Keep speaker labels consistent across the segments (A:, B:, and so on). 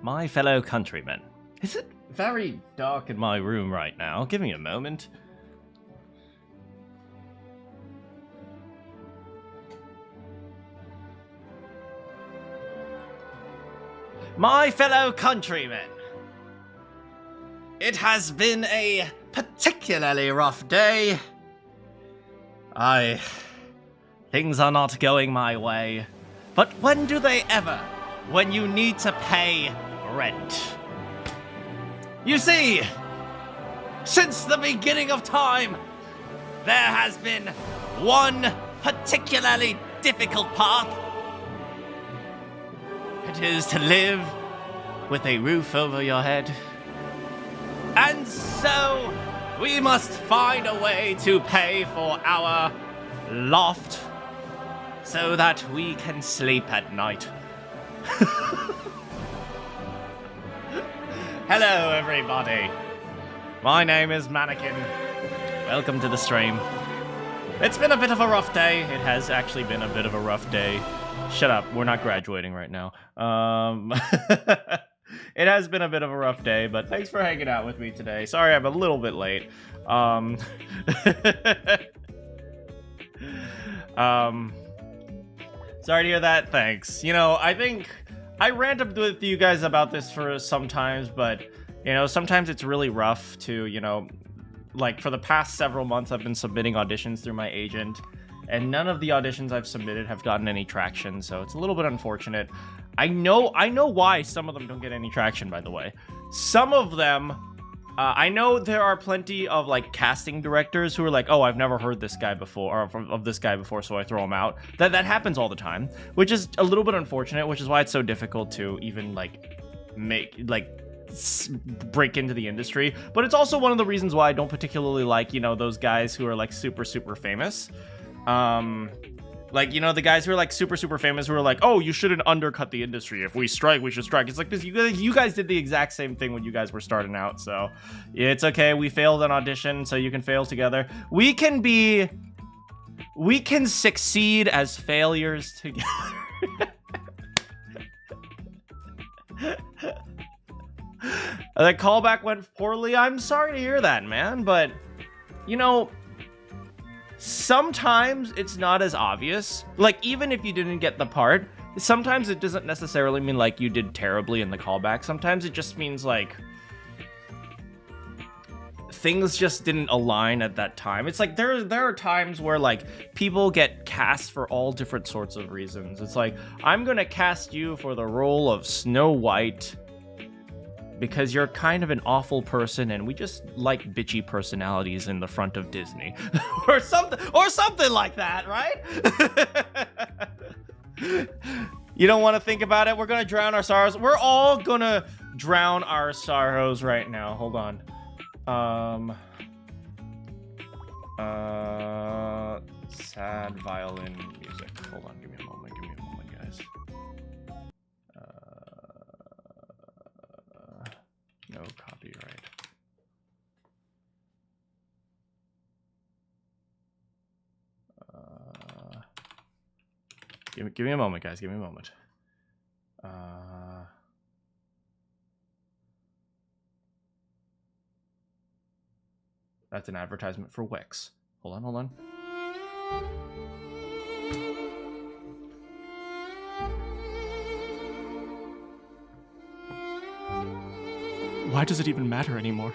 A: my fellow countrymen. Is it very dark in my room right now? Give me a moment. My fellow countrymen, it has been a particularly rough day. Things are not going my way. But when do they ever? When you need to pay rent. You see, since the beginning of time, there has been one particularly difficult path. It is to live with a roof over your head. And so, we must find a way to pay for our loft so that we can sleep at night. Hello, everybody. My name is Manakyn. Welcome to the stream. It's been a bit of a rough day. It has actually been a bit of a rough day. Shut up, we're not graduating right now. It has been a bit of a rough day, but thanks for hanging out with me today. Sorry I'm a little bit late. Sorry to hear that, thanks. You know, I think I ranted with you guys about this for sometimes, but, you know, sometimes it's really rough to, you know, like for the past several months I've been submitting auditions through my agent, and none of the auditions I've submitted have gotten any traction, so it's a little bit unfortunate. I know why some of them don't get any traction, by the way. Some of them, I know there are plenty of, like, casting directors who are like, oh, I've never heard this guy before, or of this guy before, so I throw him out. That happens all the time, which is a little bit unfortunate, which is why it's so difficult to even, like, break into the industry. But it's also one of the reasons why I don't particularly like, you know, those guys who are, like, super famous. Like, you know, the guys who are like super famous who are like, oh, you shouldn't undercut the industry. If we strike, we should strike. It's like, because you guys did the exact same thing when you guys were starting out, so it's okay. We failed an audition, so you can fail together. We can succeed as failures together. The callback went poorly. I'm sorry to hear that, man, but you know, sometimes it's not as obvious. Like, even if you didn't get the part, sometimes it doesn't necessarily mean like you did terribly in the callback. Sometimes it just means like things just didn't align at that time. It's like there are times where like people get cast for all different sorts of reasons. It's like, I'm gonna cast you for the role of Snow White because you're kind of an awful person and we just like bitchy personalities in the front of Disney. or something like that, right? You don't want to think about it? We're gonna drown our sorrows. We're all gonna drown our sorrows right now. Hold on. Sad violin music. Hold on, give me a moment, guys. No copyright. Give me a moment, guys. Give me a moment. That's an advertisement for Wix. Hold on. Why does it even matter anymore?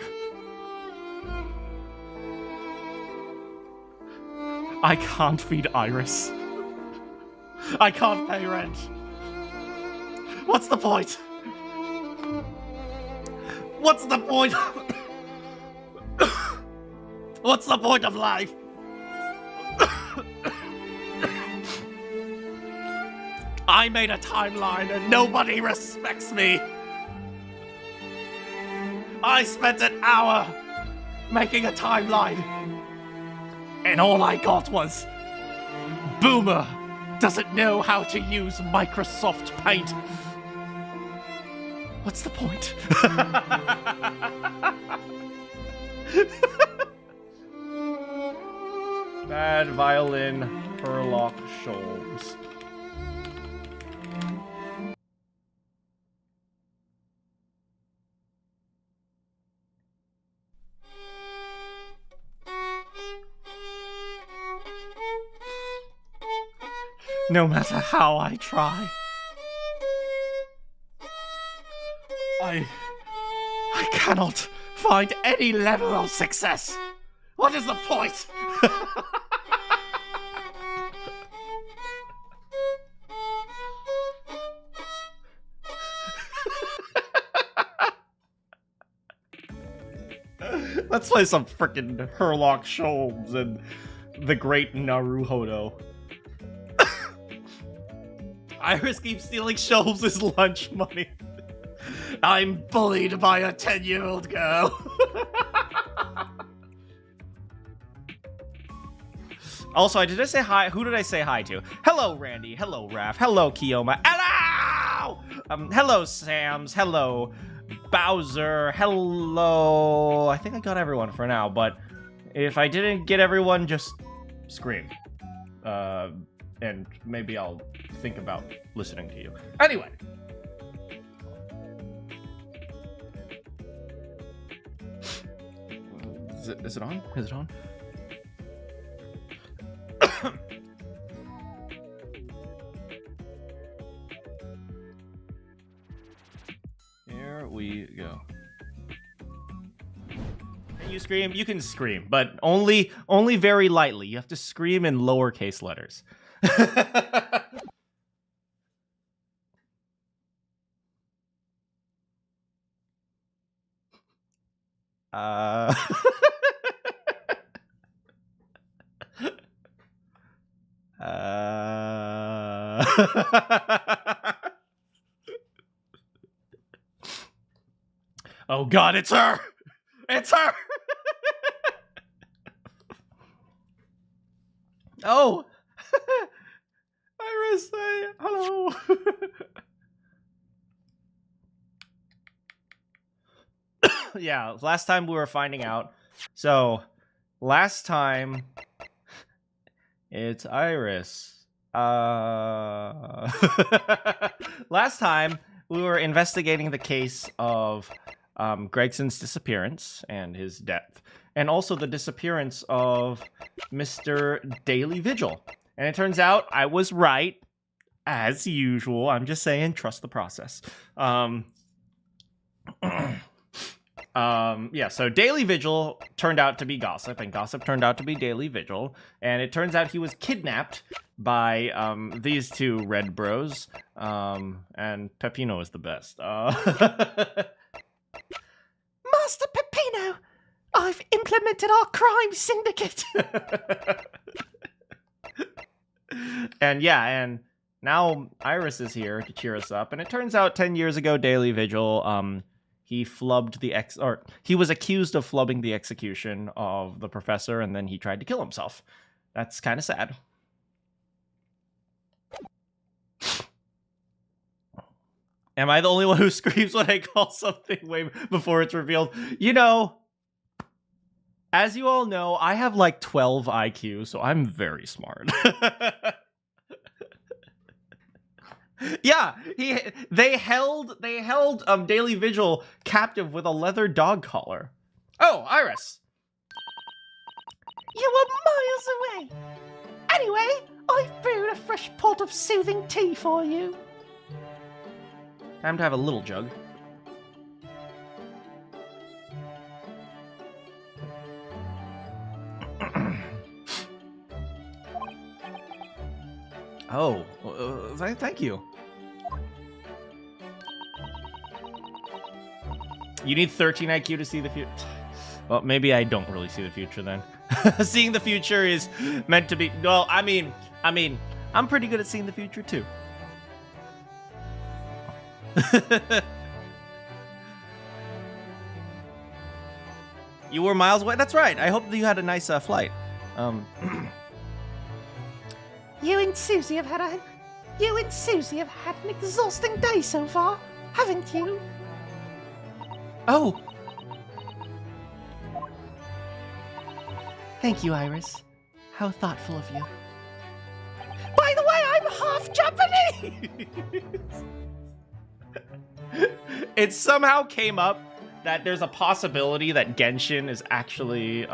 A: I can't feed Iris. I can't pay rent. What's the point? What's the point? What's the point of life? I made a timeline and nobody respects me. I spent an hour making a timeline, and all I got was Boomer doesn't know how to use Microsoft Paint. What's the point? Bad violin, Herlock Sholmes. no matter how I try. I cannot find any level of success. What is the point? Let's play some frickin' Herlock Sholmes and the Great Naruhodo. Iris keeps stealing Sholmes' lunch money. I'm bullied by a 10-year-old girl. Also, did I say hi? Who did I say hi to? Hello, Randy. Hello, Raph. Hello, Kioma. Hello! Hello, Sams. Hello, Bowser. Hello. I think I got everyone for now, but if I didn't get everyone, just scream. And maybe I'll think about listening to you. Anyway. Is it on? Is it on? Here we go. Can you scream? You can scream, but only very lightly. You have to scream in lowercase letters. Oh God, it's her! It's her! Oh! Iris, say hello! Yeah, last time we were finding out. So, last time... It's Iris. Last time, we were investigating the case of Gregson's disappearance and his death, and also the disappearance of Mr. Daily Vigil. And it turns out I was right, as usual. I'm just saying, trust the process. Yeah, so Daily Vigil turned out to be Gossip, and Gossip turned out to be Daily Vigil, and it turns out he was kidnapped by these two red bros, and Peppino is the best. Master Peppino, I've implemented our crime syndicate. And yeah, and now Iris is here to cheer us up, and it turns out 10 years ago, Daily Vigil, he flubbed the he was accused of flubbing the execution of the professor, and then he tried to kill himself. That's kind of sad. Am I the only one who screams when I call something way before it's revealed? You know, as you all know, I have like 12 IQ, so I'm very smart. Yeah, they held Daily Vigil captive with a leather dog collar. Oh, Iris. You were miles away. Anyway, I brewed a fresh pot of soothing tea for you. Time to have a little jug. Oh, thank you. You need 13 IQ to see the future. Well, maybe I don't really see the future then. Seeing the future is meant to be... Well, I mean, I'm pretty good at seeing the future too. You were miles away? That's right. I hope that you had a nice flight. You and Susie have had an exhausting day so far, haven't you? Oh. Thank you, Iris. How thoughtful of you. By the way, I'm half Japanese! It somehow came up that there's a possibility that Genshin is actually,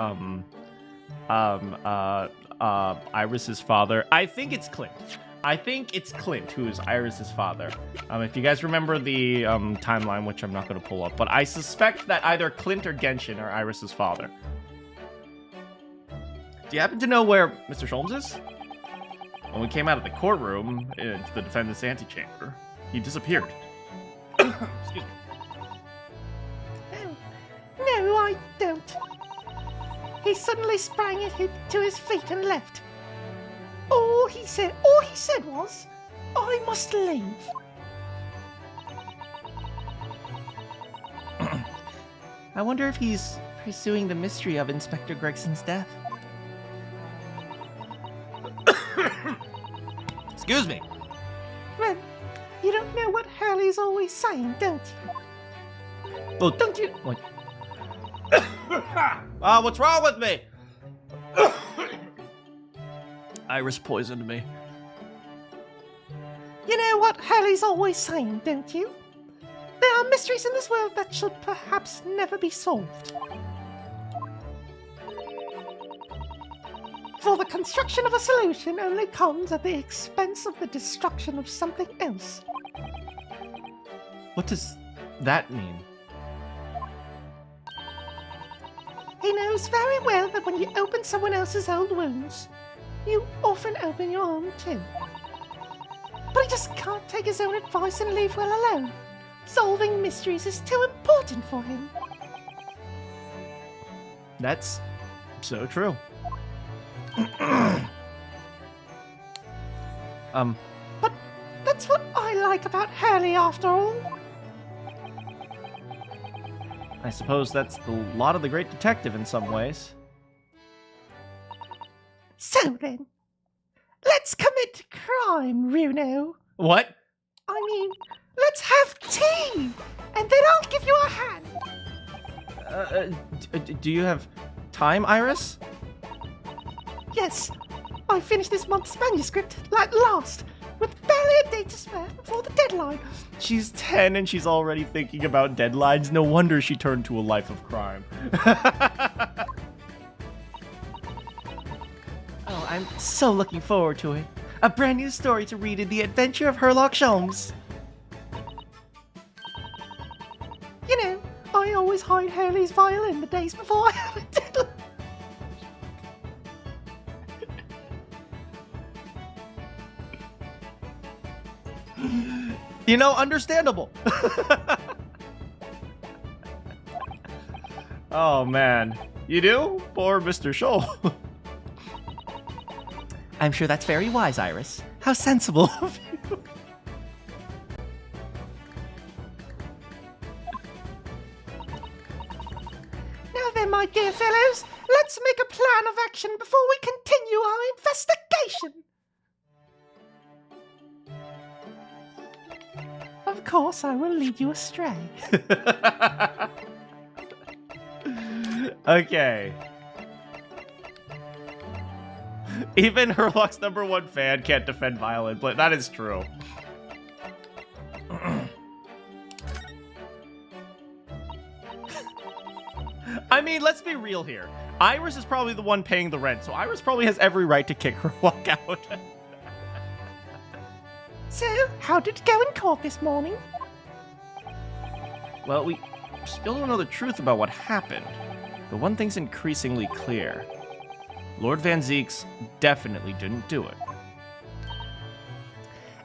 A: Iris's father. I think it's Clint. I think it's Clint who is Iris's father. If you guys remember the timeline, which I'm not going to pull up, but I suspect that either Clint or Genshin are Iris's father. Do you happen to know where Mr. Sholmes is? When we came out of the courtroom into the defendant's antechamber, he disappeared. Excuse me.
B: No, I don't. He suddenly sprang to his feet and left. All he said was, "I must leave."
C: I wonder if he's pursuing the mystery of Inspector Gregson's death.
A: Excuse me.
B: Well, you don't know what Hurley's always saying, don't you?
A: Well, don't you? What? What's wrong with me? Iris poisoned me.
B: You know what Hurley's always saying, don't you? There are mysteries in this world that should perhaps never be solved. For the construction of a solution only comes at the expense of the destruction of something else.
A: What does that mean?
B: He knows very well that when you open someone else's old wounds, you often open your own too. But he just can't take his own advice and leave well alone. Solving mysteries is too important for him.
A: That's so true.
B: But that's what I like about Hurley after all.
A: I suppose that's the lot of the great detective in some ways.
B: So then, let's commit crime, Ryuno.
A: What?
B: I mean, let's have tea, and then I'll give you a hand.
A: Do you have time, Iris?
B: Yes, I finished this month's manuscript like last, with barely a day to spare before the deadline.
A: She's 10 and she's already thinking about deadlines. No wonder she turned to a life of crime.
C: Oh, I'm so looking forward to it. A brand new story to read in The Adventure of Sherlock Holmes.
B: You know, I always hide Hurley's violin the days before I have a deadline.
A: You know, understandable. Oh, man. You do? Poor Mr. Scholl.
C: I'm sure that's very wise, Iris. How sensible of you.
B: Now then, my dear fellows, let's make a plan of action before we continue our investigation. Of course, I will lead you astray.
A: Okay. Even Herlock's #1 fan can't defend violin, but that is true. I mean, let's be real here. Iris is probably the one paying the rent, so Iris probably has every right to kick Herlock out.
B: So, how did it go in court this morning?
A: Well, we still don't know the truth about what happened, but one thing's increasingly clear. Lord Van Zeeks definitely didn't do it.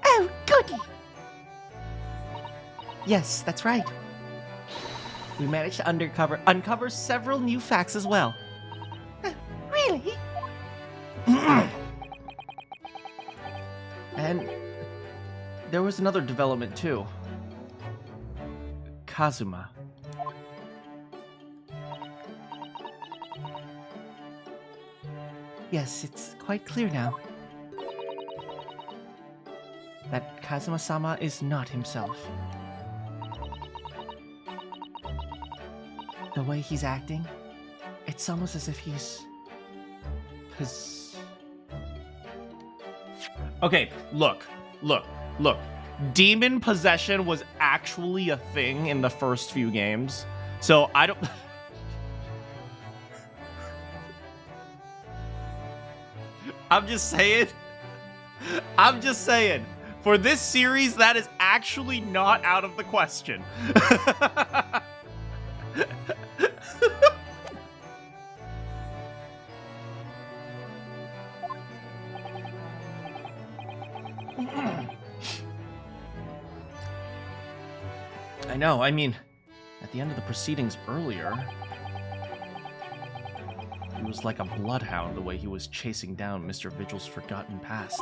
B: Oh, goody!
C: Yes, that's right. We managed to uncover several new facts as well.
B: Really?
C: And there was another development too. Kazuma. Yes, it's quite clear now that Kazuma-sama is not himself. The way he's acting, it's almost as if he's...
A: Okay, look. Demon possession was actually a thing in the first few games, so I don't... I'm just saying, I'm just saying, for this series, that is actually not out of the question. I know, I mean, at the end of the proceedings earlier, he was like a bloodhound the way he was chasing down Mr. Vigil's forgotten past.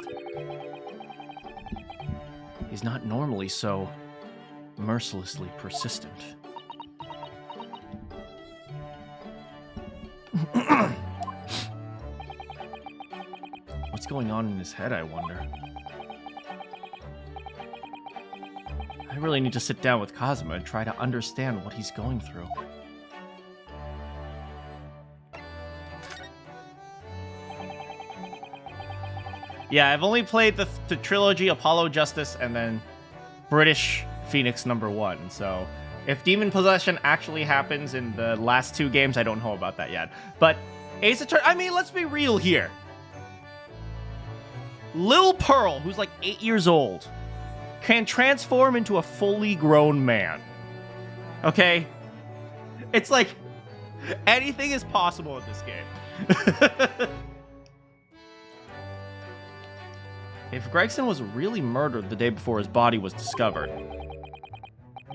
A: He's not normally so mercilessly persistent. What's going on in his head, I wonder? I really need to sit down with Kazuma and try to understand what he's going through. Yeah, I've only played the trilogy Apollo Justice and then British Phoenix #1, so if Demon Possession actually happens in the last 2 games, I don't know about that yet. But Ace Attorney, I mean, let's be real here. Lil Pearl, who's like 8 years old, can transform into a fully grown man. Okay? It's like, anything is possible in this game. If Gregson was really murdered the day before his body was discovered,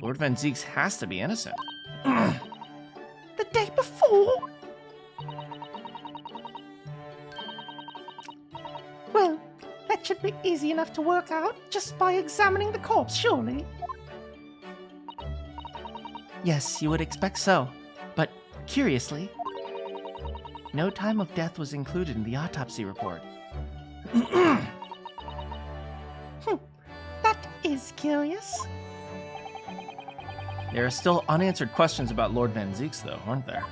A: Lord Van Zieks has to be innocent.
B: The day before? Well, that should be easy enough to work out just by examining the corpse, surely.
C: Yes, you would expect so. But, curiously, no time of death was included in the autopsy report.
B: That is curious.
A: There are still unanswered questions about Lord Van Zieks, though, aren't there?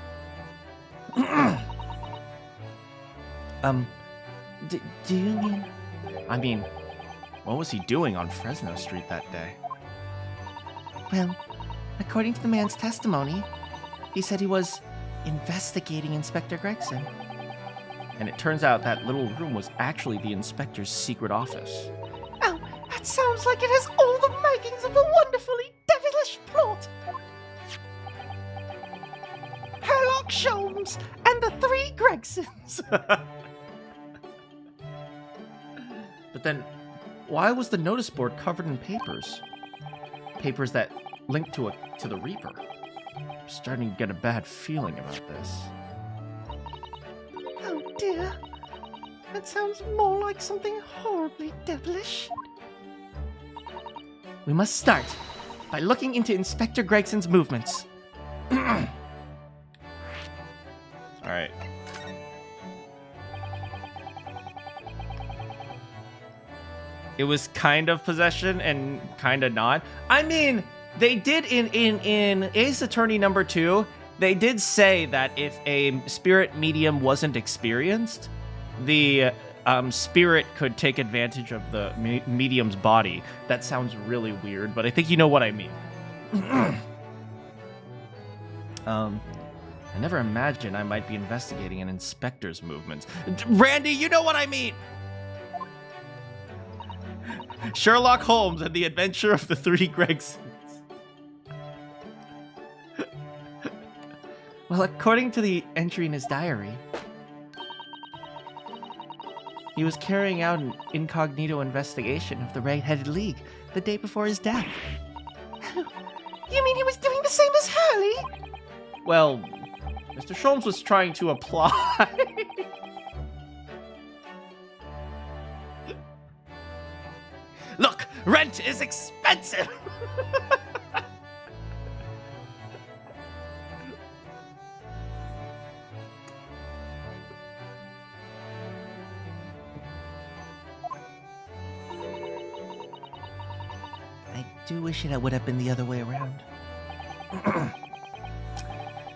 C: Do you mean...
A: I mean, what was he doing on Fresno Street that day?
C: Well, according to the man's testimony, he said he was investigating Inspector Gregson.
A: And it turns out that little room was actually the inspector's secret office.
B: Oh, that sounds like it has all the makings of a wonderfully devilish plot. Sherlock Holmes and the 3 Gregsons.
A: But then, why was the notice board covered in papers? Papers that linked to the Reaper. I'm starting to get a bad feeling about this.
B: Oh dear. That sounds more like something horribly devilish.
C: We must start by looking into Inspector Gregson's movements.
A: Alright. It was kind of possession and kind of not. I mean, they did in Ace Attorney #2, they did say that if a spirit medium wasn't experienced, the spirit could take advantage of the medium's body. That sounds really weird, but I think you know what I mean. I never imagined I might be investigating an inspector's movements. Randy, you know what I mean! Sherlock Holmes and the Adventure of the 3 Gregsons.
C: Well, according to the entry in his diary, he was carrying out an incognito investigation of the Red-Headed League the day before his death.
B: You mean he was doing the same as Hurley?
A: Well, Mr. Sholmes was trying to apply. Look, rent is expensive.
C: I do wish it would have been the other way around.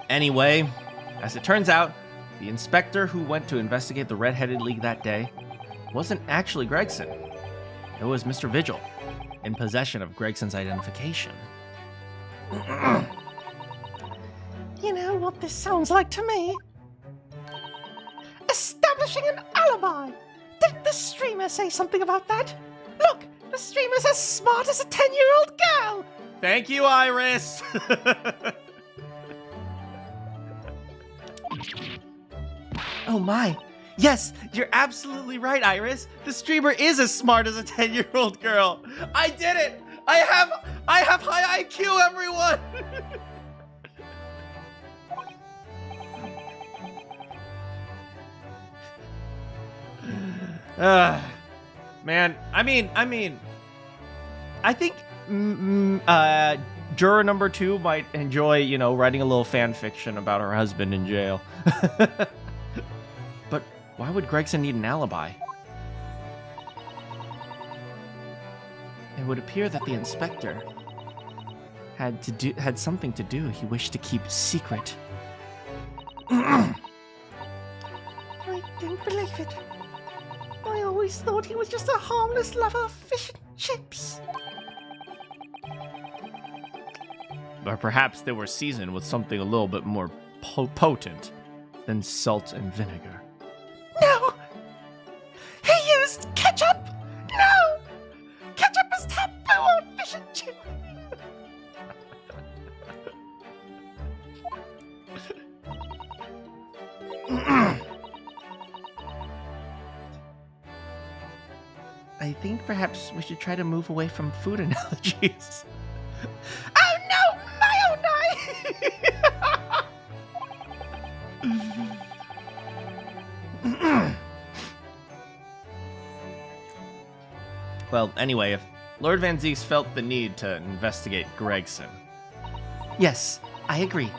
A: Anyway, as it turns out, the inspector who went to investigate the Red-Headed League that day wasn't actually Gregson. It was Mr. Vigil, in possession of Gregson's identification.
B: You know what this sounds like to me? Establishing an alibi! Did the streamer say something about that? Look, the streamer's as smart as a 10-year-old girl!
A: Thank you, Iris!
C: Oh my. Yes, you're absolutely right, Iris. The streamer is as smart as a 10-year-old girl.
A: I did it! I have high IQ, everyone! Man, I think juror number 2 might enjoy, you know, writing a little fan fiction about her husband in jail. But why would Gregson need an alibi?
C: It would appear that the inspector had something to do he wished to keep secret.
B: I don't believe it. I always thought he was just a harmless lover of fish and chips.
A: But perhaps they were seasoned with something a little bit more potent than salt and vinegar.
B: No! He used ketchup! No! Ketchup is taboo on fish and chips!
C: I think perhaps we should try to move away from food analogies.
B: Oh no! Mayonnaise!
A: Well, anyway, if Lord Van Zieks felt the need to investigate Gregson.
C: Yes, I agree.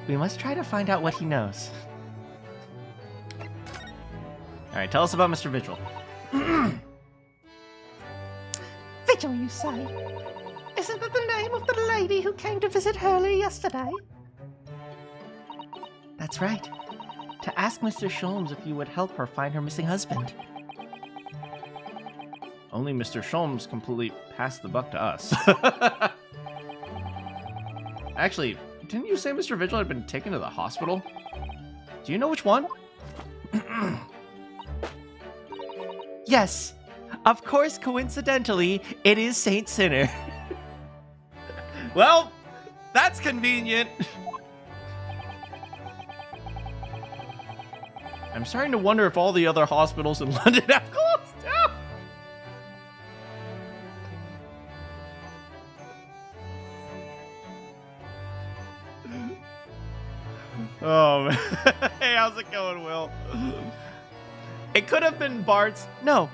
C: We must try to find out what he knows.
A: Alright, tell us about Mr. Vigil.
B: Vigil, you say? Isn't that the name of the lady who came to visit Hurley yesterday?
C: That's right. To ask Mr. Sholmes if you would help her find her missing husband.
A: Only Mr. Sholmes completely passed the buck to us. Actually, didn't you say Mr. Vigil had been taken to the hospital? Do you know which one?
C: Yes, of course, coincidentally, it is Saint Sinner.
A: Well, that's convenient. I'm starting to wonder if all the other hospitals in London have closed down. Oh, man. Hey, how's it going, Will? It could have been Bart's.
C: No,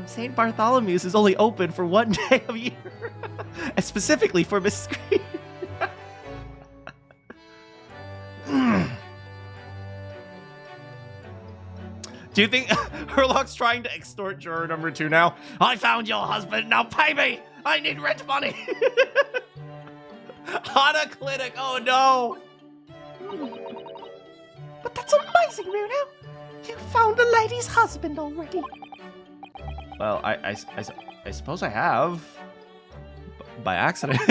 C: St. Bartholomew's is only open for one day a year. Specifically for Miss Green.
A: Do you think Herlock's trying to extort juror number 2 now? I found your husband, now pay me! I need rent money! On a clinic, oh no!
B: But that's amazing, Runo! You found the lady's husband already.
A: Well, I suppose I have. By accident.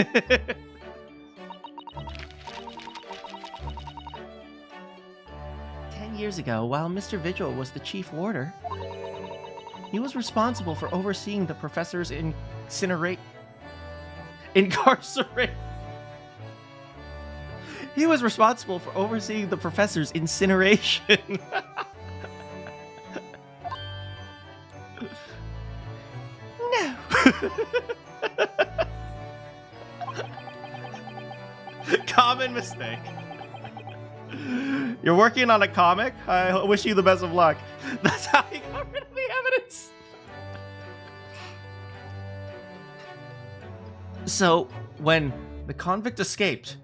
C: 10 years ago, while Mr. Vigil was the chief warder, he was responsible for overseeing the professor's incarceration. He was responsible for overseeing the professor's incineration.
B: No.
A: Common mistake. You're working on a comic? I wish you the best of luck. That's how he got rid of the evidence. So, when the convict escaped,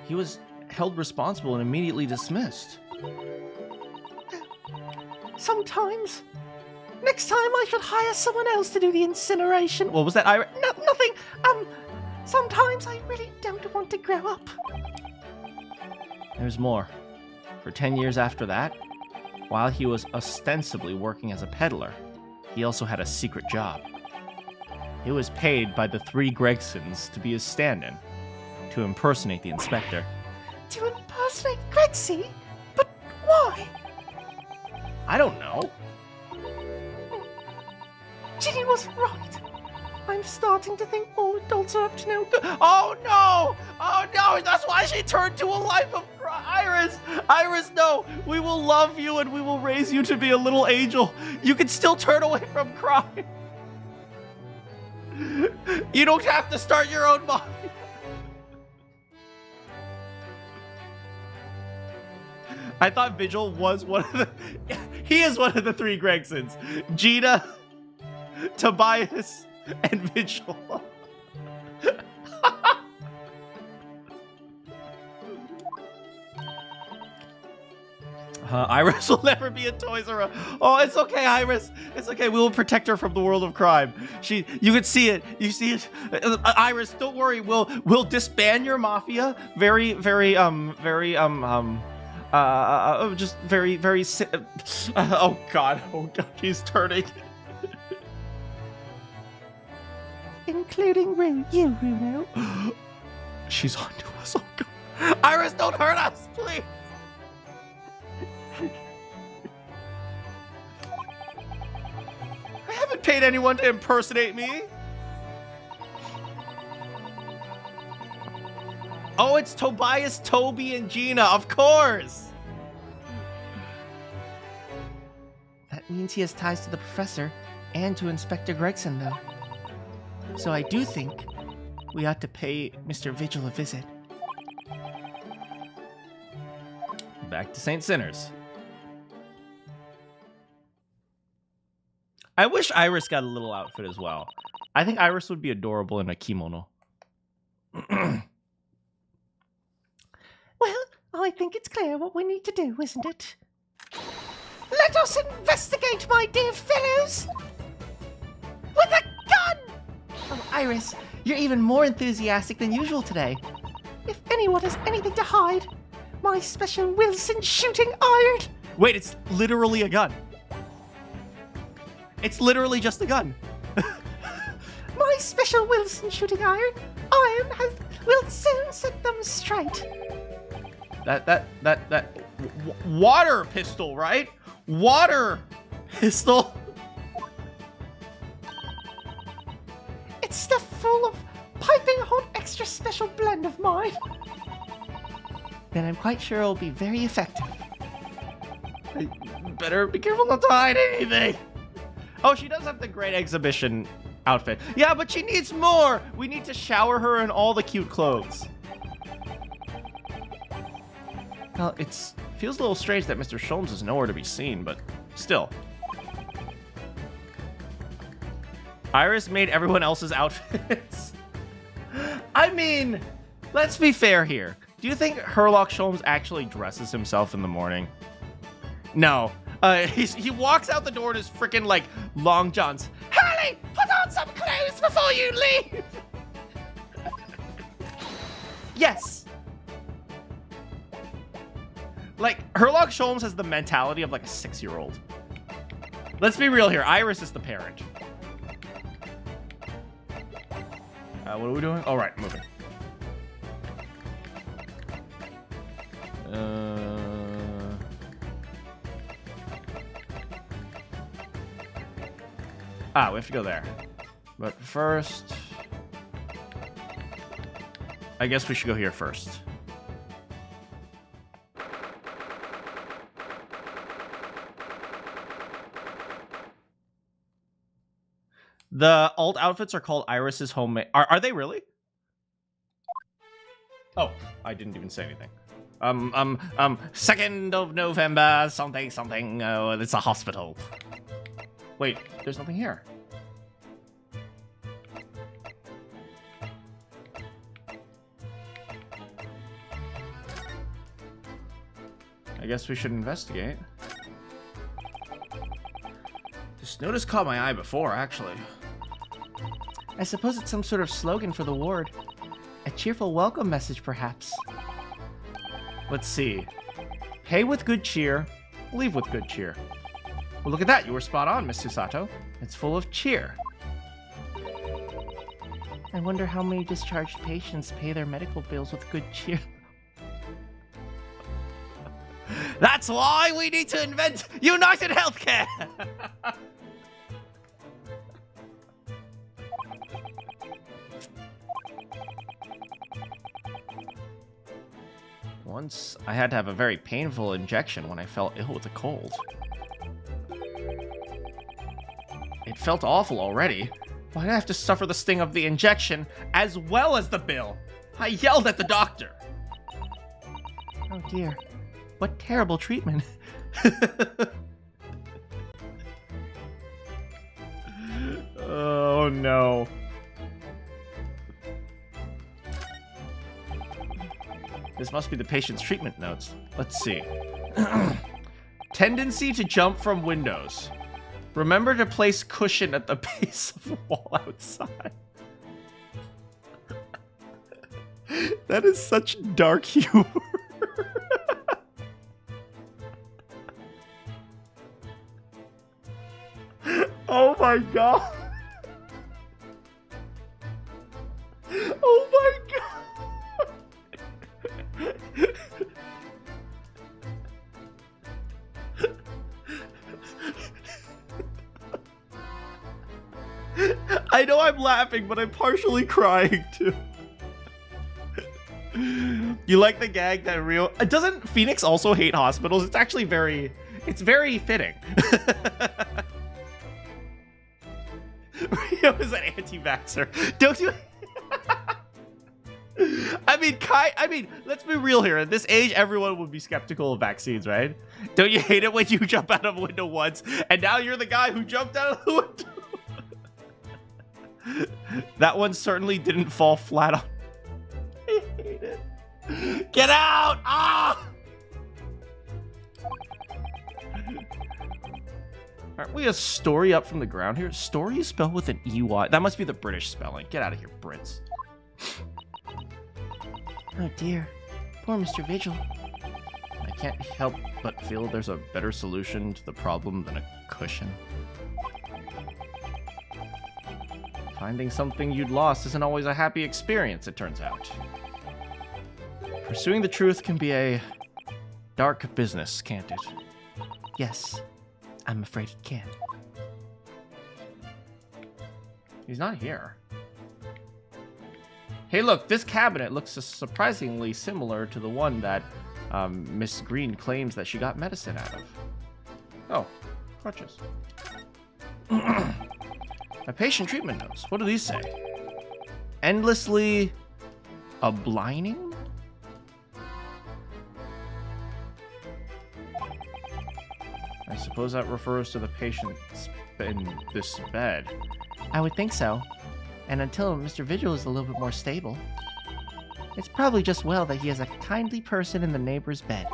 A: he was held responsible and immediately dismissed.
B: Sometimes. Next time I should hire someone else to do the incineration.
A: What was that, Ira?
B: No, nothing. Sometimes I really don't want to grow up.
A: There's more. For 10 years after that, while he was ostensibly working as a peddler, he also had a secret job. He was paid by the 3 Gregsons to be his stand-in, to impersonate the inspector.
B: To impersonate Gregsy? But why?
A: I don't know.
B: Ginny was right. I'm starting to think all adults are up to no good.
A: Oh no! Oh no! That's why she turned to a life of Iris! Iris, no! We will love you and we will raise you to be a little angel. You can still turn away from crime. You don't have to start your own mafia. I thought Vigil was one of the... He is one of the three Gregsons. Gina, Tobias, and Vigil. Iris will never be a Toys R Us. Oh, it's okay, Iris. It's okay. We will protect her from the world of crime. You can see it. You see it. Iris, don't worry. We'll disband your mafia. Just very. Oh God. He's turning.
B: Including you, Runo.
A: She's on to us. Oh God. Iris, don't hurt us, please. I haven't paid anyone to impersonate me. Oh, it's Tobias, Toby, and Gina, of course.
C: That means he has ties to the professor and to Inspector Gregson, though. So I do think we ought to pay Mr. Vigil a visit.
A: Back to St. Sinners. I wish Iris got a little outfit as well. I think Iris would be adorable in a kimono.
B: Well, I think it's clear what we need to do, isn't it? Let us investigate, my dear fellows! With a gun!
C: Oh, Iris, you're even more enthusiastic than usual today.
B: If anyone has anything to hide, my special Wilson shooting iron!
A: Wait, it's literally a gun. It's literally just a gun.
B: My special Wilson shooting iron will soon set them straight.
A: That water pistol, right? Water pistol.
B: It's stuff full of piping hot extra special blend of mine.
C: Then I'm quite sure it'll be very effective.
A: Better be careful not to hide anything. Oh, she does have the great exhibition outfit. Yeah, but she needs more. We need to shower her in all the cute clothes. Well, it feels a little strange that Mr. Sholmes is nowhere to be seen, but still. Iris made everyone else's outfits. I mean, let's be fair here. Do you think Herlock Sholmes actually dresses himself in the morning? No. He walks out the door in his freaking, like, long johns.
B: Harley, put on some clothes before you leave!
A: Yes! Like, Herlock Sholmes has the mentality of, like, a 6-year-old. Let's be real here. Iris is the parent. What are we doing? All right, moving. We have to go there. But first, I guess we should go here first. The alt outfits are called Iris's homemade. Are they really? Oh, I didn't even say anything. 2nd of November, something. Oh, it's a hospital. Wait, there's nothing here. I guess we should investigate. This notice caught my eye before, actually.
C: I suppose it's some sort of slogan for the ward. A cheerful welcome message, perhaps.
A: Let's see. Pay with good cheer, leave with good cheer. Well, look at that. You were spot on, Miss Susato. It's full of cheer.
C: I wonder how many discharged patients pay their medical bills with good cheer.
A: That's why we need to invent United Healthcare! Once I had to have a very painful injection when I fell ill with a cold. It felt awful already. Why did I have to suffer the sting of the injection as well as the bill? I yelled at the doctor.
C: Oh dear. What terrible treatment.
A: Oh no. This must be the patient's treatment notes. Let's see. Tendency to jump from windows. Remember to place cushion at the base of wall outside. That is such dark humor. Oh my god. Oh my god. I know I'm laughing, but I'm partially crying too. You like the gag that Rio... Doesn't Phoenix also hate hospitals? It's actually very... It's very fitting. Rio is an anti-vaxxer. Don't you... I mean, let's be real here. At this age, everyone would be skeptical of vaccines, right? Don't you hate it when you jump out of a window once, and now you're the guy who jumped out of the window? That one certainly didn't fall flat on... I hate it. Get out! Ah! Aren't we a story up from the ground here? Story is spelled with an EY. That must be the British spelling. Get out of here, Brits.
C: Oh dear. Poor Mr. Vigil.
A: I can't help but feel there's a better solution to the problem than a cushion. Finding something you'd lost isn't always a happy experience, it turns out. Pursuing the truth can be a dark business, can't it?
C: Yes. I'm afraid it can.
A: He's not here. Hey, look, this cabinet looks surprisingly similar to the one that Miss Green claims that she got medicine out of. Oh, crutches. My patient treatment notes. What do these say? Endlessly obliging? I suppose that refers to the patient in this bed.
C: I would think so. And until Mr. Vigil is a little bit more stable. It's probably just well that he has a kindly person in the neighbor's bed.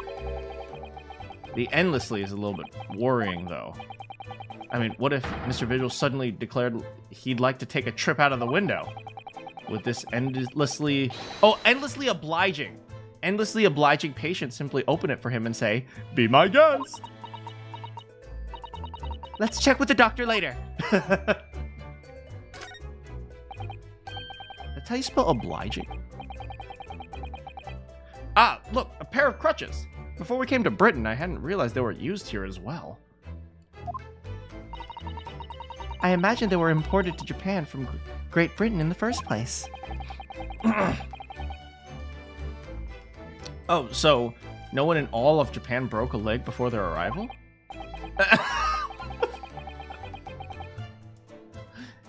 A: The endlessly is a little bit worrying, though. I mean, what if Mr. Vigil suddenly declared he'd like to take a trip out of the window? Would this endlessly... Oh, endlessly obliging. Endlessly obliging patient simply open it for him and say, "Be my guest."
C: Let's check with the doctor later.
A: That's how you spell obliging. Ah, look, a pair of crutches. Before we came to Britain, I hadn't realized they were used here as well.
C: I imagine they were imported to Japan from Great Britain in the first place.
A: Oh, so no one in all of Japan broke a leg before their arrival?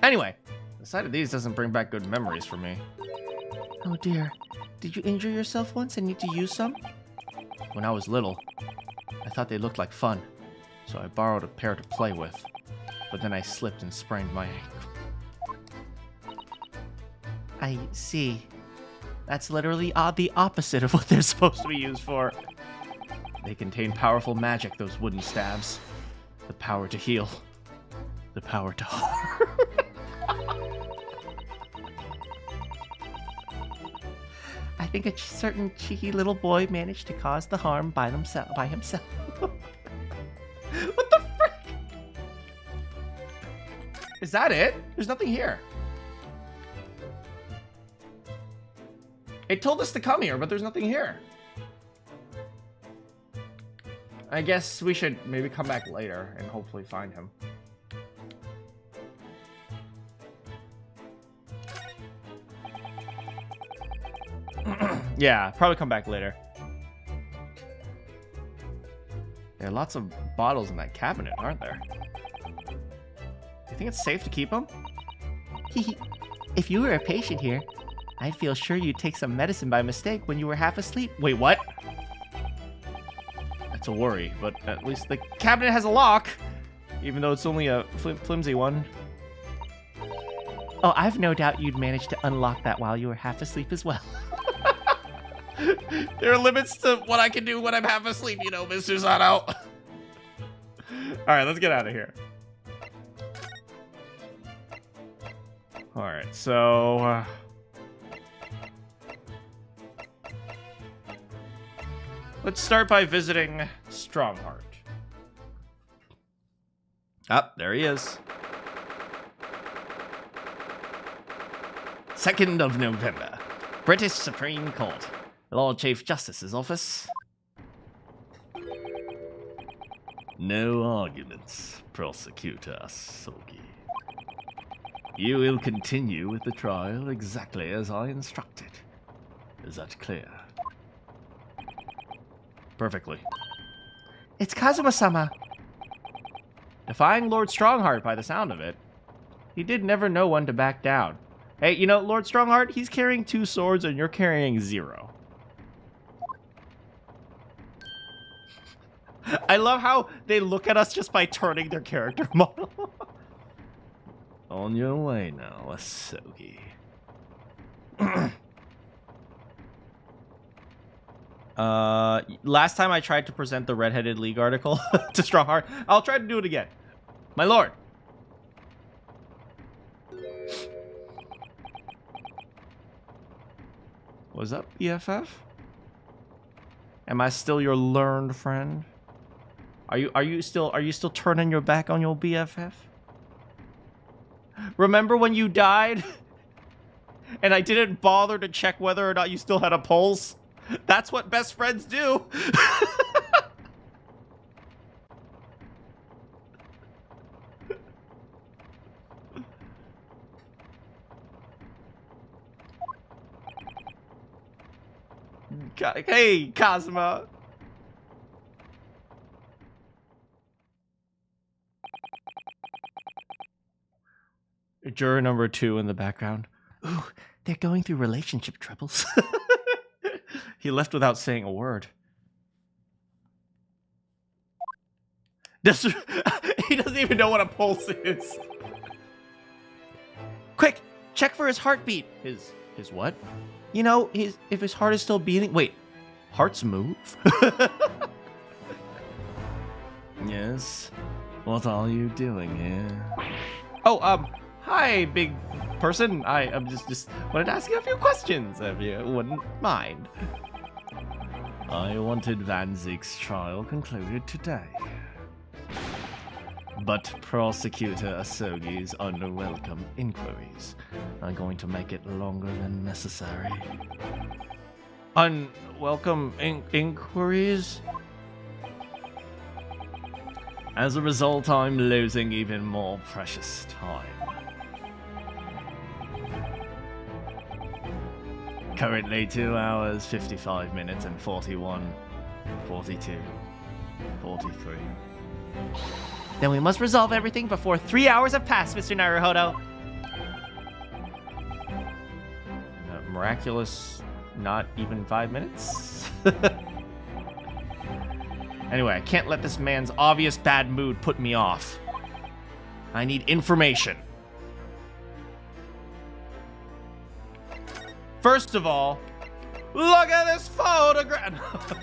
A: Anyway, the sight of these doesn't bring back good memories for me.
C: Oh dear. Did you injure yourself once and need to use some?
A: When I was little, I thought they looked like fun, so I borrowed a pair to play with. But then I slipped and sprained my ankle.
C: I see.
A: That's literally the opposite of what they're supposed to be used for. They contain powerful magic, those wooden stabs. The power to heal. The power to harm.
C: I think a certain cheeky little boy managed to cause the harm by himself.
A: What the frick? Is that it? There's nothing here. It told us to come here, but there's nothing here. I guess we should maybe come back later and hopefully find him. Yeah, probably come back later. There are lots of bottles in that cabinet, aren't there? Do you think it's safe to keep them?
C: If you were a patient here, I'd feel sure you'd take some medicine by mistake when you were half asleep.
A: Wait, what? That's a worry, but at least the cabinet has a lock, even though it's only a flimsy one.
C: Oh, I've no doubt you'd manage to unlock that while you were half asleep as well.
A: There are limits to what I can do when I'm half asleep, you know, Mr. Sato. Alright, let's get out of here. Alright, so... let's start by visiting Strongheart. Ah, there he is. 2nd of November. British Supreme Court. Lord Chief Justice's office.
D: No arguments, Prosecutor Asogi. You will continue with the trial exactly as I instructed. Is that clear?
A: Perfectly.
C: It's Kazuma-sama.
A: Defying Lord Strongheart by the sound of it. He did never know when to back down. Hey, you know, Lord Strongheart, he's carrying 2 swords and you're carrying 0. I love how they look at us just by turning their character model.
D: On your way now, Asogi.
A: Last time I tried to present the Red-Headed League article to Strongheart. I'll try to do it again. My lord. What's up, BFF? Am I still your learned friend? Are you still turning your back on your BFF? Remember when you died? And I didn't bother to check whether or not you still had a pulse? That's what best friends do. Hey, Kazuma. Juror number 2 in the background.
C: Ooh, they're going through relationship troubles.
A: He left without saying a word. He doesn't even know what a pulse is.
C: Quick, check for his heartbeat.
A: His what?
C: You know, if his heart is still beating.
A: Wait, hearts move?
D: Yes? What are you doing here?
A: Oh, hi, big person. I'm just wanted to ask you a few questions, if you wouldn't mind.
D: I wanted Van Zeek's trial concluded today. But Prosecutor Asogi's unwelcome inquiries are going to make it longer than necessary.
A: Unwelcome inquiries?
D: As a result, I'm losing even more precious time. Currently 2 hours, 55 minutes, and 41, 42, 43.
C: Then we must resolve everything before 3 hours have passed, Mr. Naruhodo.
A: Miraculous, not even 5 minutes? Anyway, I can't let this man's obvious bad mood put me off. I need information. First of all, look at this photograph!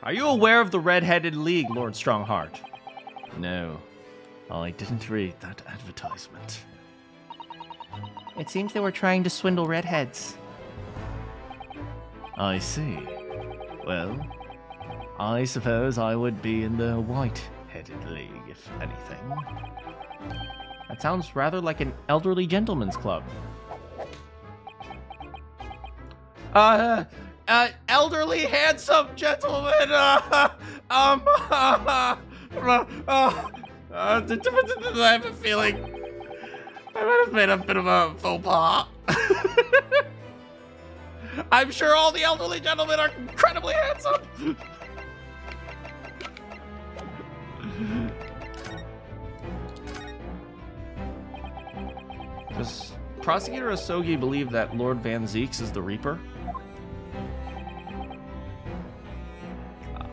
A: Are you aware of the Red-Headed League, Lord Strongheart?
D: No, I didn't read that advertisement.
C: It seems they were trying to swindle redheads.
D: I see. Well, I suppose I would be in the White-Headed League, if anything.
A: That sounds rather like an elderly gentleman's club. Elderly, handsome gentleman. I have a feeling I might have made a bit of a faux pas. I'm sure all the elderly gentlemen are incredibly handsome. Does Prosecutor Asogi believe that Lord Van Zeeks is the Reaper?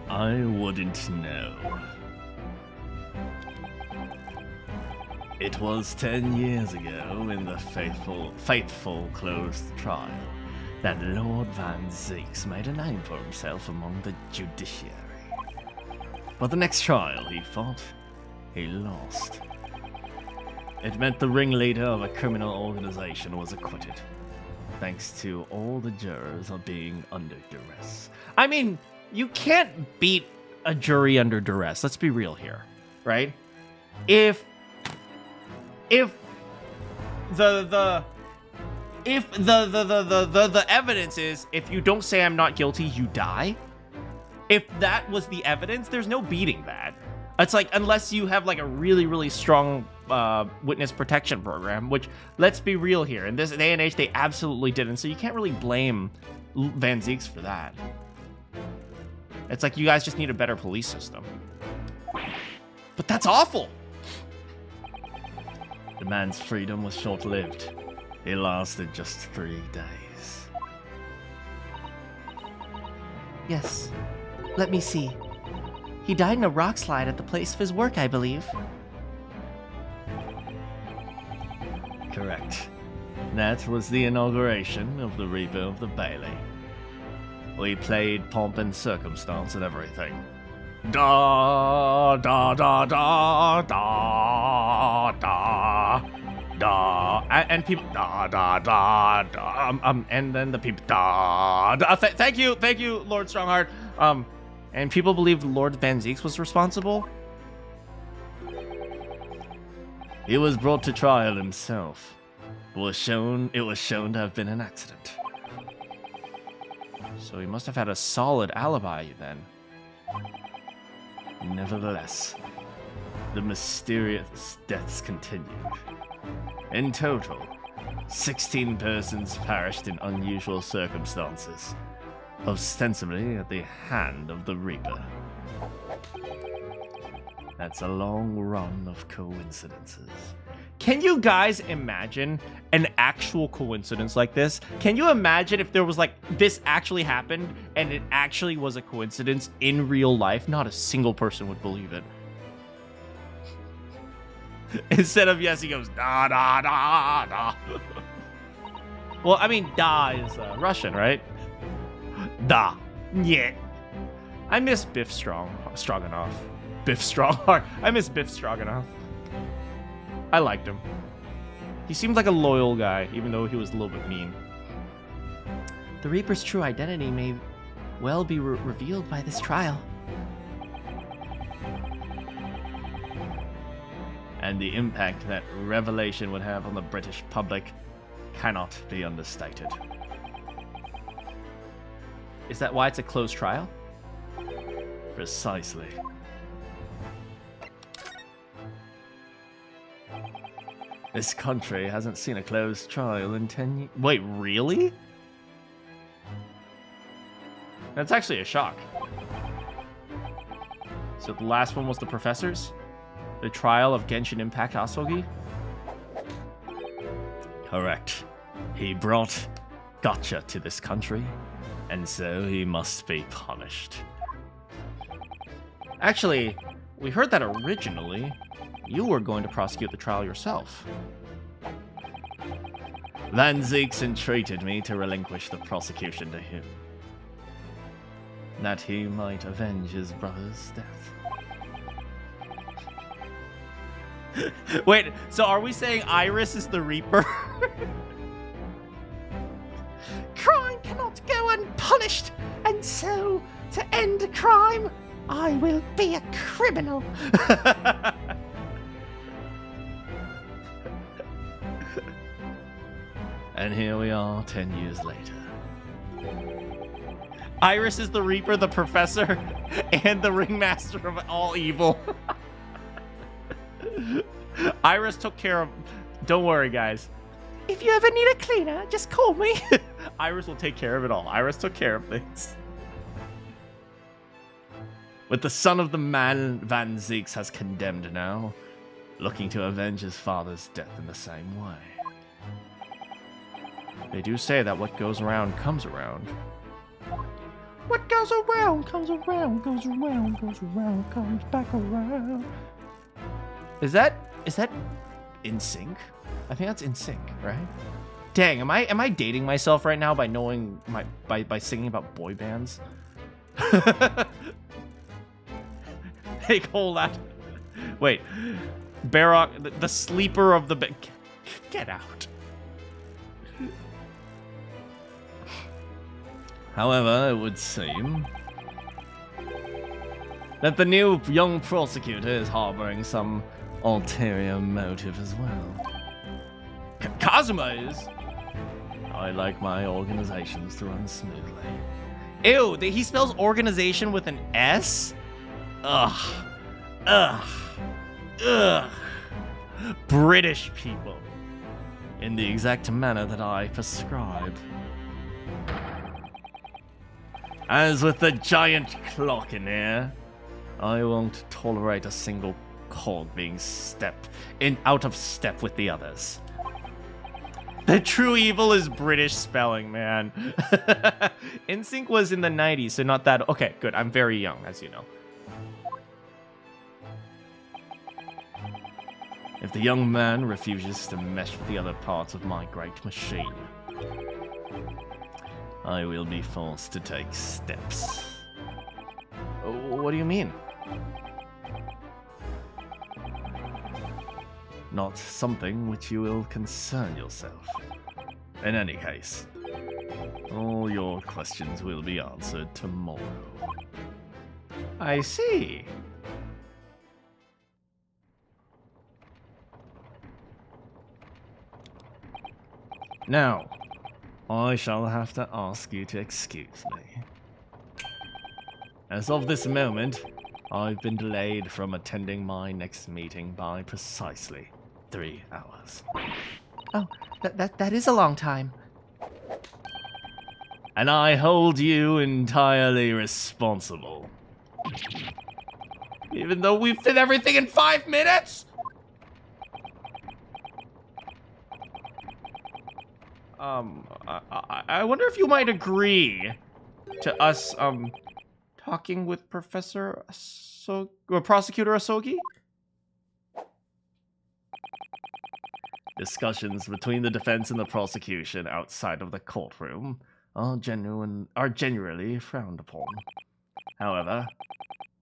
D: I wouldn't know. It was 10 years ago in the faithful closed trial that Lord Van Zeeks made a name for himself among the judiciary. But the next trial he fought, he lost. It meant the ringleader of a criminal organization was acquitted, thanks to all the jurors being under duress.
A: I mean, you can't beat a jury under duress. Let's be real here, right? If the evidence is, if you don't say I'm not guilty, you die. If that was the evidence, there's no beating that. It's like, unless you have like a really, really strong witness protection program, which, let's be real here, in this day and age, they absolutely didn't. So you can't really blame Van Zeeks for that. It's like, you guys just need a better police system. But that's awful.
D: The man's freedom was short-lived. It lasted just 3 days.
C: Yes. Let me see. He died in a rock slide at the place of his work, I believe.
D: Correct. That was the inauguration of the Reaper of the Bailey. We played pomp and circumstance and everything. Da da da da da da da,
A: and people da da da da, and then the people da da. Thank you, Lord Strongheart. And people believed Lord Van Zeeks was responsible.
D: He was brought to trial himself. It was shown to have been an accident.
A: So he must have had a solid alibi then.
D: Nevertheless, the mysterious deaths continued. In total, 16 persons perished in unusual circumstances, ostensibly at the hand of the Reaper. That's a long run of coincidences.
A: Can you guys imagine an actual coincidence like this? Can you imagine if there was like, this actually happened and it actually was a coincidence in real life? Not a single person would believe it. Instead of yes, he goes da da da da. Well, I mean, da is Russian, right? Da. Yeah. I miss Biff Stroganoff. Biff Strongheart. I miss Biff Stroganoff. I liked him. He seemed like a loyal guy, even though he was a little bit mean.
C: The Reaper's true identity may well be revealed by this trial.
D: And the impact that revelation would have on the British public cannot be understated.
A: Is that why it's a closed trial?
D: Precisely. This country hasn't seen a closed trial in 10 years.
A: Wait, really? That's actually a shock. So the last one was the professors? The trial of Genshin Impact Asogi?
D: Correct. He brought gotcha to this country, and so he must be punished.
A: Actually, we heard that originally you were going to prosecute the trial yourself.
D: Van Zeeks entreated me to relinquish the prosecution to him, that he might avenge his brother's death.
A: Wait, so are we saying Iris is the Reaper?
B: Crime cannot go unpunished, and so, to end crime, I will be a criminal.
D: And here we are 10 years later.
A: Iris is the Reaper, the Professor, and the Ringmaster of all evil. Iris took care of... Don't worry, guys.
B: If you ever need a cleaner, just call me.
A: Iris will take care of it all. Iris took care of things.
D: With the son of the man Van Zeeks has condemned now, looking to avenge his father's death in the same way.
A: They do say that what goes around comes around.
B: What goes around, comes around, goes around, goes around, comes back around.
A: Is that In Sync? I think that's In Sync, right? Dang, am I dating myself right now by knowing by singing about boy bands? Hey, hold on. Wait, Barok, the sleeper of the get out.
D: However, it would seem that the new young prosecutor is harboring some ulterior motive as well.
A: Kazuma is.
D: I like my organizations to run smoothly.
A: Ew, he spells organization with an S? Ugh. Ugh. Ugh. British people.
D: In the exact manner that I prescribe. As with the giant clock in here, I won't tolerate a single cog being out of step with the others.
A: The true evil is British spelling, man. NSYNC was in the 90s, so not that... Okay, good. I'm very young, as you know.
D: If the young man refuses to mesh with the other parts of my great machine, I will be forced to take steps.
A: What do you mean?
D: Not something which you will concern yourself. In any case, all your questions will be answered tomorrow.
A: I see.
D: Now, I shall have to ask you to excuse me. As of this moment, I've been delayed from attending my next meeting by precisely 3 hours.
C: Oh, that is a long time.
D: And I hold you entirely responsible.
A: Even though we fit everything in 5 minutes? I wonder if you might agree to us, talking with Prosecutor Asogi?
D: Discussions between the defense and the prosecution outside of the courtroom are generally frowned upon. However,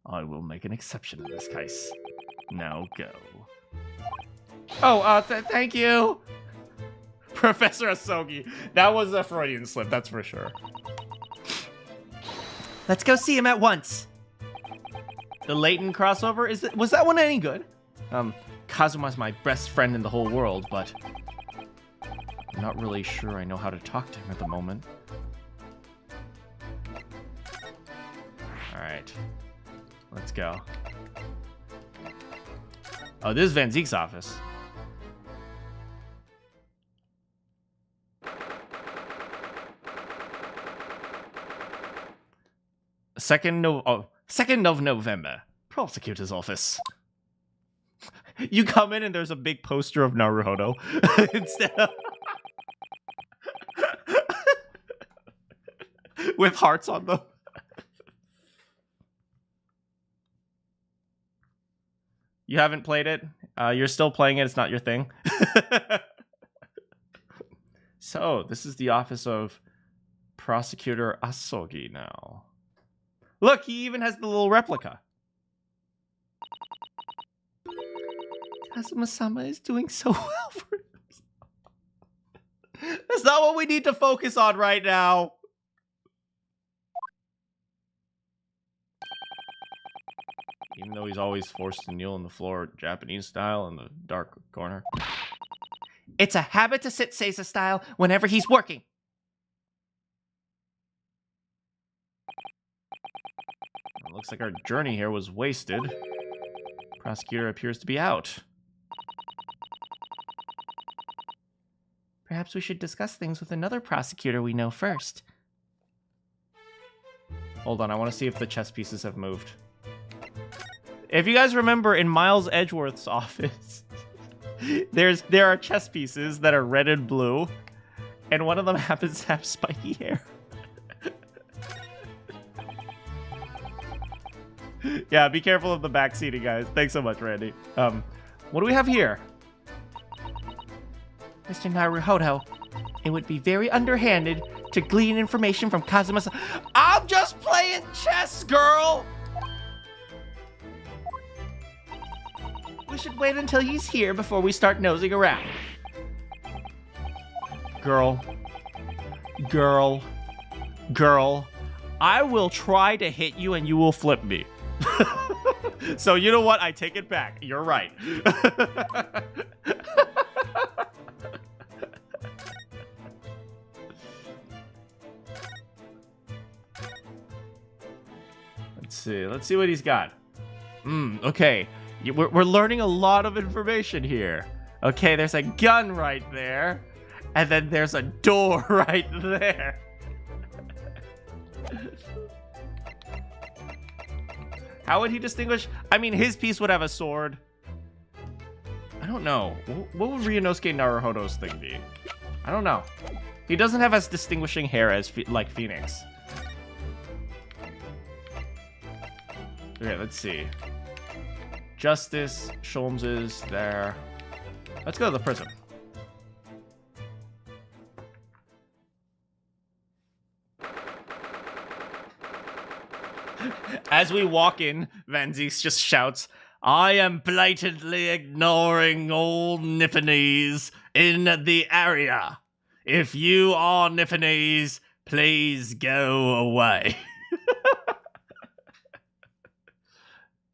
D: I will make an exception in this case. Now go.
A: Oh, thank you, Professor Asogi. That was a Freudian slip, that's for sure.
C: Let's go see him at once.
A: The Leighton crossover, was that one any good? Kazuma's my best friend in the whole world, but I'm not really sure I know how to talk to him at the moment. Alright. Let's go. Oh, this is Van Zeke's office. Second of November. Prosecutor's office. You come in and there's a big poster of Naruhodo instead of with hearts on them. You haven't played it? You're still playing it, it's not your thing? So, this is the office of Prosecutor Asogi now. Look, he even has the little replica.
C: Kazuma-sama is doing so well for him.
A: That's not what we need to focus on right now. Even though he's always forced to kneel on the floor Japanese style in the dark corner.
C: It's a habit to sit Seiza style whenever he's working.
A: It looks like our journey here was wasted. Prosecutor appears to be out.
C: Perhaps we should discuss things with another prosecutor we know first.
A: Hold on, I want to see if the chess pieces have moved. If you guys remember, in Miles Edgeworth's office, there are chess pieces that are red and blue, and one of them happens to have spiky hair. Yeah, be careful of the back seating, guys. Thanks so much, Randy. What do we have here?
C: Mr. Naruhodo, it would be very underhanded to glean information from Kazuma's.
A: I'm just playing chess, girl!
C: We should wait until he's here before we start nosing around.
A: Girl. I will try to hit you and you will flip me. So you know what? I take it back. You're right. Let's see what he's got. Okay. We're learning a lot of information here. Okay, there's a gun right there. And then there's a door right there. How would he distinguish? I mean, his piece would have a sword. I don't know. What would Ryunosuke Naruhodo's thing be? I don't know. He doesn't have as distinguishing hair as like Phoenix. Okay, let's see. Justice, Sholmes is there. Let's go to the prison. As we walk in, Van Zieks just shouts, I am blatantly ignoring all Nipponese in the area. If you are Nipponese, please go away.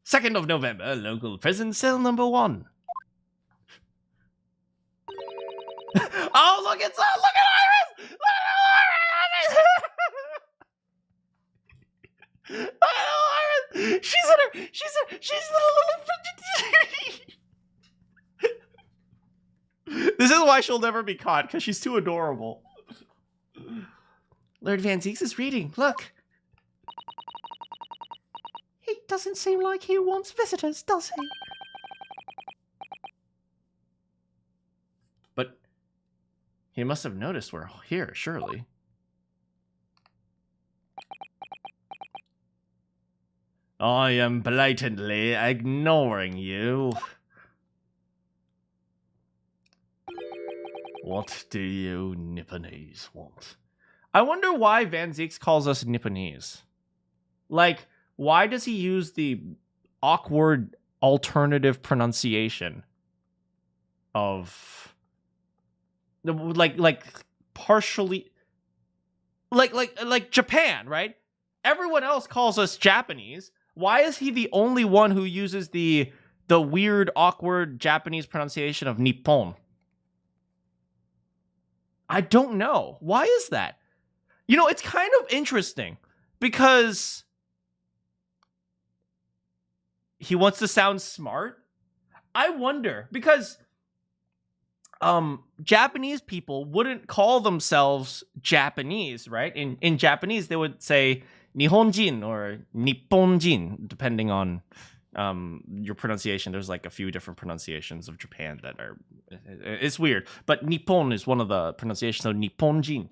A: 2nd of November, local prison cell number 1. Oh, look at Iris! Look at Iris! Look at Iris! She's a little. This is why she'll never be caught, because she's too adorable.
C: Lord Van Zieks is reading. Look.
B: He doesn't seem like he wants visitors, does he?
A: But he must have noticed we're here, surely. I am blatantly ignoring you. What do you Nipponese want? I wonder why Van Zieks calls us Nipponese. Like, why does he use the awkward alternative pronunciation of like partially like Japan, right? Everyone else calls us Japanese. Why is he the only one who uses the weird awkward Japanese pronunciation of Nippon? I don't know. Why is that? You know, it's kind of interesting because he wants to sound smart. I wonder, because Japanese people wouldn't call themselves Japanese, right? In Japanese, they would say Nihonjin or Nipponjin, depending on your pronunciation. There's like a few different pronunciations of Japan that are, it's weird. But Nippon is one of the pronunciations, so Nipponjin.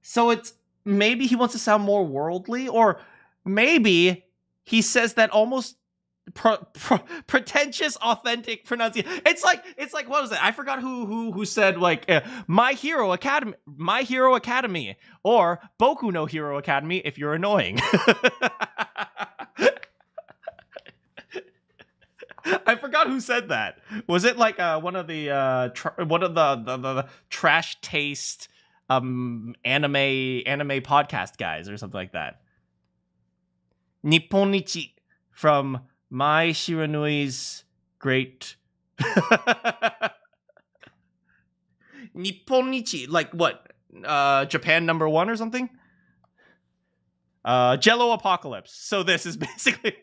A: So it's, maybe he wants to sound more worldly, or maybe he says that almost pretentious, authentic pronunciation. It's like what was it? I forgot who said like My Hero Academy, or Boku no Hero Academy if you're annoying. I forgot who said that. Was it like one of the the trash taste anime podcast guys or something like that? Nipponichi from Mai Shiranui's great Nipponichi, like what? Japan #1 or something? Jello Apocalypse. So this is basically,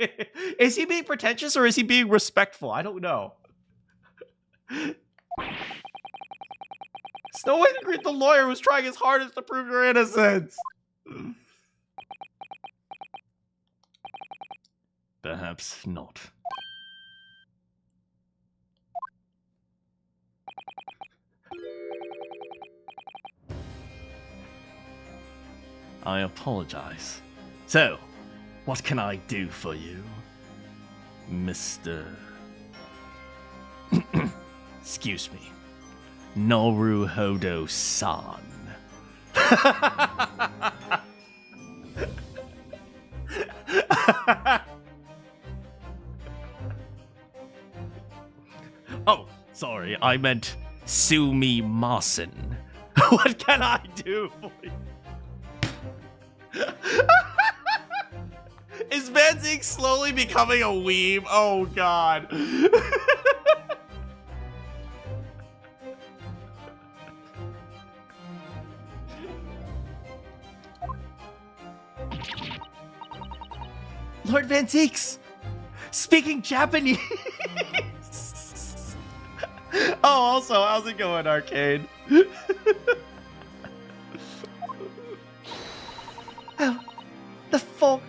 A: is he being pretentious or is he being respectful? I don't know. Snow White and Greet the lawyer was trying his hardest to prove your innocence.
D: Perhaps not. I apologize. So, what can I do for you, Mr. Excuse me, Naruhodo-san? Oh, sorry, I meant Sumimasen. What can I do for you? Is Van Zeke slowly becoming a weeb? Oh, God.
C: Lord Van Zeeks, speaking Japanese.
A: Oh, also, how's it going, Arcade?
B: Oh, the fog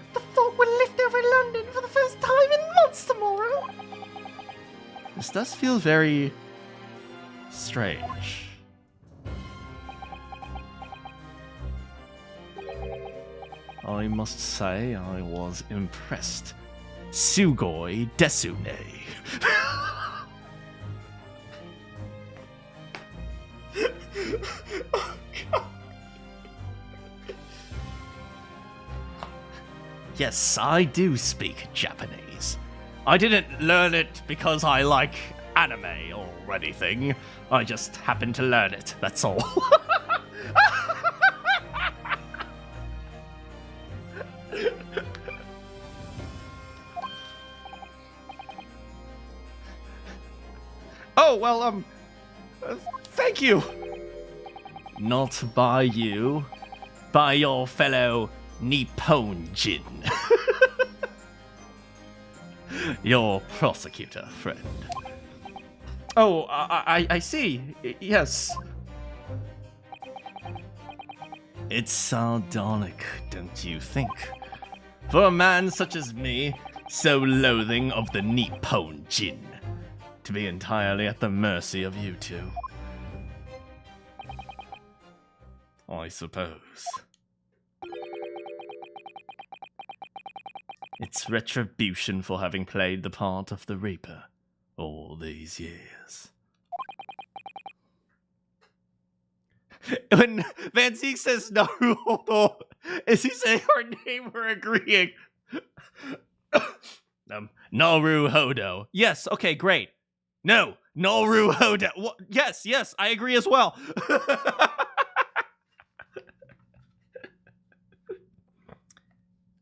B: will lift over London for the first time in months tomorrow.
A: This does feel very strange.
D: I must say I was impressed. Sugoi desune.
A: Oh, God.
D: Yes, I do speak Japanese. I didn't learn it because I like anime or anything. I just happened to learn it, that's all.
A: Oh, well, thank you.
D: Not by you, by your fellow Nipponjin. Your prosecutor friend.
A: Oh, I see. Yes.
D: It's sardonic, don't you think? For a man such as me, so loathing of the Nipponjin, to be entirely at the mercy of you two. I suppose. It's retribution for having played the part of the Reaper all these years.
A: When Van Zeke says Naruhodo, is he saying our name or agreeing?
D: Naruhodo.
A: Yes, okay, great. No, Naruhodo. Yes, I agree as well.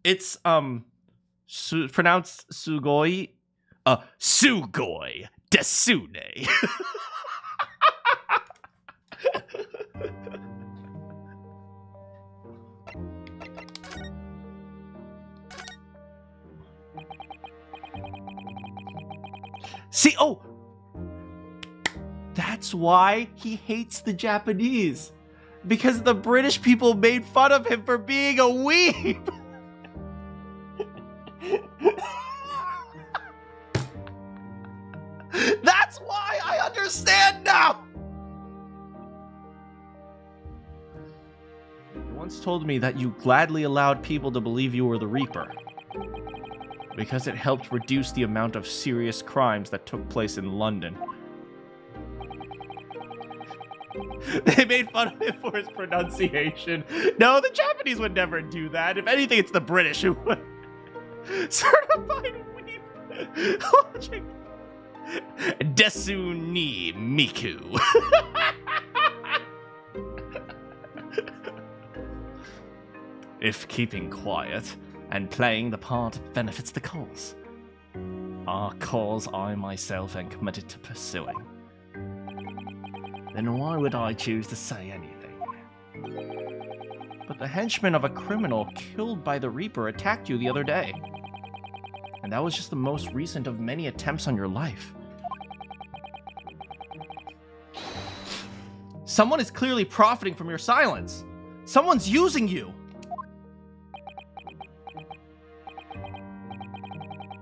A: It's, pronounced Sugoi.
D: Sugoi desune.
A: See, oh! That's why he hates the Japanese. Because the British people made fun of him for being a weeb. That's why I understand now! You once told me that you gladly allowed people to believe you were the Reaper, because it helped reduce the amount of serious crimes that took place in London. They made fun of him for his pronunciation. No, the Japanese would never do that. If anything, it's the British who would. Certified weeb.
D: Desu ni Miku. If keeping quiet and playing the part benefits the cause, our cause I myself am committed to pursuing, then why would I choose to say anything?
A: But the henchman of a criminal killed by the Reaper attacked you the other day. And that was just the most recent of many attempts on your life. Someone is clearly profiting from your silence. Someone's using you.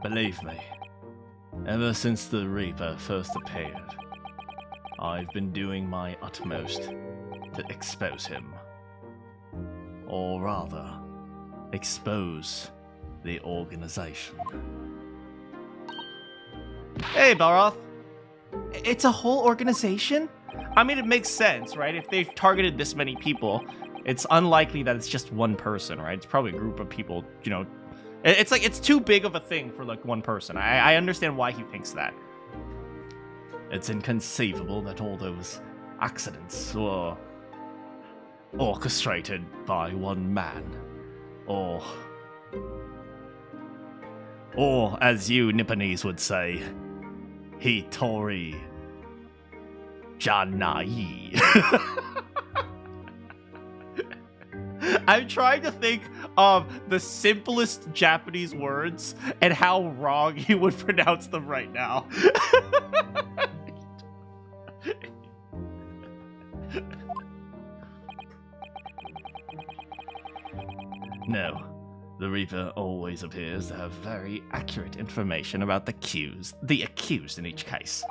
D: Believe me, ever since the Reaper first appeared, I've been doing my utmost to expose him. or rather, expose the organization.
A: Hey, Balroth. It's a whole organization? I mean, it makes sense, right? If they've targeted this many people, it's unlikely that it's just one person, right? It's probably a group of people, you know. It's like, it's too big of a thing for, like, one person. I understand why he thinks that.
D: It's inconceivable that all those accidents were orchestrated by one man. Or as you Nipponese would say, Hitori Janai.
A: I'm trying to think of the simplest Japanese words and how wrong he would pronounce them right now.
D: No, the Reaper always appears to have very accurate information about the accused in each case.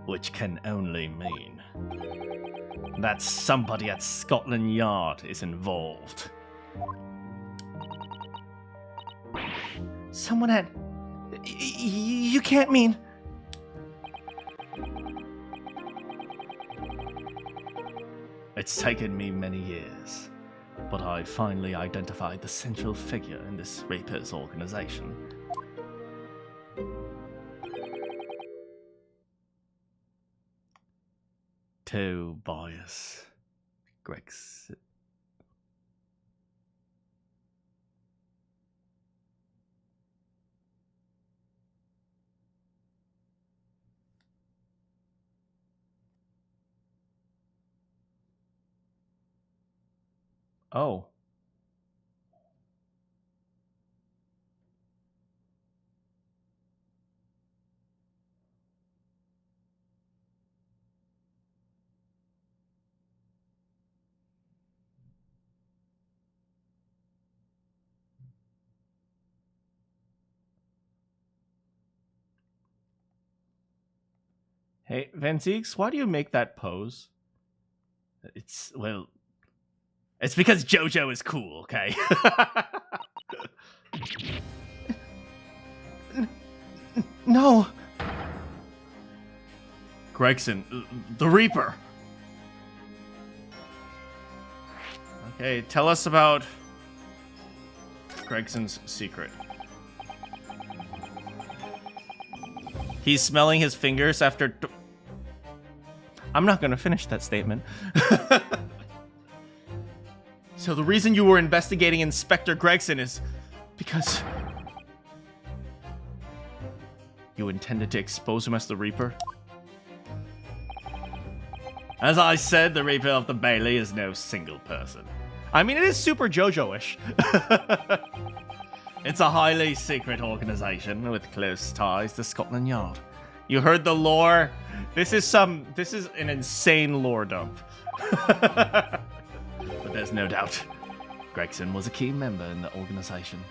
D: Which can only mean that somebody at Scotland Yard is involved.
C: Someone at... You can't mean...
D: It's taken me many years, but I finally identified the central figure in this Reaper's organization. Tobias Gregson.
A: Oh. Hey, Vanzeeks, why do you make that pose?
D: It's because JoJo is cool, okay?
C: No.
A: Gregson, the Reaper. Okay, tell us about Gregson's secret. He's smelling his fingers after... I'm not going to finish that statement. So the reason you were investigating Inspector Gregson is because you intended to expose him as the Reaper?
D: As I said, the Reaper of the Bailey is no single person.
A: I mean, it is super JoJo-ish.
D: It's a highly secret organization with close ties to Scotland Yard.
A: You heard the lore? This is an insane lore dump.
D: But there's no doubt, Gregson was a key member in the organization.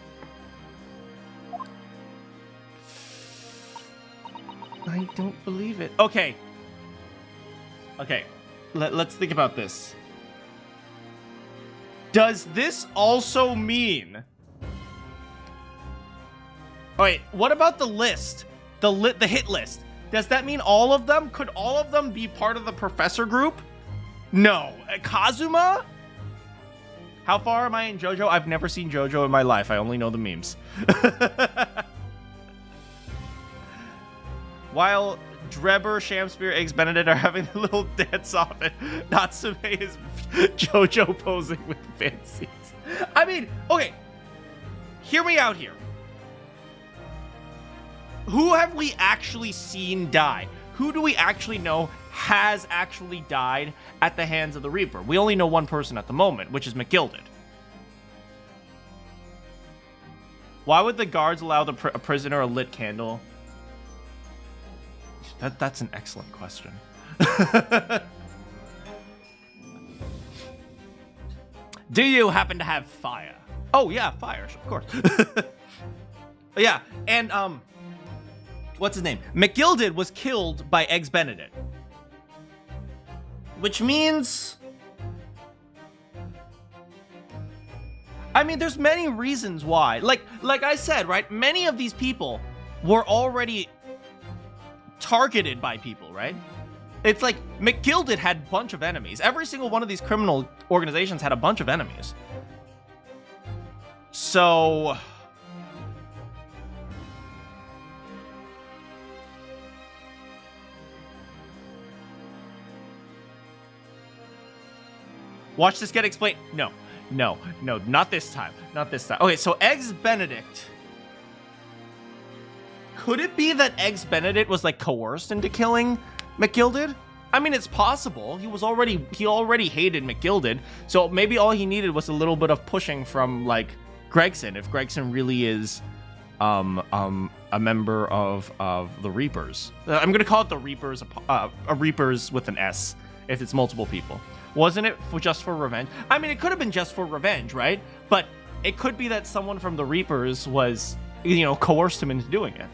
C: I don't believe it.
A: Okay. Let's think about this. Does this also mean... Oh, wait, what about the list? The hit list. Does that mean all of them? Could all of them be part of the Professor group? No. Kazuma? How far am I in JoJo? I've never seen JoJo in my life. I only know the memes. While Drebber, Shamspear, Eggs Benedict are having a little dance off, and Natsume is JoJo posing with fancies. I mean, okay. Hear me out here. Who have we actually seen die? Who do we actually know has actually died at the hands of the Reaper? We only know one person at the moment, which is McGilded. Why would the guards allow a prisoner a lit candle? That's an excellent question.
D: Do you happen to have fire?
A: Oh yeah, fire, of course. Yeah, and what's his name? McGilded was killed by Eggs Benedict. Which means I mean, there's many reasons why. Like I said, right? Many of these people were already targeted by people, right? It's like McGilded had a bunch of enemies. Every single one of these criminal organizations had a bunch of enemies. So watch this get explained. No, not this time. Not this time. Okay, so Eggs Benedict. Could it be that Eggs Benedict was like coerced into killing McGilded? I mean, it's possible. He already hated McGilded, so maybe all he needed was a little bit of pushing from like Gregson, if Gregson really is a member of the Reapers. I'm gonna call it the Reapers, a Reapers with an S, if it's multiple people. Wasn't it just for revenge? I mean, it could have been just for revenge, right? But it could be that someone from the Reapers was, you know, coerced him into doing it.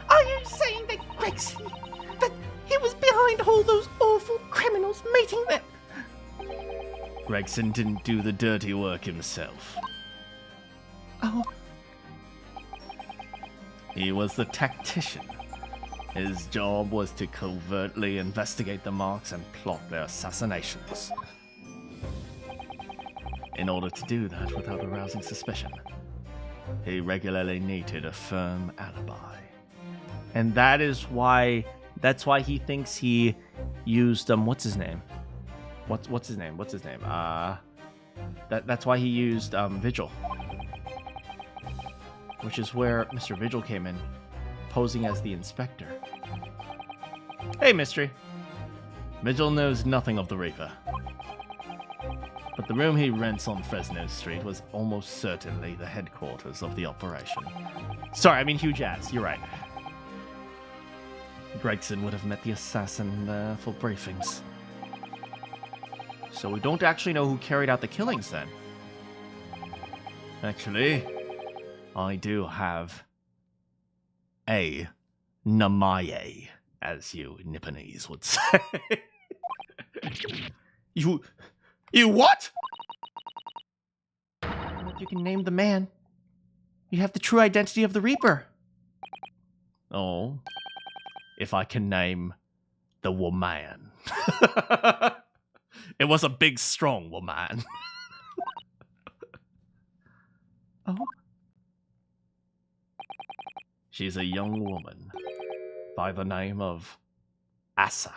B: Are you saying that Gregson, that he was behind all those awful criminals meeting them?
D: Gregson didn't do the dirty work himself.
B: Oh.
D: He was the tactician. His job was to covertly investigate the marks and plot their assassinations. In order to do that without arousing suspicion, he regularly needed a firm alibi.
A: And that's why he thinks he used what's his name? What's his name? That's why he used Vigil. Which is where Mr. Vigil came in, posing as the inspector. Hey, Mystery.
D: Vigil knows nothing of the Reaper. But the room he rents on Fresno Street was almost certainly the headquarters of the operation.
A: Sorry, I mean huge ass. You're right.
D: Gregson would have met the assassin there for briefings.
A: So we don't actually know who carried out the killings then.
D: Actually, I do have a Namaye, as you Nipponese would say.
A: You what?
C: If you can name the man, you have the true identity of the Reaper.
D: Oh, if I can name the woman. It was a big, strong woman.
C: Oh?
D: She's a young woman by the name of Asa.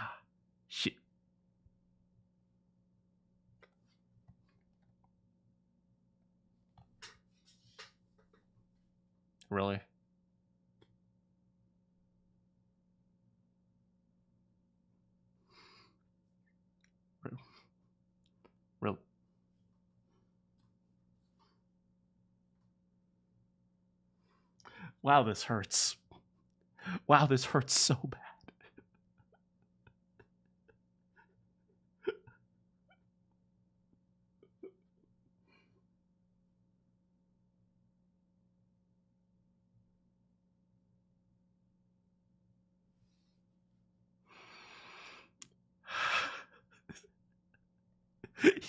A: Really? Real? Wow, this hurts. Wow, this hurts so bad.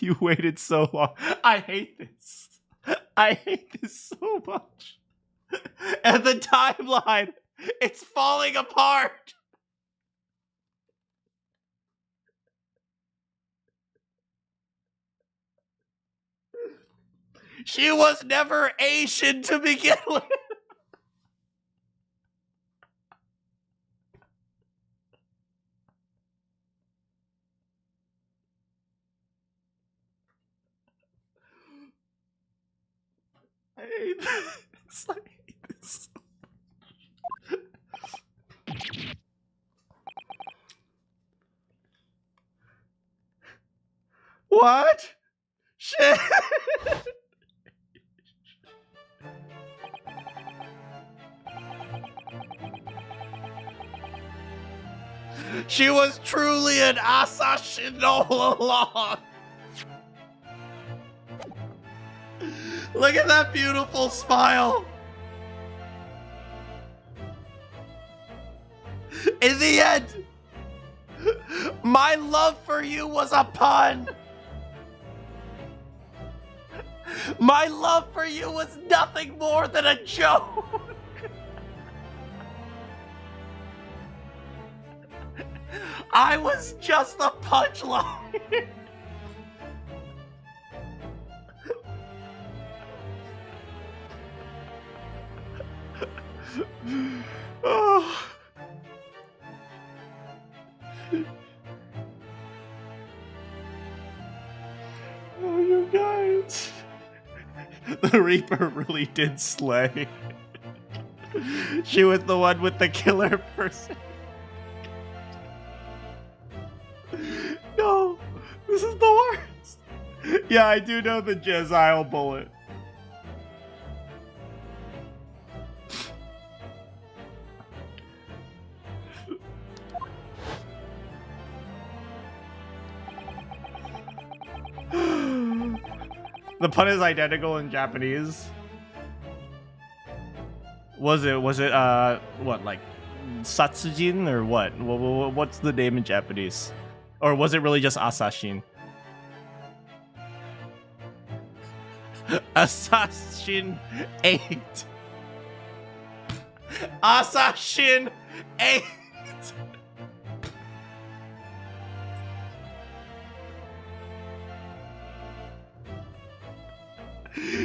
A: You waited so long. I hate this. I hate this so much. And the timeline, it's falling apart. She was never Asian to begin with. I hate this. I hate this. What? Shit. She was truly an assassin all along. Look at that beautiful smile. In the end, My love for you was a pun! My love for you was nothing more than a joke! I was just a punchline! Oh. Oh, you guys. The Reaper really did slay. She was the one with the killer person. No, this is the worst. Yeah, I do know the Jezile bullet. The pun is identical in Japanese. Was it what, like Satsujin or what? What's the name in Japanese? Or was it really just Assassin? Assassin 8. Assassin 8.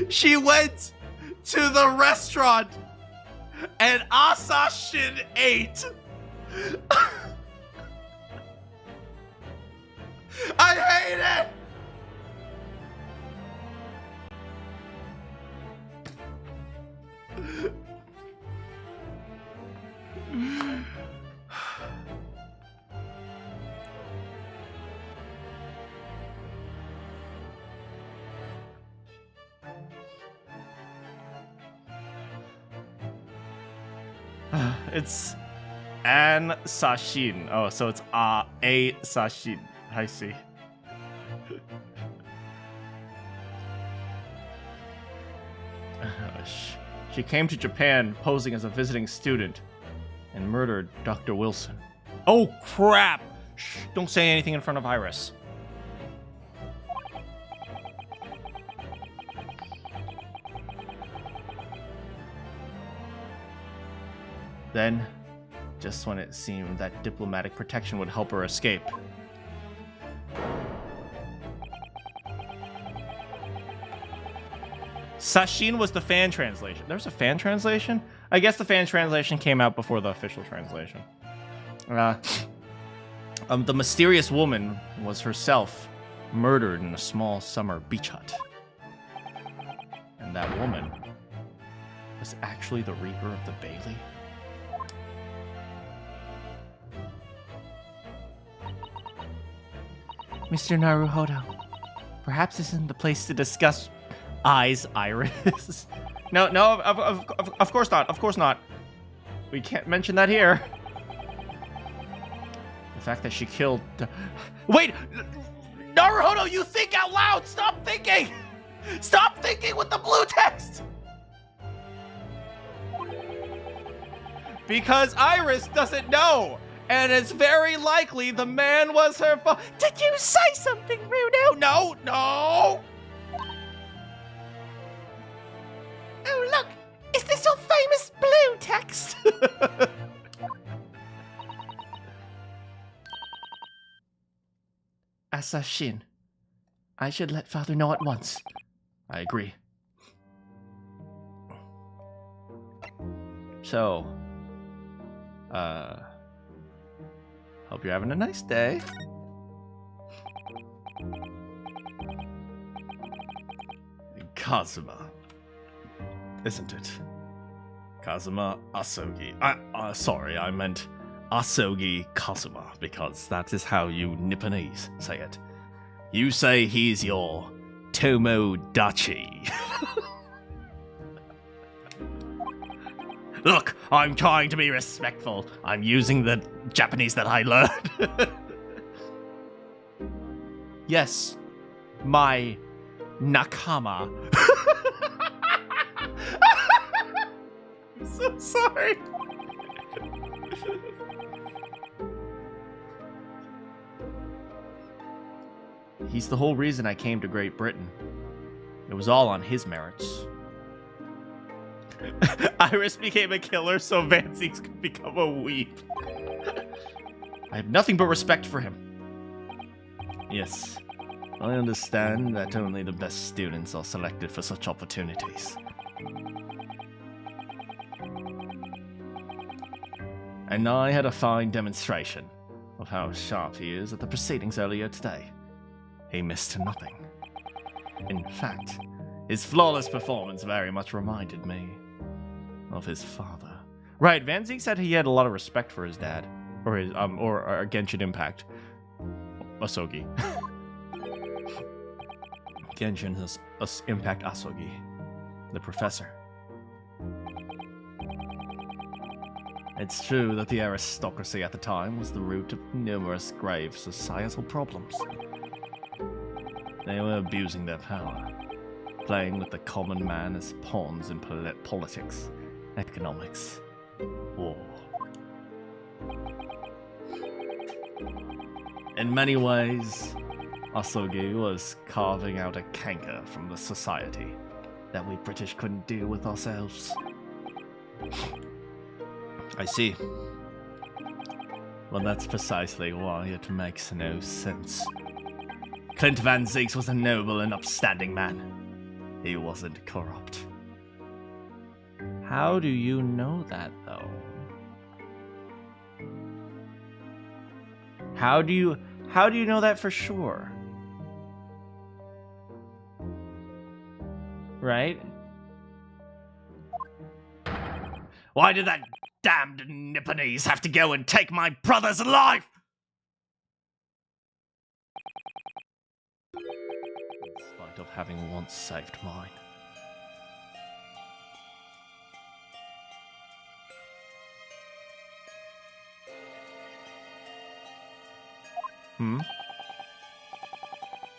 A: She went to the restaurant and Assassin ate. I hate it. It's an sashin. Oh, so it's a sashin. I see. She came to Japan posing as a visiting student and murdered Dr. Wilson. Oh, crap! Shh, don't say anything in front of Iris. Then, just when it seemed that diplomatic protection would help her escape, Sashin was the fan translation. There's a fan translation? I guess the fan translation came out before the official translation. The mysterious woman was herself murdered in a small summer beach hut. And that woman was actually the Reaper of the Bailey.
C: Mr. Naruhodo, perhaps this isn't the place to discuss
A: Eyes, Iris. No, of course not. Of course not. We can't mention that here. The fact that she killed... Wait! Naruhodo, you think out loud! Stop thinking! Stop thinking with the blue text! Because Iris doesn't know! And it's very likely the man was her Did you say something, Runo? No!
B: Oh, look! Is this your famous blue text?
C: Assassin. I should let Father know at once.
A: I agree. So, hope you're having a nice day. Kazuma, isn't it? Kazuma Asogi. Sorry, I meant Asogi Kazuma, because that is how you Nipponese say it. You say he's your Tomodachi. Look, I'm trying to be respectful. I'm using the Japanese that I learned. Yes, my nakama. I'm so sorry. He's the whole reason I came to Great Britain. It was all on his merits. Iris became a killer so Van Zieks could become a weep. I have nothing but respect for him.
D: Yes, I understand that only the best students are selected for such opportunities. And I had a fine demonstration of how sharp he is at the proceedings earlier today. He missed nothing. In fact, his flawless performance very much reminded me of his father.
A: Right, Van Zieks said he had a lot of respect for his dad. Or his, or Genshin Impact. Asogi.
D: Genshin Impact Asogi, the professor. It's true that the aristocracy at the time was the root of numerous grave societal problems. They were abusing their power, playing with the common man as pawns in politics, economics, war. In many ways, Asogi was carving out a canker from the society that we British couldn't deal with ourselves.
A: I see.
D: Well, that's precisely why it makes no sense. Clint Van Zieks was a noble and upstanding man. He wasn't corrupt.
A: How do you know that, though? How do you know that for sure? Right?
D: Why did that damned Nipponese have to go and take my brother's life? In spite of having once saved mine.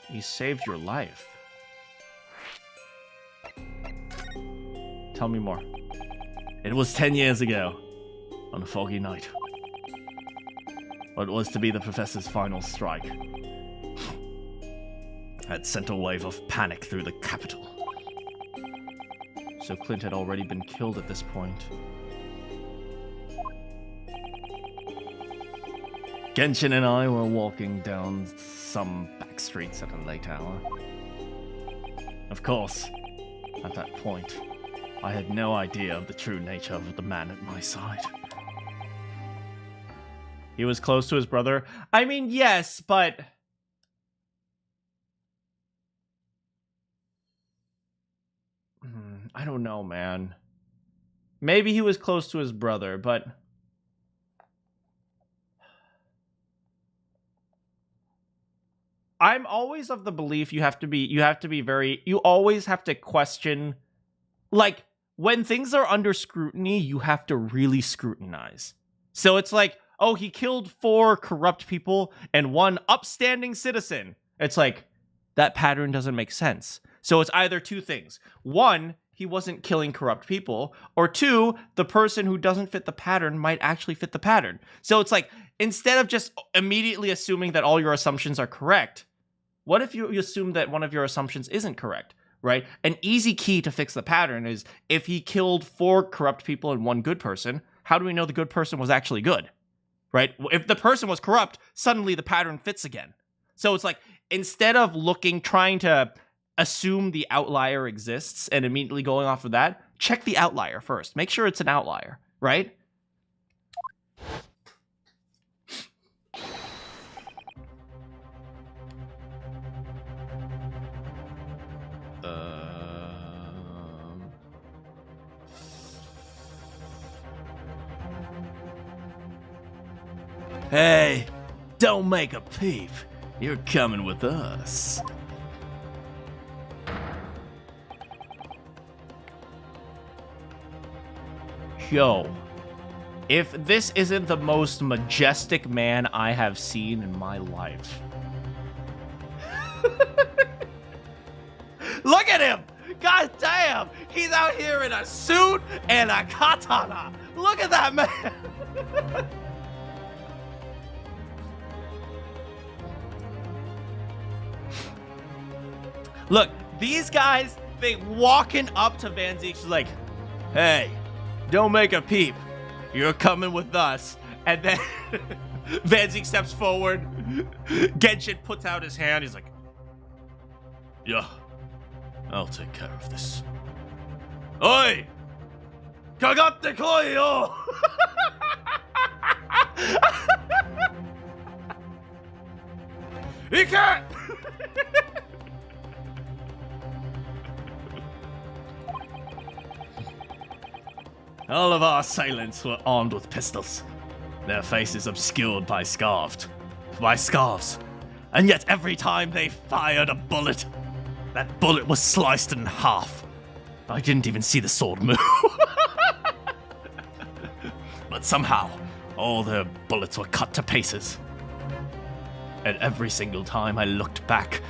A: He saved your life. Tell me more.
D: It was 10 years ago, on a foggy night. What was to be the professor's final strike had sent a wave of panic through the capital.
A: So Clint had already been killed at this point.
D: Genshin and I were walking down some back streets at a late hour. Of course, at that point, I had no idea of the true nature of the man at my side.
A: He was close to his brother. I mean, yes, but... I don't know, man. Maybe he was close to his brother, but... I'm always of the belief you always have to question, like, when things are under scrutiny, you have to really scrutinize. So it's like, oh, he killed 4 corrupt people and 1 upstanding citizen. It's like, that pattern doesn't make sense. So it's either 2 things. 1, he wasn't killing corrupt people, or 2, the person who doesn't fit the pattern might actually fit the pattern. So it's like, instead of just immediately assuming that all your assumptions are correct, what if you assume that one of your assumptions isn't correct, right? An easy key to fix the pattern is if he killed 4 corrupt people and 1 good person, how do we know the good person was actually good, right? If the person was corrupt, suddenly the pattern fits again. So it's like, instead of trying to assume the outlier exists and immediately going off of that, check the outlier first. Make sure it's an outlier, right?
D: Hey, don't make a peep. You're coming with us.
A: Yo, if this isn't the most majestic man I have seen in my life. Look at him! God damn! He's out here in a suit and a katana! Look at that man! Look, these guys, they walking up to Van Zeke, she's like, hey, don't make a peep. You're coming with us. And then Van Zeke steps forward. Genshin puts out his hand. He's like, yeah, I'll take care of this. Oi! Kagatte koi yo! Ike! All of our assailants were armed with pistols, their faces obscured by scarves. And yet every time they fired a bullet, that bullet was sliced in half. I didn't even see the sword move. But somehow, all their bullets were cut to pieces. And every single time I looked back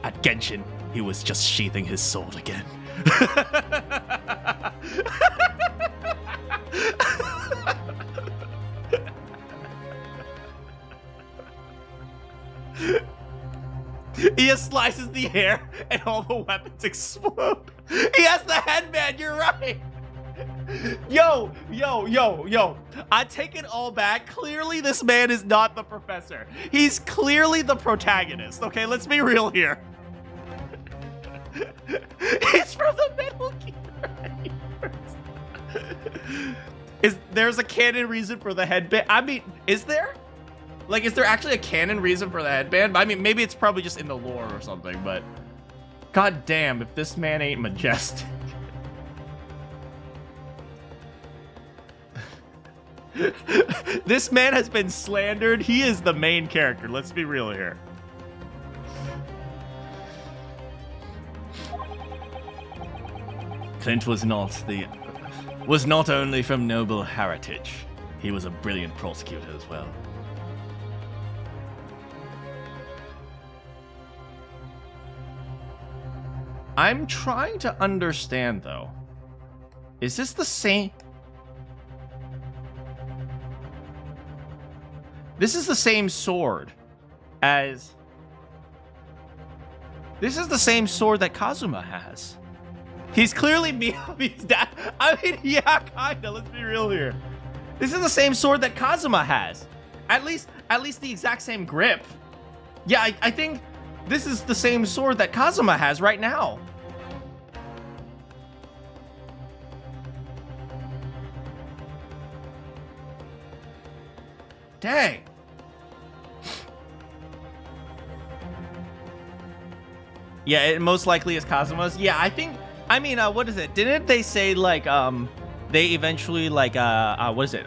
A: at Genshin, he was just sheathing his sword again. He just slices the air and all the weapons explode. He has the headband, you're right. Yo. I take it all back. Clearly this man is not the professor. He's clearly the protagonist. Okay, let's be real here. He's from the Metal Gear universe. There's a canon reason for the headband? I mean, is there? Like, is there actually a canon reason for the headband? I mean, maybe it's probably just in the lore or something, but god damn, if this man ain't majestic. This man has been slandered. He is the main character. Let's be real here. Clint was not only from noble heritage, he was a brilliant prosecutor as well. I'm trying to understand, though. Is this the same? This is the same sword as... This is the same sword that Kazuma has. He's clearly Miyabi's dad. I mean, yeah, kinda. Let's be real here. This is the same sword that Kazuma has. At least the exact same grip. Yeah, I think this is the same sword that Kazuma has right now. Dang. Yeah, it most likely is Kazuma's. Yeah, I mean, what is it? Didn't they say, like, they eventually, like, what is it?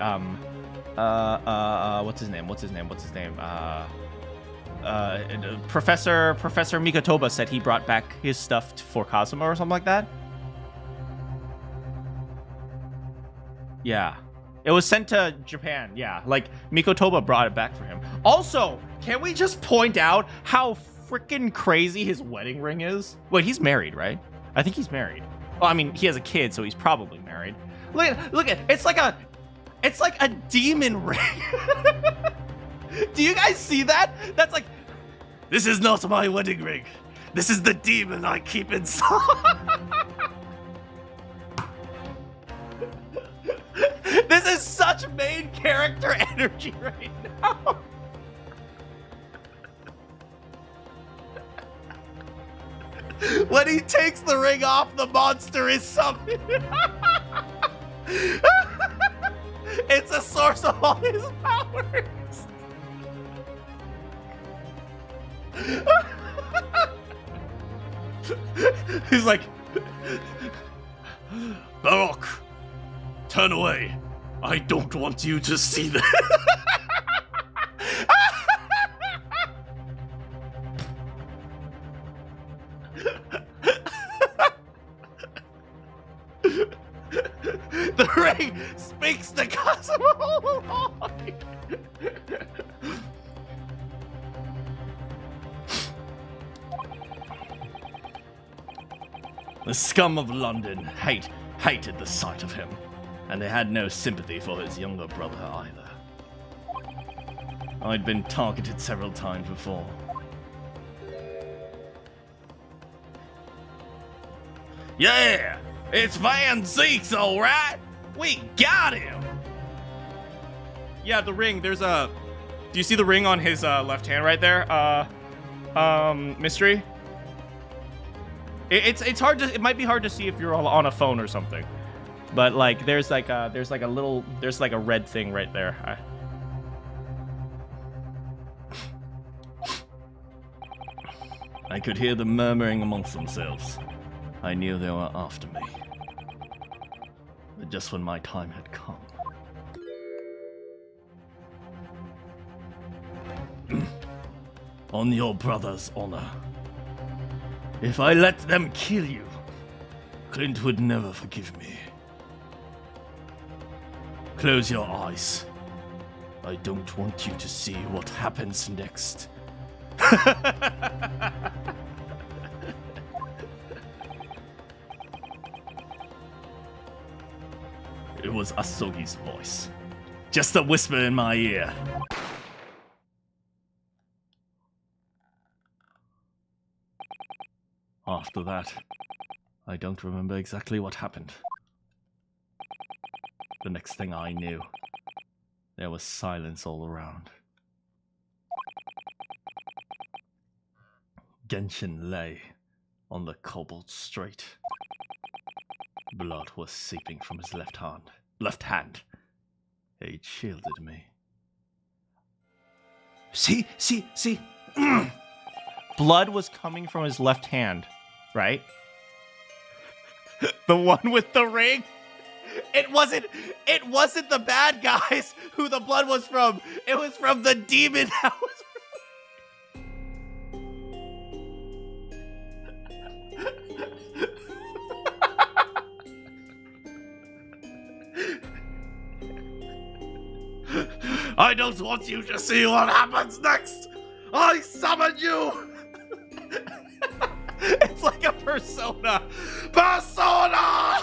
A: What's his name? Professor Mikotoba said he brought back his stuff for Kazuma or something like that? Yeah. It was sent to Japan, yeah. Like, Mikotoba brought it back for him. Also, can we just point out how freaking crazy his wedding ring is? Wait, he's married, right? I think he's married. Well, I mean, he has a kid, so he's probably married. Look at it's like a demon ring. Do you guys see that? That's like, this is not my wedding ring. This is the demon I keep inside. This is such main character energy right now. When he takes the ring off, the monster is summoned. It's a source of all his powers. He's like, Baroque, turn away. I don't want you to see that. The ring speaks to Kazuma all along. The scum of London hated the sight of him, and they had no sympathy for his younger brother either. I'd been targeted several times before.
D: Yeah, it's Van Zeke's, all right. We got him.
A: Yeah, the ring. There's a. Do you see the ring on his left hand right there? Mystery. It's hard to. It might be hard to see if you're on a phone or something, but like there's like a red thing right there.
D: I could hear them murmuring amongst themselves. I knew they were after me. But just when my time had come. On your brother's honor. If I let them kill you, Clint would never forgive me. Close your eyes. I don't want you to see what happens next. It was Asogi's voice. Just a whisper in my ear. After that, I don't remember exactly what happened. The next thing I knew, there was silence all around. Genshin lay on the cobbled street. Blood was seeping from his left hand. He shielded me.
A: See. Blood was coming from his left hand, right? The one with the ring. It wasn't the bad guys who the blood was from. It was from the demon that was.
D: I don't want you to see what happens next! I summon you!
A: It's like a persona.
D: Persona!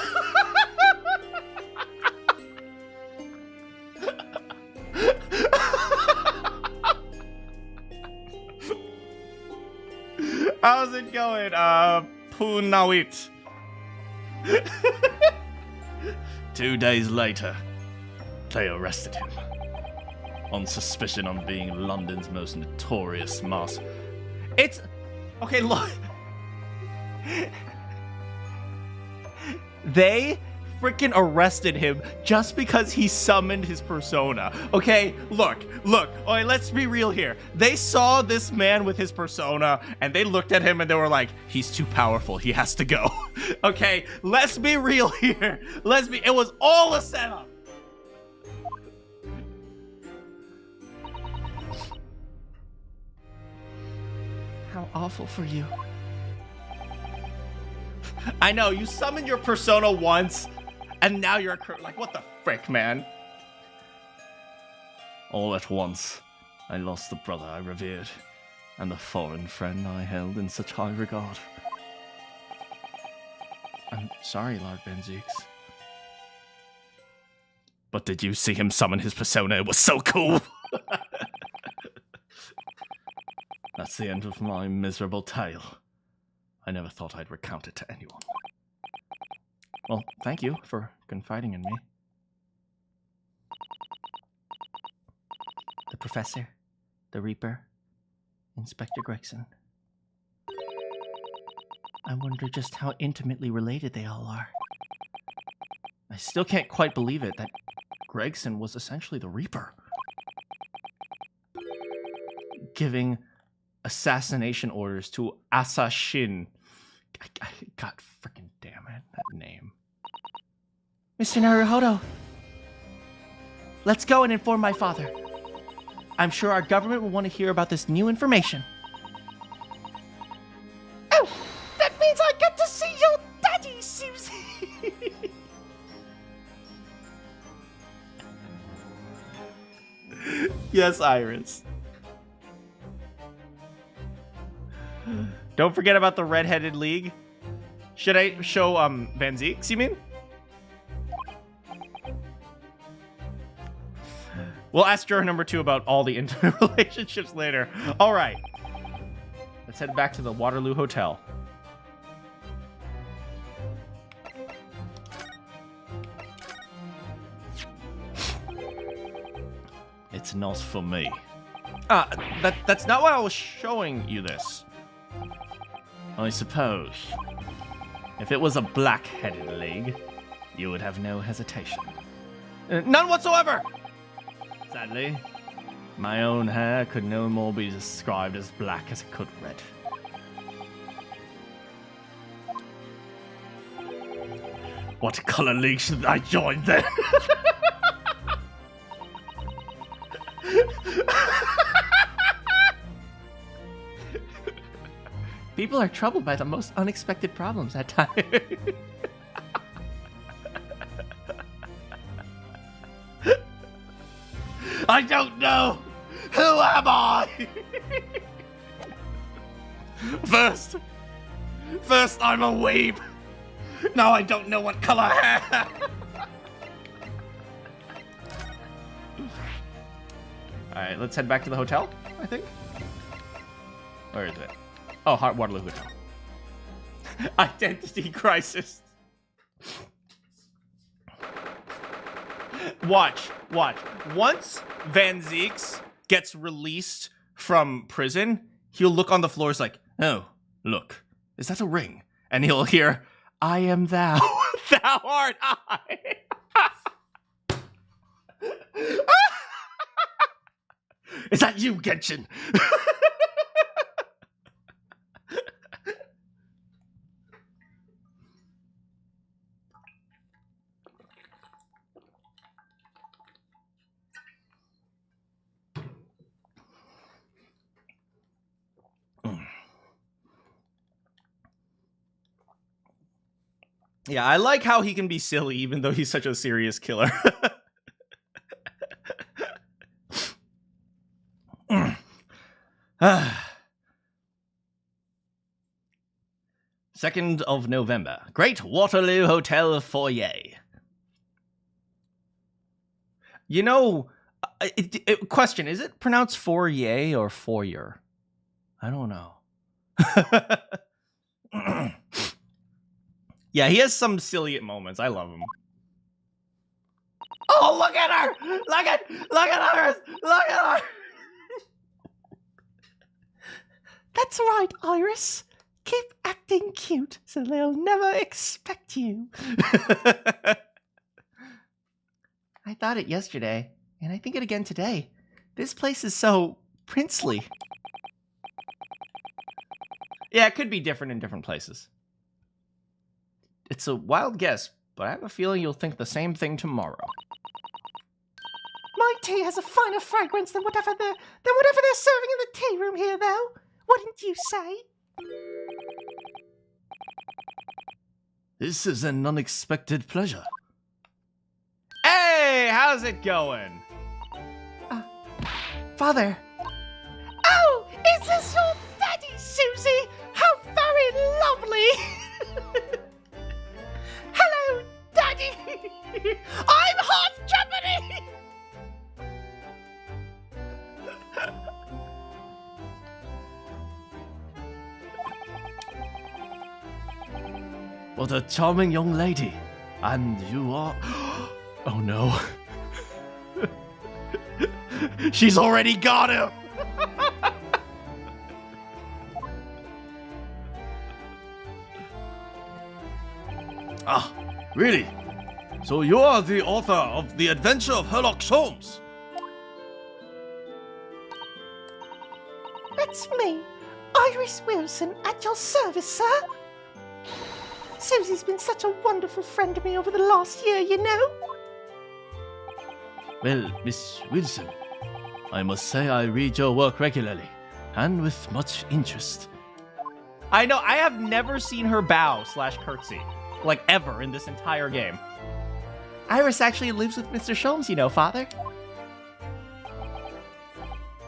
A: How's it going, Punawit?
D: 2 days later, they arrested him. On suspicion of being London's most notorious master.
A: It's... Okay, look. They freaking arrested him just because he summoned his persona. Okay, look. Okay, let's be real here. They saw this man with his persona, and they looked at him and they were like, he's too powerful. He has to go. Okay, let's be real here. It was all a setup.
C: How awful for you.
A: I know, you summoned your persona once, and now you're like, what the frick, man?
D: All at once, I lost the brother I revered, and the foreign friend I held in such high regard.
A: I'm sorry, Lord Benzix.
D: But did you see him summon his persona? It was so cool! That's the end of my miserable tale. I never thought I'd recount it to anyone.
A: Well, thank you for confiding in me.
C: The Professor, the Reaper, Inspector Gregson. I wonder just how intimately related they all are.
A: I still can't quite believe it that Gregson was essentially the Reaper. Giving assassination orders to Assassin. God freaking damn it, that name.
C: Mr. Naruhodo, let's go and inform my father. I'm sure our government will want to hear about this new information.
B: Oh, that means I get to see your daddy, Susie.
A: Yes, Iris. Don't forget about the Red-Headed League. Should I show Van Zeeks, you mean? We'll ask juror number 2 about all the intimate relationships later. All right. Let's head back to the Waterloo Hotel.
D: It's not for me.
A: That's not why I was showing you this.
D: I suppose. If it was a black-headed league, you would have no hesitation.
A: None whatsoever!
D: Sadly, my own hair could no more be described as black as it could red. What color league should I join then?
C: People are troubled by the most unexpected problems at times.
D: I don't know! Who am I? First I'm a weeb. Now I don't know what color hair.
A: Alright, let's head back to the hotel, I think. Where is it? Oh, Waterloo Hotel. Identity crisis. Watch. Once Van Zeeks gets released from prison, he'll look on the floor as like, oh, look, is that a ring? And he'll hear, I am thou. Thou art I.
D: Is that you, Genshin?
A: Yeah, I like how he can be silly even though he's such a serious killer. 2nd of November. Great Waterloo Hotel foyer. You know, question, is it pronounced foyer or foyer? I don't know. Yeah, he has some silly moments. I love him. Oh, look at her! Look at her! Look at her!
B: That's right, Iris. Keep acting cute so they'll never expect you.
C: I thought it yesterday, and I think it again today. This place is so princely.
A: Yeah, it could be different in different places. It's a wild guess, but I have a feeling you'll think the same thing tomorrow.
B: My tea has a finer fragrance than whatever they're serving in the tea room here, though. Wouldn't you say?
D: This is an unexpected pleasure.
A: Hey, how's it going?
C: Father!
B: Oh, is this your daddy, Susie? How very lovely! Hello, Daddy! I'm half Japanese!
D: What a charming young lady. And you are... Oh no.
A: She's already got him!
D: Ah, really? So you are the author of The Adventure of Sherlock Holmes?
B: That's me, Iris Wilson, at your service, sir. Susie's been such a wonderful friend to me over the last year, you know.
D: Well, Miss Wilson, I must say I read your work regularly, and with much interest.
A: I know, I have never seen her bow / curtsy. Like, ever in this entire game.
C: Iris actually lives with Mr. Sholmes, you know, Father.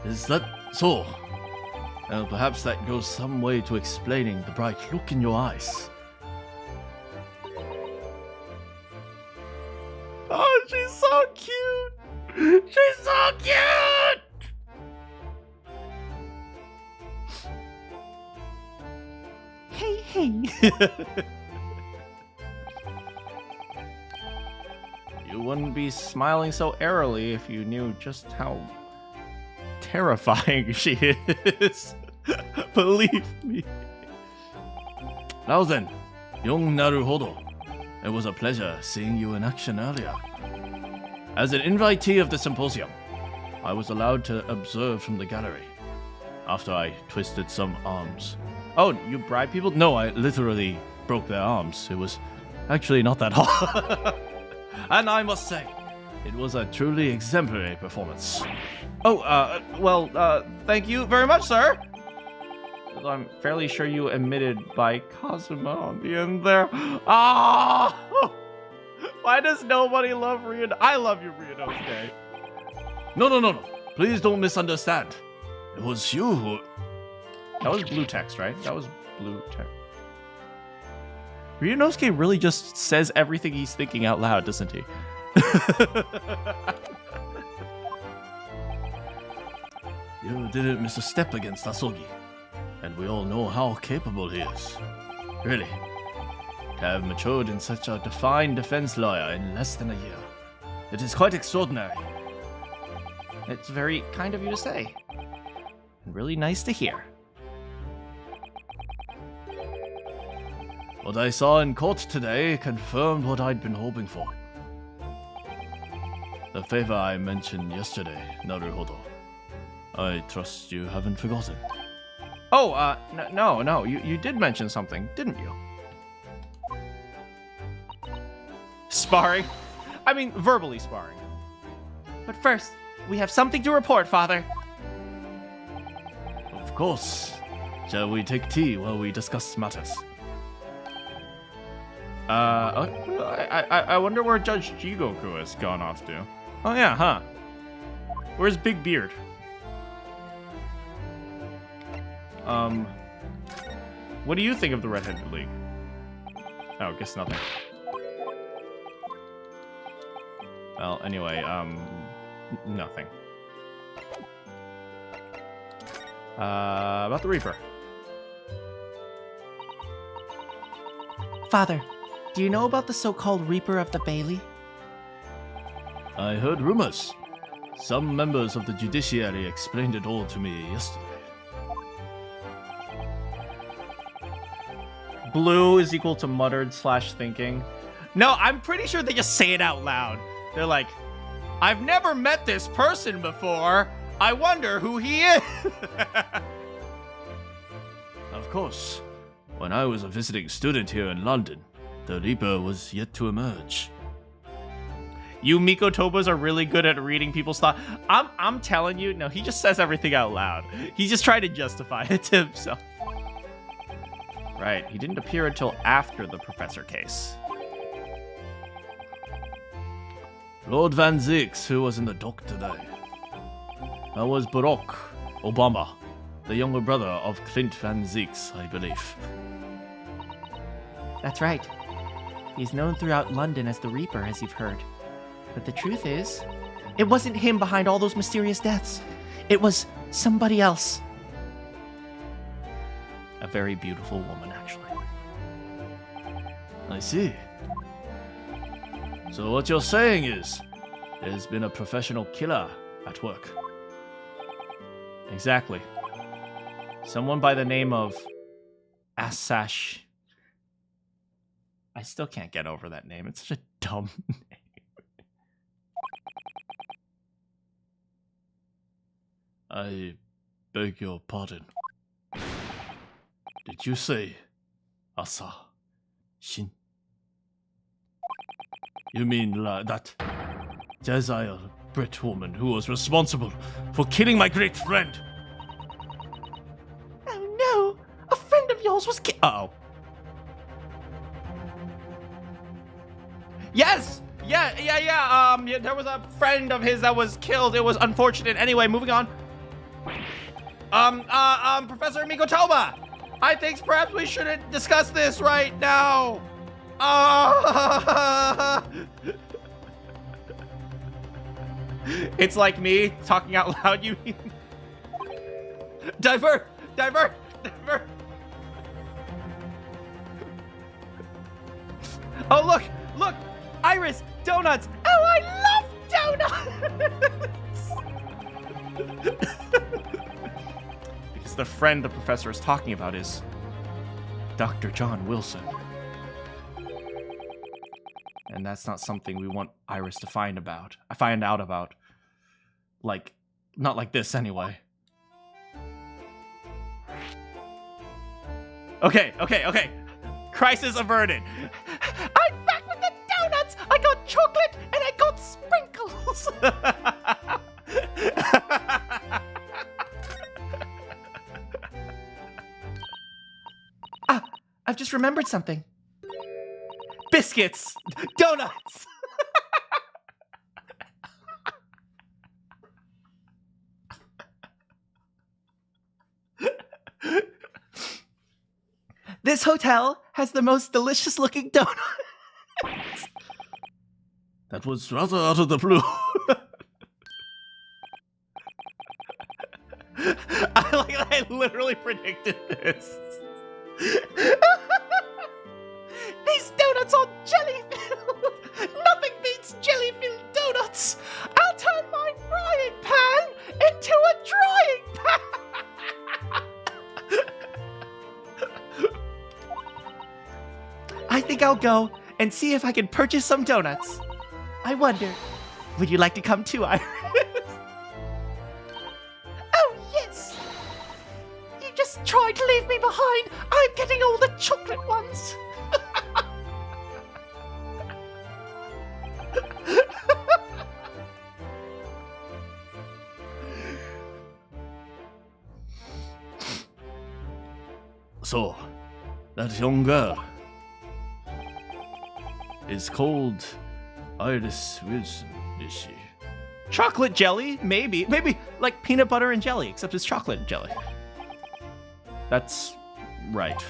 D: Is that so? Well, perhaps that goes some way to explaining the bright look in your eyes.
A: Oh, she's so cute! She's so cute!
B: Hey.
D: You
A: You wouldn't be smiling so airily if you knew just how terrifying she is. Believe me.
D: Now then, young Naruhodo, it was a pleasure seeing you in action earlier. As an invitee of the symposium, I was allowed to observe from the gallery after I twisted some arms.
A: Oh, you bribe people?
D: No, I literally broke their arms. It was actually not that hard. And I must say, it was a truly exemplary performance.
A: Oh, well, thank you very much, sir. I'm fairly sure you omitted by Kazuma on the end there. Ah! Why does nobody love Ryunosuke? I love you, Ryunosuke.
D: No. Please don't misunderstand. It was you who...
A: That was blue text, right? That was blue text. Ryunosuke really just says everything he's thinking out loud, doesn't he?
D: You didn't miss a step against Asogi. And we all know how capable he is. Really. To have matured in such a defined defense lawyer in less than a year. It is quite extraordinary.
A: It's very kind of you to say. And really nice to hear.
D: What I saw in court today confirmed what I'd been hoping for. The favor I mentioned yesterday, Naruhodo. I trust you haven't forgotten.
A: Oh, no, you did mention something, didn't you? Sparring? I mean, verbally sparring.
C: But first, we have something to report, Father.
D: Of course. Shall we take tea while we discuss matters?
A: I wonder where Judge Jigoku has gone off to. Oh yeah, huh? Where's Big Beard? What do you think of the Red-Headed League? Oh, guess nothing. Well, anyway, nothing. About the Reaper.
C: Father, do you know about the so-called Reaper of the Bailey?
D: I heard rumors. Some members of the judiciary explained it all to me yesterday.
A: Blue is equal to muttered / thinking. No, I'm pretty sure they just say it out loud. They're like, I've never met this person before. I wonder who he is.
D: Of course. When I was a visiting student here in London, the Reaper was yet to emerge.
A: You Mikotobas are really good at reading people's thoughts. I'm telling you, no, he just says everything out loud. He's just trying to justify it to himself. Right, he didn't appear until after the professor case.
D: Lord Van Zix, who was in the dock today. That was Barack Obama, the younger brother of Clint Van Zix, I believe.
C: That's right. He's known throughout London as the Reaper, as you've heard. But the truth is, it wasn't him behind all those mysterious deaths. It was somebody else.
A: A very beautiful woman, actually.
D: I see. So what you're saying is, there's been a professional killer at work.
A: Exactly. Someone by the name of Asash. I still can't get over that name. It's such a dumb name.
D: I beg your pardon. Did you say Asa Shin? You mean that Jezire Brit woman who was responsible for killing my great friend?
B: Oh no! A friend of yours was
A: Uh-oh. Yes! Yeah, there was a friend of his that was killed. It was unfortunate. Anyway, moving on. Professor Mikotoba! I think perhaps we shouldn't discuss this right now. It's like me talking out loud, you mean? Divert! Oh, look! Iris! Donuts!
B: Oh, donuts!
A: Because the friend the professor is talking about is Dr. John Wilson. And that's not something we want Iris to find out about. Like, not like this anyway. Okay. Crisis averted.
B: I'm back with the donuts! I got chocolate and I got sprinkles!
C: I've just remembered something.
A: Biscuits! Donuts!
C: This hotel has the most delicious looking donuts.
D: That was rather out of the blue.
A: I literally predicted this.
B: These donuts are jelly-filled! Nothing beats jelly-filled donuts! I'll turn my frying pan into a drying pan!
C: I think I'll go and see if I can purchase some donuts. I wonder, would you like to come too, Iris?
B: Oh, yes! You just tried to leave me behind. I'm getting all the chocolate ones.
D: So, that young girl is called Iris Wilson, is she?
A: Chocolate jelly? Maybe like peanut butter and jelly, except it's chocolate jelly. That's right.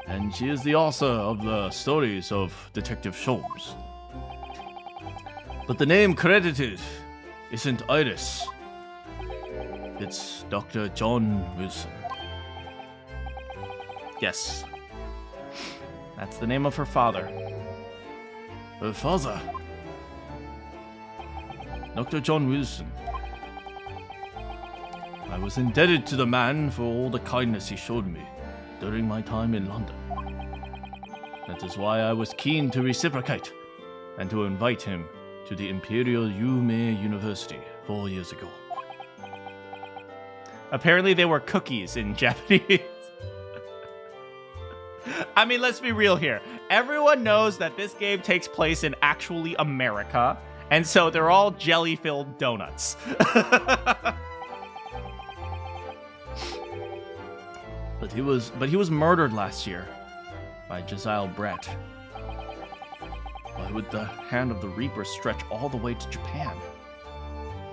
D: And she is the author of the stories of Detective Sholmes. But the name credited isn't Iris. It's Dr. John Wilson.
A: Yes. That's the name of her father.
D: Her father, Dr. John Wilson. I was indebted to the man for all the kindness he showed me during my time in London. That is why I was keen to reciprocate and to invite him to the Imperial Yume University 4 years ago.
A: Apparently they were cookies in Japanese. I mean, let's be real here. Everyone knows that this game takes place in actually America, and so they're all jelly-filled donuts.
D: But he was murdered last year by Jezile Brett.
A: Why would the hand of the Reaper stretch all the way to Japan?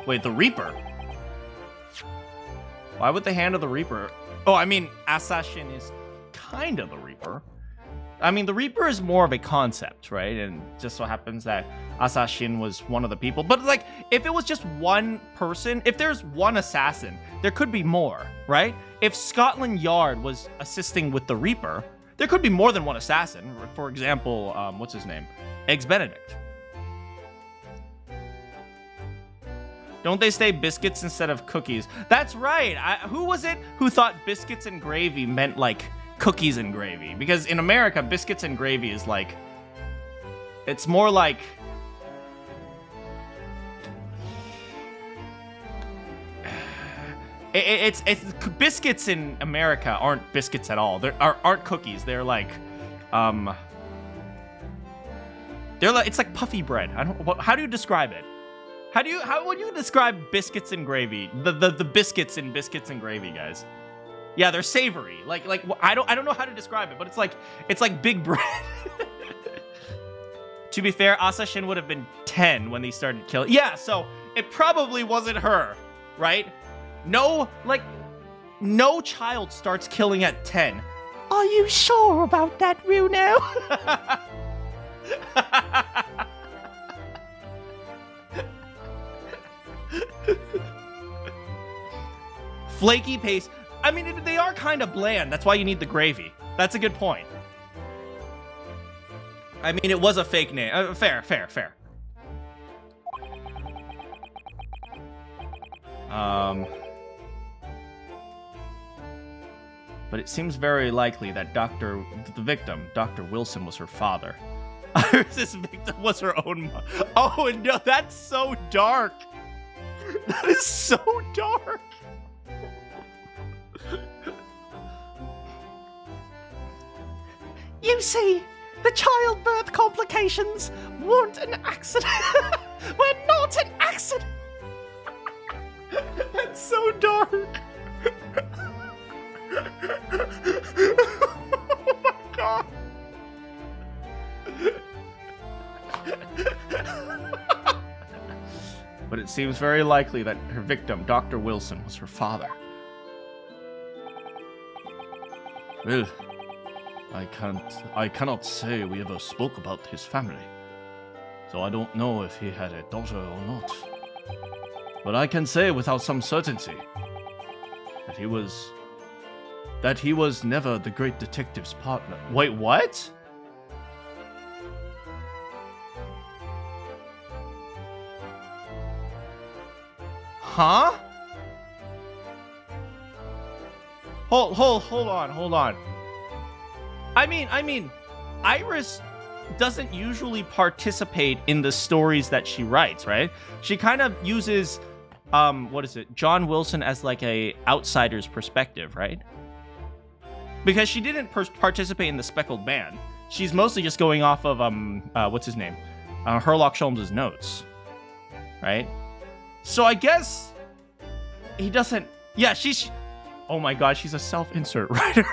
A: Wait, the Reaper? Why would the hand of the Reaper... Oh, I mean, Assassin is kind of the Reaper. I mean, the Reaper is more of a concept, right? And just so happens that Assassin was one of the people. But, like, if it was just one person, if there's one assassin, there could be more, right? If Scotland Yard was assisting with the Reaper, there could be more than one assassin. For example, what's his name? Eggs Benedict. Don't they say biscuits instead of cookies? That's right. Who was it who thought biscuits and gravy meant, like, cookies and gravy? Because in America, biscuits and gravy is like... It's more like... It's biscuits in America aren't biscuits at all. Aren't cookies. They're like... it's like puffy bread. How do you describe it? How would you describe biscuits and gravy? The biscuits and gravy, guys. Yeah, they're savory. Like I don't know how to describe it, but it's like big bread. To be fair, Assassin would have been 10 when they started killing. Yeah, so it probably wasn't her, right? No child starts killing at 10.
B: Are you sure about that, Ryuno?
A: Flaky paste. I mean, they are kind of bland. That's why you need the gravy. That's a good point. I mean, it was a fake name. Fair. But it seems very likely that the victim, Dr. Wilson, was her father. Iris' victim was her own mother. Oh no, that's so dark. That is so dark.
B: You see, the childbirth complications weren't an accident. Were not an accident.
A: That's so dark. Oh my god. But it seems very likely that her victim, Dr. Wilson, was her father.
D: Well, I cannot say we ever spoke about his family, so I don't know if he had a daughter or not. But I can say without some certainty that he was never the great detective's partner.
A: Wait, what? Huh? Hold on. I mean, Iris doesn't usually participate in the stories that she writes, right? She kind of uses, John Wilson as like a outsider's perspective, right? Because she didn't participate in the Speckled Band. She's mostly just going off of, what's his name? Sherlock Holmes' notes, right? So I guess he doesn't, yeah, oh my god, she's a self-insert writer.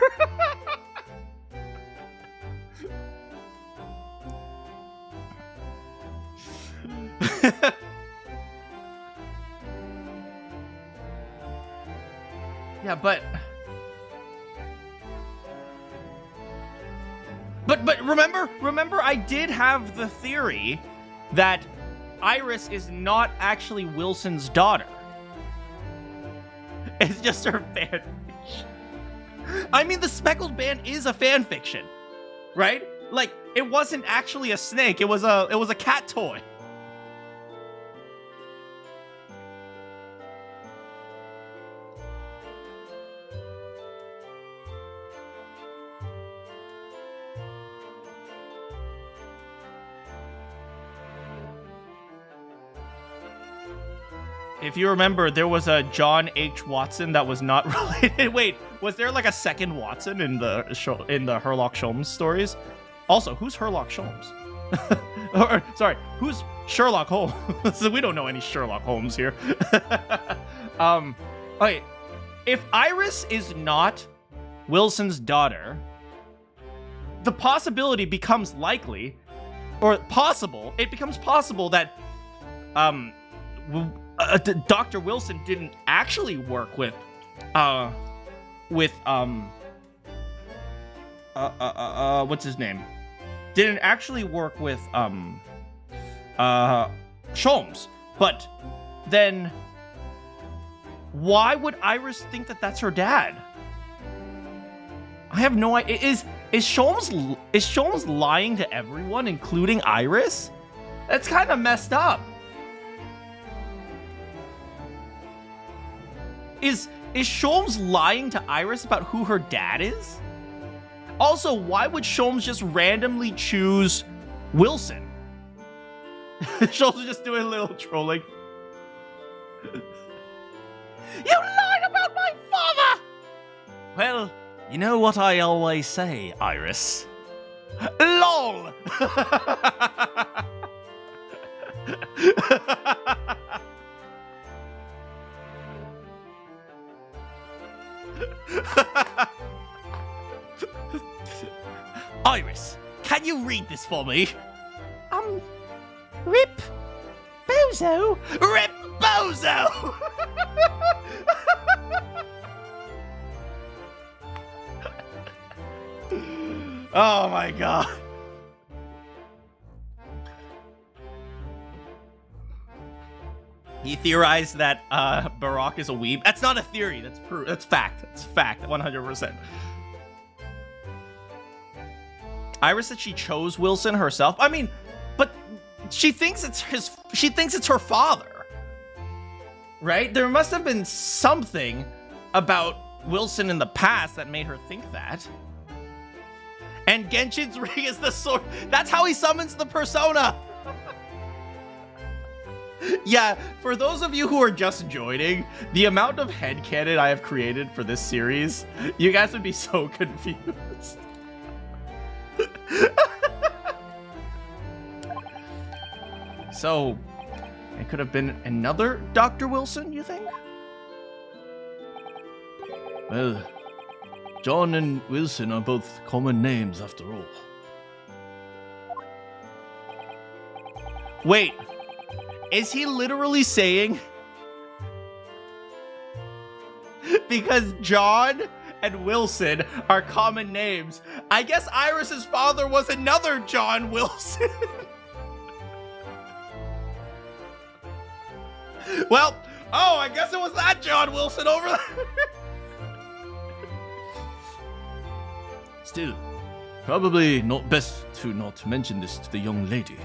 A: Yeah, but remember I did have the theory that Iris is not actually Wilson's daughter. It's just her fan fiction. I mean, the Speckled Band is a fan fiction, right? Like, it wasn't actually a snake, it was a cat toy. If you remember, there was a John H. Watson that was not related. Wait, was there like a second Watson in the Sherlock Holmes stories? Also, who's Sherlock Holmes? Sorry, who's Sherlock Holmes? We don't know any Sherlock Holmes here. Okay, if Iris is not Wilson's daughter, the possibility becomes likely, or possible. It becomes possible that Dr. Wilson didn't actually work with what's his name? Didn't actually work with Sholmes. But then why would Iris think that that's her dad? I have no idea. Is Sholmes lying to everyone, including Iris? That's kind of messed up. Is Sholmes lying to Iris about who her dad is? Also, why would Sholmes just randomly choose Wilson? Sholmes is just doing a little trolling. You lied about my father!
D: Well, you know what I always say, Iris.
A: LOL!
D: Iris, can you read this for me?
B: Rip Bozo?
A: Rip Bozo! Oh my god. He theorized that Barack is a weeb. That's not a theory. That's proof. That's fact. That's fact. 100%. Iris said she chose Wilson herself. I mean, but she thinks it's her father, right? There must have been something about Wilson in the past that made her think that. And Genshin's ring is the sword. That's how he summons the persona. Yeah, for those of you who are just joining, the amount of headcanon I have created for this series, you guys would be so confused. So, it could have been another Dr. Wilson, you think?
D: Well, John and Wilson are both common names after all.
A: Wait, is he literally saying? Because John and Wilson are common names, I guess Iris's father was another John Wilson. Well, oh, I guess it was that John Wilson over there.
D: Still, probably not best to not mention this to the young lady.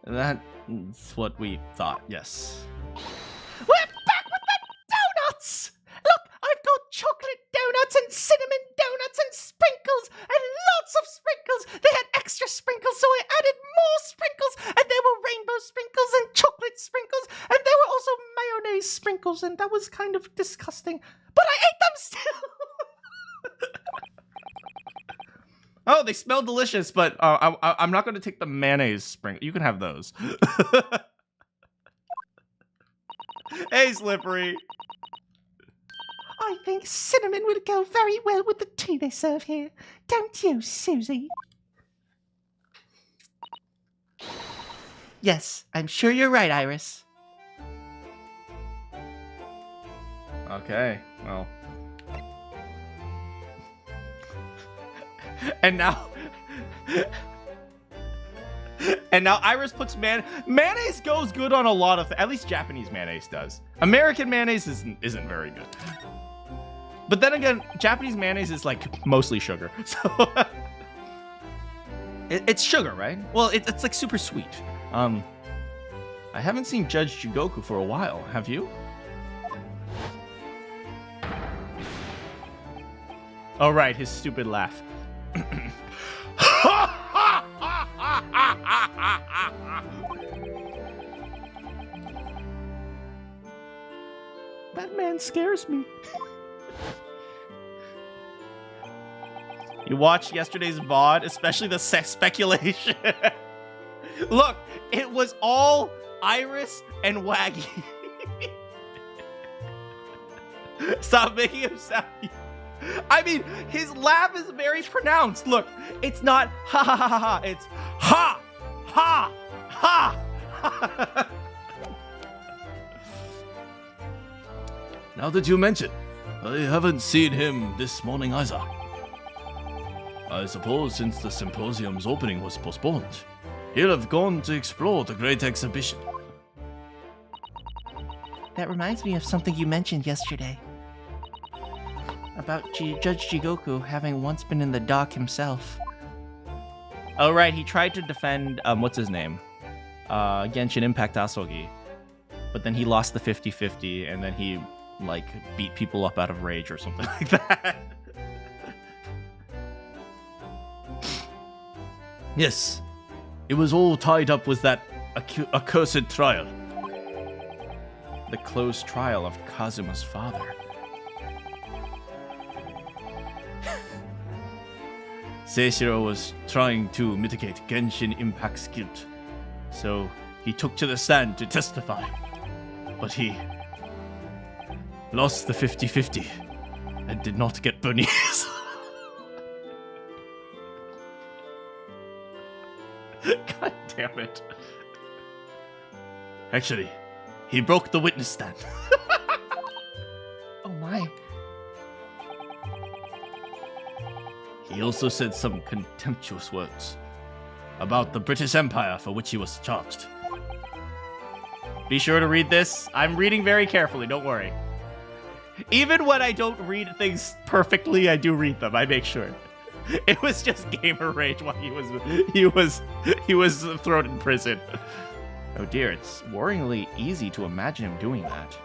A: That's what we thought, yes.
B: We're back with the donuts! Look, I've got chocolate donuts and cinnamon donuts and sprinkles and lots of sprinkles. They had extra sprinkles, so I added more sprinkles, and there were rainbow sprinkles and chocolate sprinkles, and there were also mayonnaise sprinkles, and that was kind of disgusting. But I ate them still!
A: Oh, they smell delicious, but I'm not going to take the mayonnaise sprinkle. You can have those. Hey, Slippery.
B: I think cinnamon would go very well with the tea they serve here. Don't you, Susie?
C: Yes, I'm sure you're right, Iris.
A: Okay, well. And now Iris puts mayonnaise goes good on a lot of at least Japanese mayonnaise does. American mayonnaise isn't very good. But then again, Japanese mayonnaise is like mostly sugar. So it's sugar, right? Well, it's like super sweet. I haven't seen Judge Jigoku for a while. Have you? Oh right, his stupid laugh.
B: That man scares me.
A: You watched yesterday's VOD, especially the speculation. Look, it was all Iris and Waggy. Stop making him sound. I mean, his laugh is very pronounced. Look, it's not ha ha ha ha ha. It's ha ha ha ha.
D: Now that you mention, I haven't seen him this morning either. I suppose since the symposium's opening was postponed, he'll have gone to explore the great exhibition.
C: That reminds me of something you mentioned yesterday. About Judge Jigoku having once been in the dock himself.
A: Oh right, he tried to defend what's his name? Genshin Impact Asogi. But then he lost the 50-50 and then he like beat people up out of rage or something like that.
D: Yes, it was all tied up with that accursed trial.
A: The closed trial of Kazuma's father.
D: Seishiro was trying to mitigate Genshin Impact's guilt, so he took to the stand to testify. But he lost the 50-50 and did not get bunnies.
A: God damn it.
D: Actually, he broke the witness stand.
C: Oh my.
D: He also said some contemptuous words about the British Empire for which he was charged.
A: Be sure to read this. I'm reading very carefully, don't worry. Even when I don't read things perfectly, I do read them. I make sure. It was just gamer rage while he was thrown in prison. Oh dear, it's worryingly easy to imagine him doing that.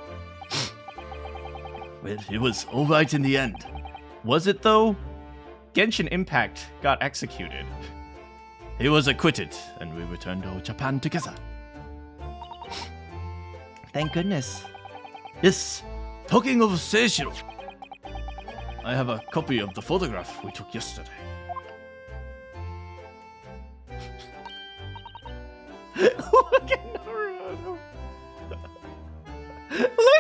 D: Well, it was all right in the end.
A: Was it though? Genshin Impact got executed.
D: He was acquitted, and we returned to Japan together.
C: Thank goodness.
D: Yes, talking of Seishiro, I have a copy of the photograph we took yesterday.
A: Look at Naruto. Look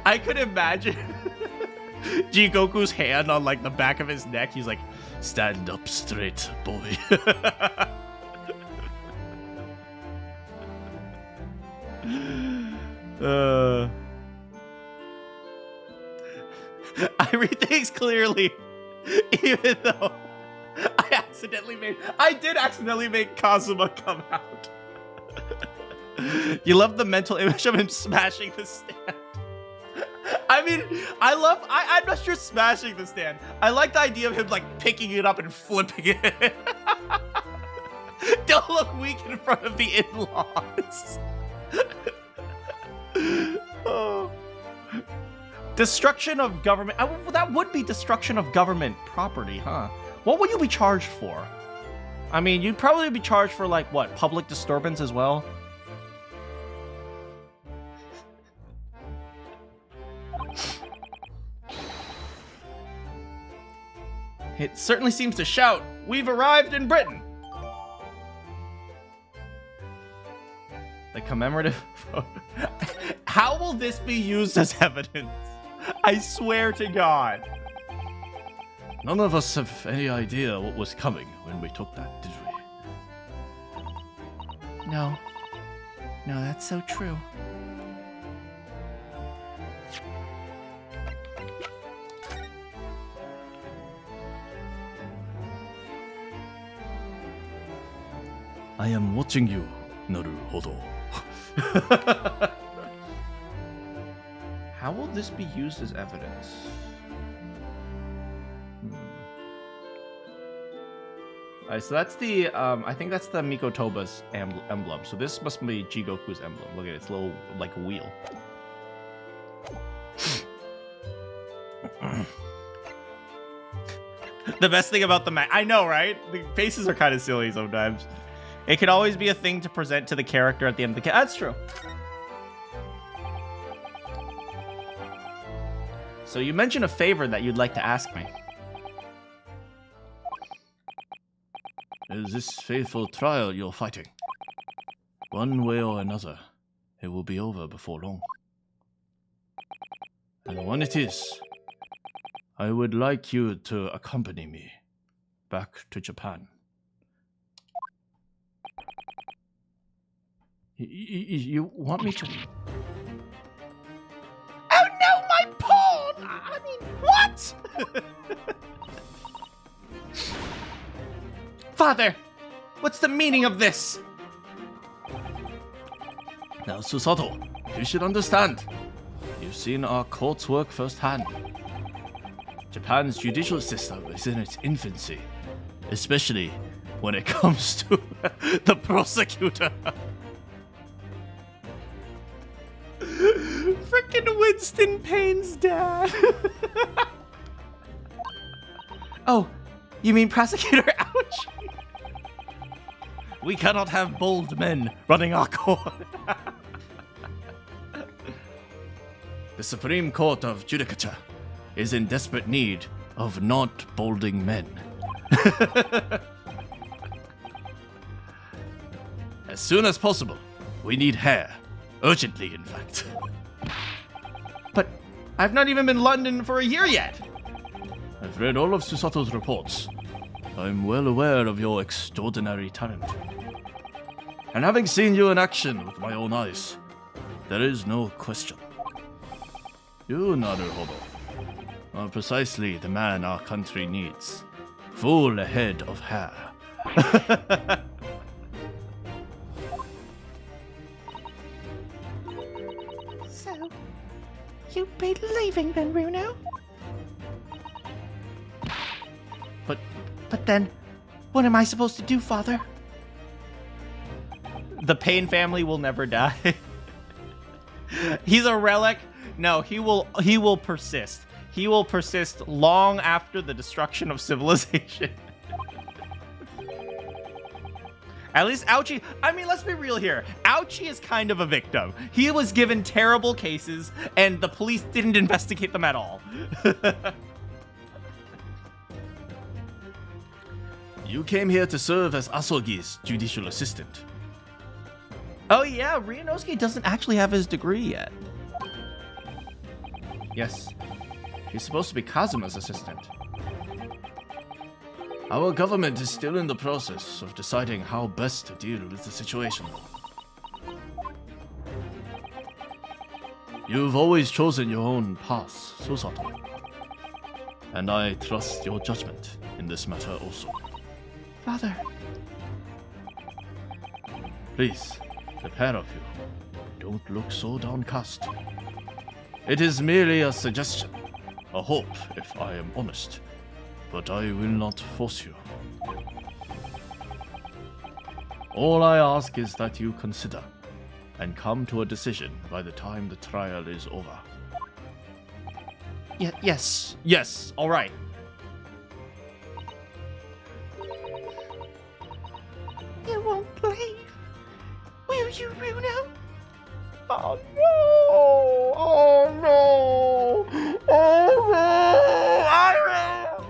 A: I could imagine Jigoku's hand on like the back of his neck. He's like,
D: Stand up straight, boy.
A: I read things clearly, even though I did accidentally make Kazuma come out. You love the mental image of him smashing the stand. I mean, I'm not sure smashing the stand. I like the idea of him like picking it up and flipping it. Don't look weak in front of the in-laws. Oh. Destruction of government. That would be destruction of government property, huh? What would you be charged for? I mean, you'd probably be charged for like what, public disturbance as well? It certainly seems to shout, "We've arrived in Britain!" The commemorative photo. How will this be used as evidence? I swear to God.
D: None of us have any idea what was coming when we took that, did we?
C: No. No, that's so true.
D: I am watching you, Naruhodo.
A: How will this be used as evidence? Alright, so that's the, I think that's the Mikotoba's emblem. So this must be Jigoku's emblem. Look at its little, like, wheel. The best thing about the map, I know, right? The faces are kind of silly sometimes. It could always be a thing to present to the character at the end of the That's true. So you mentioned a favor that you'd like to ask me.
D: Is this faithful trial you're fighting? One way or another, it will be over before long. And when it is, I would like you to accompany me back to Japan.
A: You want me to?
B: Oh no, my pawn! I mean, what?
A: Father, what's the meaning of this?
D: Now, Susato, you should understand. You've seen our court's work firsthand. Japan's judicial system is in its infancy, especially when it comes to the prosecutor.
A: Frickin' Winston Payne's dad. Oh, you mean prosecutor? Ouch.
D: We cannot have bold men running our court. The Supreme Court of Judicature is in desperate need of not bolding men. As soon as possible, we need hair. Urgently, in fact.
A: But I've not even been in London for a year yet.
D: I've read all of Susato's reports. I'm well aware of your extraordinary talent. And having seen you in action with my own eyes, there is no question. You, Naruhodo, are precisely the man our country needs. Full head of hair.
B: So, you'll be leaving then, Runo?
C: But then, what am I supposed to do, Father?
A: The Pain family will never die. He's a relic. No, he will persist. He will persist long after the destruction of civilization. At least Ouchie, I mean, let's be real here. Ouchie is kind of a victim. He was given terrible cases, and the police didn't investigate them at all.
D: You came here to serve as Asogi's judicial assistant.
A: Oh yeah, Ryunosuke doesn't actually have his degree yet. Yes, he's supposed to be Kazuma's assistant.
D: Our government is still in the process of deciding how best to deal with the situation. You've always chosen your own path, Susato. And I trust your judgment in this matter also.
C: Father.
D: Please, the pair of you, don't look so downcast. It is merely a suggestion, a hope, if I am honest. But I will not force you. All I ask is that you consider and come to a decision by the time the trial is over.
C: Yes.
A: Yes, all right.
B: You won't leave. Will you, Runo?
A: Oh no! Oh no! Oh no! Iris!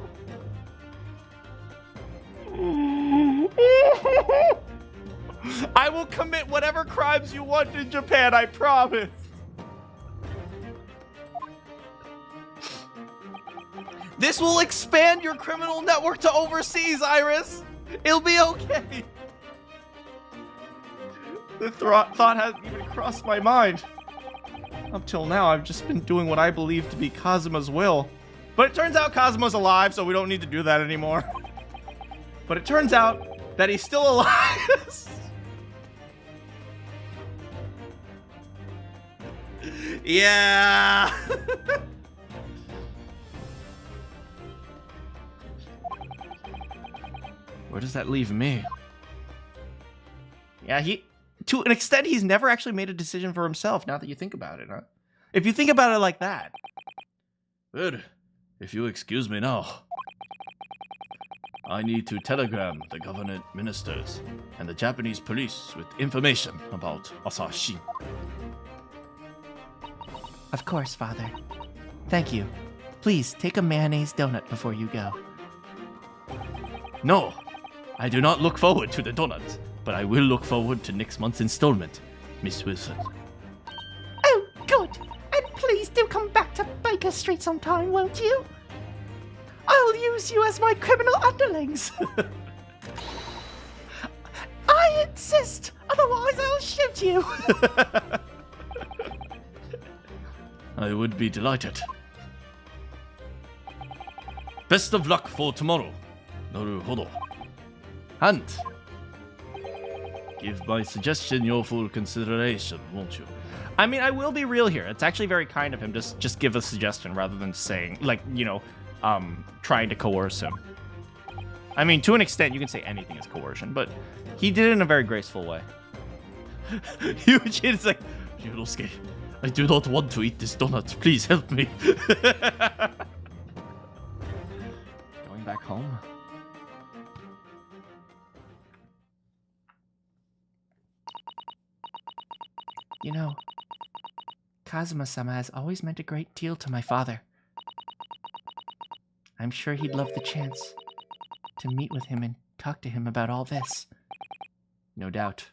A: I will commit whatever crimes you want in Japan, I promise. This will expand your criminal network to overseas, Iris. It'll be okay. The thought hasn't even crossed my mind. Up till now, I've just been doing what I believe to be Kazuma's will. But it turns out Kazuma's alive, so we don't need to do that anymore. But it turns out that he's still alive. Yeah. Where does that leave me? Yeah, to an extent, he's never actually made a decision for himself, now that you think about it, huh? If you think about it like that.
D: Good. If you excuse me now. I need to telegram the government ministers and the Japanese police with information about Asahi.
C: Of course, Father. Thank you. Please take a mayonnaise donut before you go.
D: No, I do not look forward to the donuts, but I will look forward to next month's installment, Miss Wilson.
B: Oh, good. And please do come back to Baker Street sometime, won't you? I'll use you as my criminal underlings. I insist. Otherwise, I'll shoot you.
D: I would be delighted. Best of luck for tomorrow, Naruhodo. And give my suggestion your full consideration, won't you?
A: I mean, I will be real here. It's actually very kind of him to just give a suggestion rather than saying, like, you know, trying to coerce him. I mean, to an extent, you can say anything is coercion, but he did it in a very graceful way. Eugene is like,
D: Ryunosuke, I do not want to eat this donut. Please help me.
A: going back home?
C: You know, Kazuma-sama has always meant a great deal to my father. I'm sure he'd love the chance to meet with him and talk to him about all this.
A: No doubt.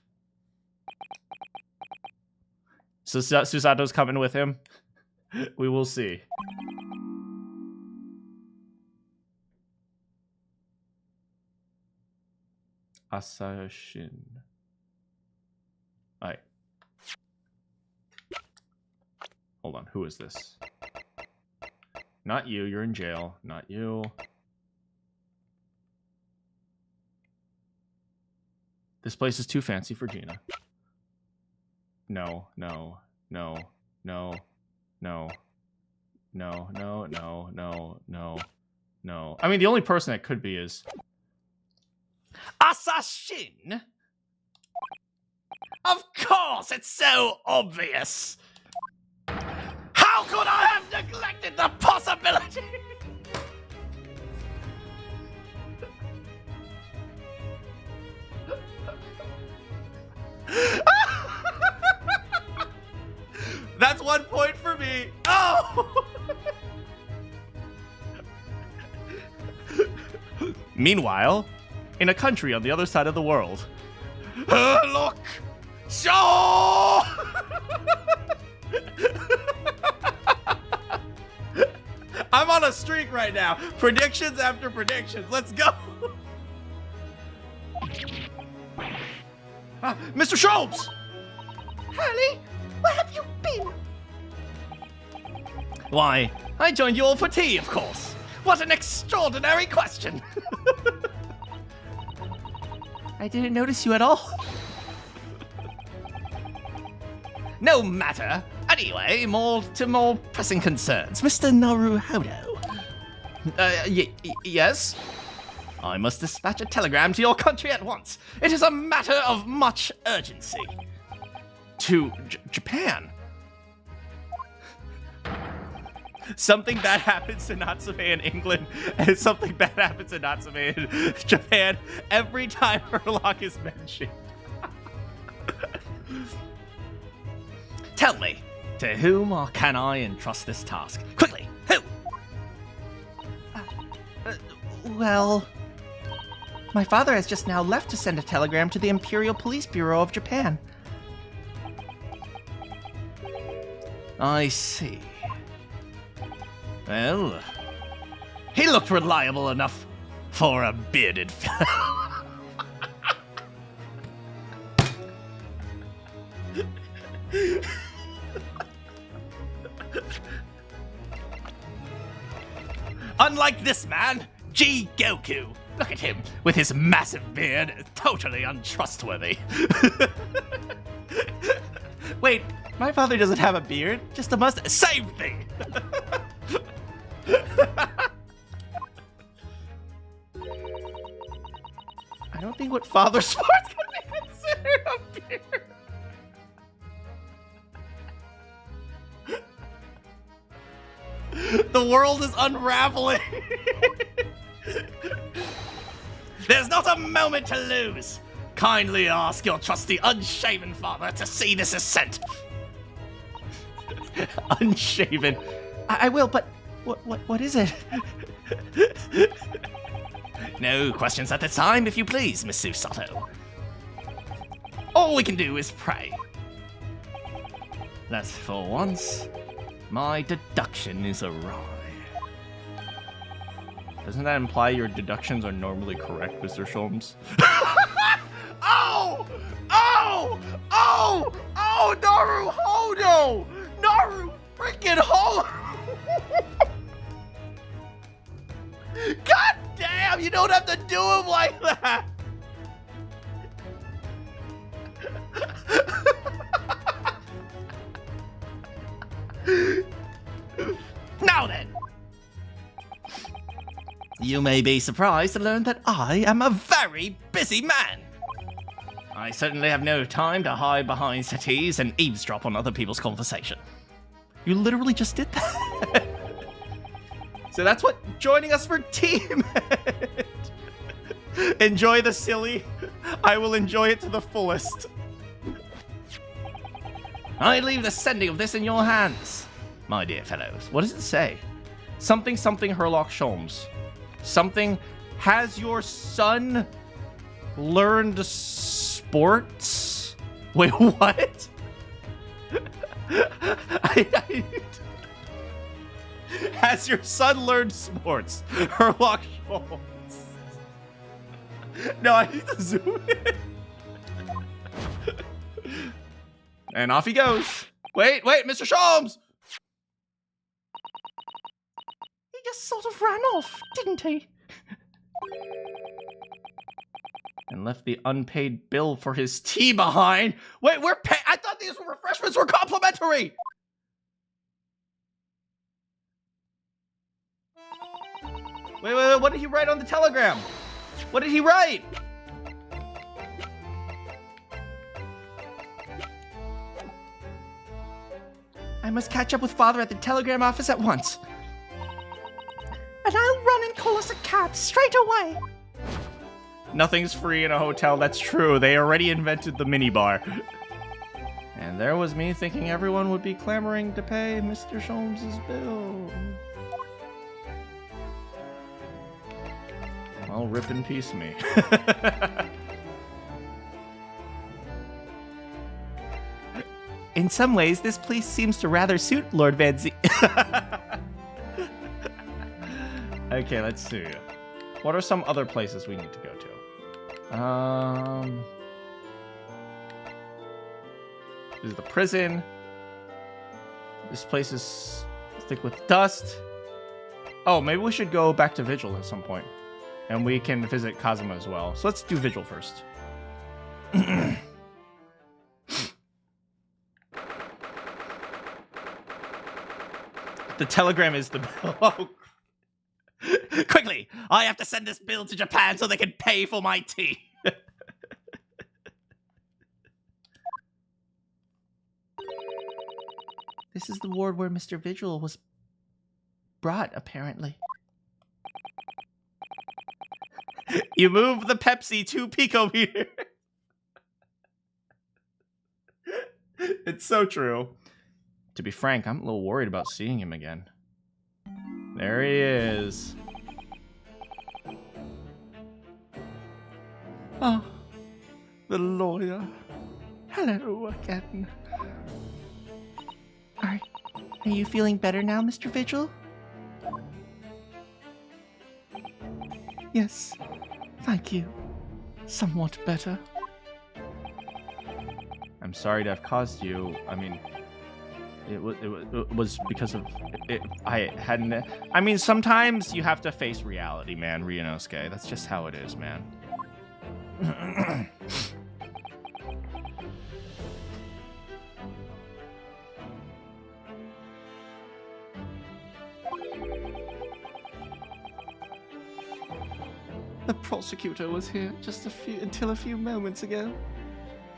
A: So Susato's coming with him? We will see. Asashin. Alright. Hold on, who is this? Not you, you're in jail. Not you. This place is too fancy for Gina. No, no, no, no, no, no, no, no, no, no, no. I mean, the only person that could be is
D: Assassin? Of course, it's so obvious. How could I have neglected the possibility?
A: That's 1 point for me. Oh! Meanwhile, in a country on the other side of the world.
D: Look! Show!
A: I'm on a streak right now. Predictions after predictions. Let's go. Mr. Sholmes!
B: Hurley, where have you been?
D: Why, I joined you all for tea, of course. What an extraordinary question.
C: I didn't notice you at all.
D: No matter. Anyway, more pressing concerns. Mr. Naruhodo. Yes? I must dispatch a telegram to your country at once. It is a matter of much urgency. To Japan?
A: Something bad happens to Natsume in England, and something bad happens to Natsume in Japan every time Herlock is mentioned.
D: Tell me, to whom or can I entrust this task? Quickly, who?
C: Well, my father has just now left to send a telegram to the Imperial Police Bureau of Japan.
D: I see. Well, he looked reliable enough for a bearded fellow. Unlike this man, G. Goku. Look at him, with his massive beard, totally untrustworthy.
A: Wait, my father doesn't have a beard, just a mustache.
D: Same thing!
A: I don't think what father sports can be considered a beard. The world is unraveling.
D: There's not a moment to lose. Kindly ask your trusty unshaven father to see this is sent.
A: Unshaven.
C: I will, but what is it?
D: No questions at the time, if you please, Miss Susato. All we can do is pray. That for once, my deduction is awry.
A: Doesn't that imply your deductions are normally correct, Mr. Sholmes?
D: Oh! Oh! Oh! Oh! Naruhodo! Naru freaking Hodo! God damn! You don't have to do him like that! Now then! You may be surprised to learn that I am a very busy man. I certainly have no time to hide behind settees and eavesdrop on other people's conversation.
A: You literally just did that. So that's what joining us for tea meant. Enjoy the silly. I will enjoy it to the fullest.
D: I leave the sending of this in your hands, my dear fellows.
A: What does it say? Something something Herlock Sholmes. Something. Has your son learned sports? Wait, what? Has your son learned sports? Herlock Sholmes. No, I need to zoom in. And off he goes. Wait, Mr. Sholmes!
B: He just sort of ran off, didn't he?
A: And left the unpaid bill for his tea behind. Wait, we're paying. I thought these refreshments were complimentary. Wait, what did he write on the telegram? What did he write?
C: I must catch up with Father at the telegram office at once.
B: And I'll run and call us a cab straight away.
A: Nothing's free in a hotel, that's true. They already invented the minibar. And there was me thinking everyone would be clamoring to pay Mr. Sholmes' bill. Well, rip in peace me.
C: In some ways, this place seems to rather suit Lord Van Z.
A: Okay, let's see. What are some other places we need to go to? This is the prison. This place is thick with dust. Oh, maybe we should go back to Vigil at some point. And we can visit Kazuma as well. So let's do Vigil first. The telegram is the bill. Oh. Quickly! I have to send this bill to Japan so they can pay for my tea.
C: This is the ward where Mr. Vigil was brought, apparently.
A: You move the Pepsi 2 picometer. It's so true. To be frank, I'm a little worried about seeing him again. There he is.
C: Oh, the lawyer. Hello again. Are you feeling better now, Mr. Vigil? Yes, thank you. Somewhat better.
A: I'm sorry to have caused you. I mean, it was because of it. I hadn't. I mean, sometimes you have to face reality, man. Ryunosuke. That's just how it is, man.
C: The prosecutor was here just until a few moments ago.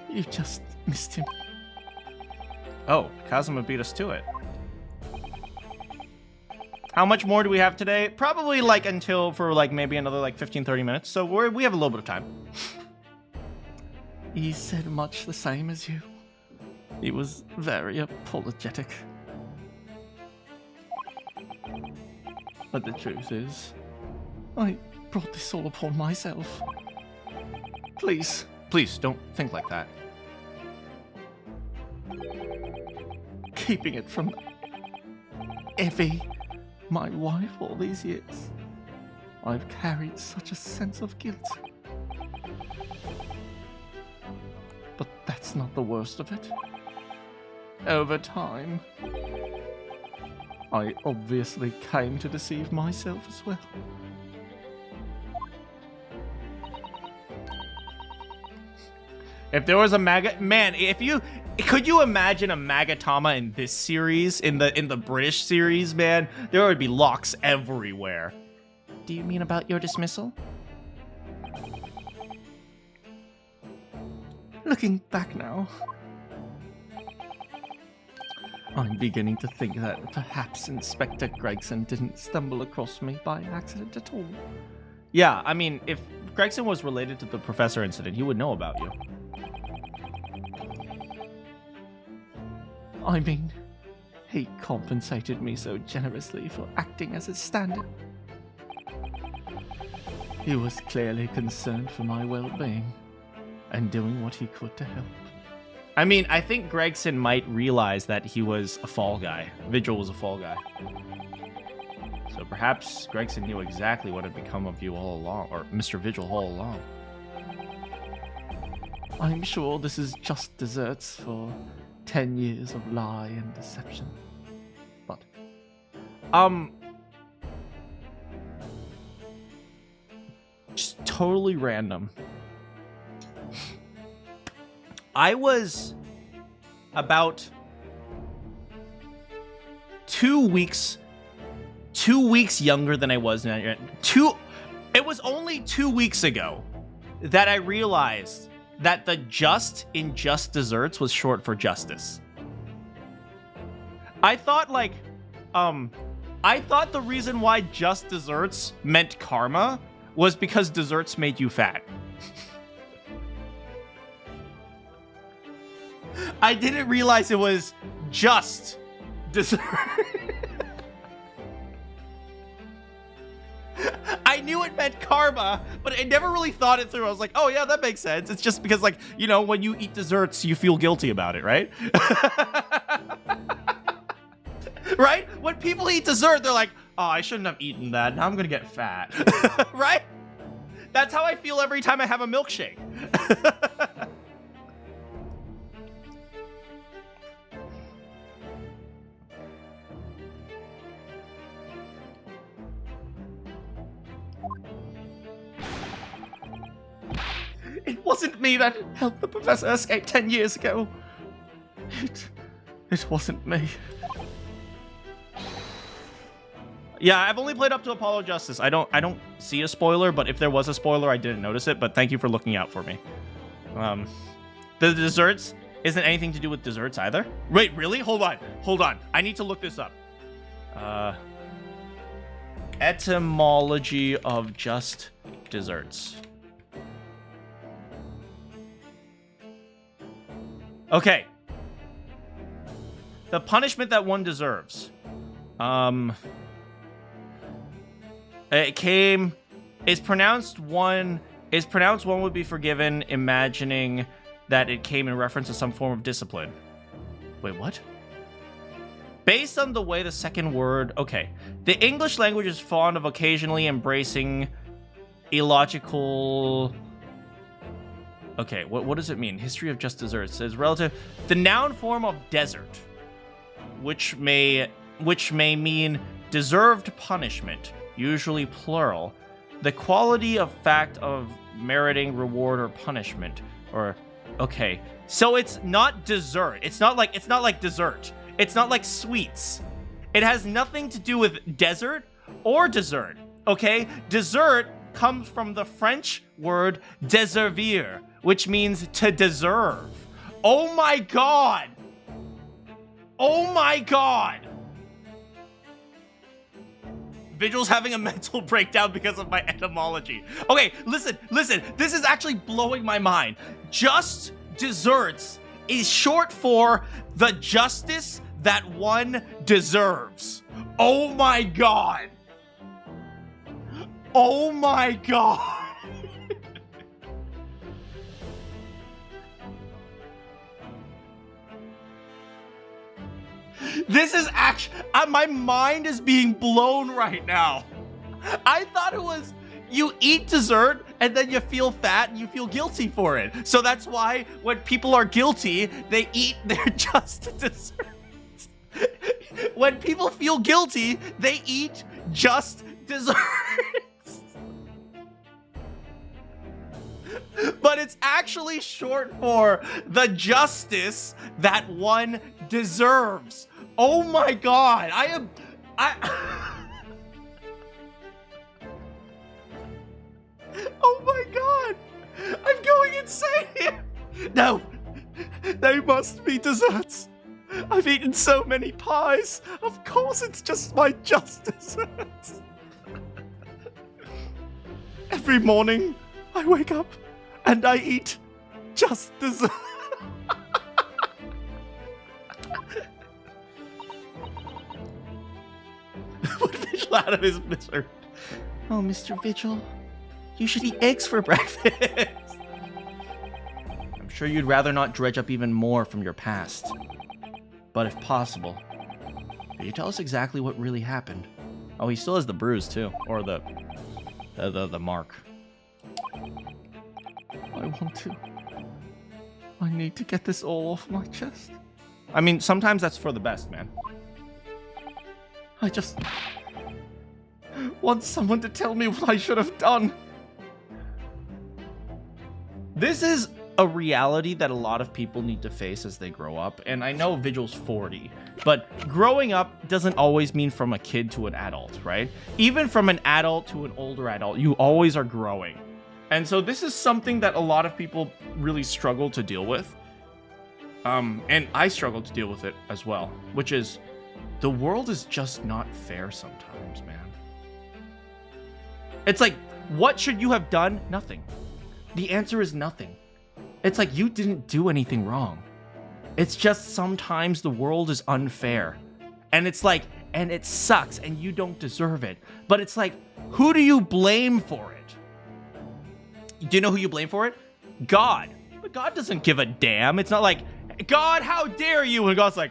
C: You just missed him.
A: Oh, Kazuma beat us to it. How much more do we have today? Probably like until for like maybe another like 15-30 minutes. So we have a little bit of time.
C: He said much the same as you. He was very apologetic. But the truth is, I brought this all upon myself.
A: Please, please don't think like that.
C: Keeping it from Evie, my wife, all these years, I've carried such a sense of guilt. But that's not the worst of it. Over time, I obviously came to deceive myself as well.
A: If there was a man, could you imagine a Magatama in this series, in the British series, man? There would be locks everywhere.
C: Do you mean about your dismissal? Looking back now, I'm beginning to think that perhaps Inspector Gregson didn't stumble across me by accident at all.
A: Yeah, I mean, if Gregson was related to the Professor incident, he would know about you.
C: I mean, he compensated me so generously for acting as his stand-in. He was clearly concerned for my well-being and doing what he could to help.
A: I mean, I think Gregson might realize that he was a fall guy. Vigil was a fall guy. So perhaps Gregson knew exactly what had become of you all along, or Mr. Vigil all along.
C: I'm sure this is just desserts for 10 years of lie and deception. But,
A: just totally random. I was about 2 weeks younger than I was now. It was only 2 weeks ago that I realized that the just in just desserts was short for justice. I thought like, I thought the reason why just desserts meant karma was because desserts made you fat. I didn't realize it was just dessert. I knew it meant karma, but I never really thought it through. I was like, oh yeah, that makes sense. It's just because, like, you know, when you eat desserts, you feel guilty about it, right? Right? When people eat dessert, they're like, oh, I shouldn't have eaten that. Now I'm gonna get fat. Right? That's how I feel every time I have a milkshake. It wasn't me that helped the professor escape 10 years ago. It wasn't me. Yeah, I've only played up to Apollo Justice. I don't see a spoiler, but if there was a spoiler, I didn't notice it, but thank you for looking out for me. The desserts isn't anything to do with desserts either. Wait, really? Hold on. I need to look this up. Etymology of just desserts. Okay. The punishment that one deserves. It's pronounced one would be forgiven, imagining that it came in reference to some form of discipline. Wait, what? Based on the way the second word... Okay. The English language is fond of occasionally embracing illogical... Okay, what does it mean? History of just desserts says relative... The noun form of desert, which may mean deserved punishment, usually plural. The quality of fact of meriting reward or punishment, or... Okay, so it's not dessert. It's not like dessert. It's not like sweets. It has nothing to do with desert or dessert, okay? Dessert comes from the French word deservir, which means to deserve. Oh my god! Oh my god! Vigil's having a mental breakdown because of my etymology. Okay, listen. This is actually blowing my mind. Just desserts is short for the justice that one deserves. Oh my god. Oh my god. This is actually... my mind is being blown right now. I thought it was you eat dessert and then you feel fat and you feel guilty for it. So that's why when people are guilty, they eat their just desserts. When people feel guilty, they eat just desserts. But it's actually short for the justice that one deserves. Oh my god, oh my god, I'm going insane here. No, they must be desserts. I've eaten so many pies. Of course it's just my just desserts. Every morning, I wake up and I eat just dessert. Put Vigil out of his misery.
C: Oh, Mr. Vigil, you should eat eggs for breakfast.
A: I'm sure you'd rather not dredge up even more from your past. But if possible, could you tell us exactly what really happened? Oh, he still has the bruise too, or the mark.
C: I want to. I need to get this all off my chest.
A: I mean, sometimes that's for the best, man.
C: I just want someone to tell me what I should have done.
A: This is a reality that a lot of people need to face as they grow up, and I know Vigil's 40, but growing up doesn't always mean from a kid to an adult, right? Even from an adult to an older adult, you always are growing. And so this is something that a lot of people really struggle to deal with. And I struggle to deal with it as well, which is the world is just not fair sometimes, man. It's like, what should you have done? Nothing. The answer is nothing. It's like you didn't do anything wrong. It's just sometimes the world is unfair. And it's like, and it sucks and you don't deserve it. But it's like, who do you blame for it? Do you know who you blame for it? God. But God doesn't give a damn. It's not like, God, how dare you? And God's like,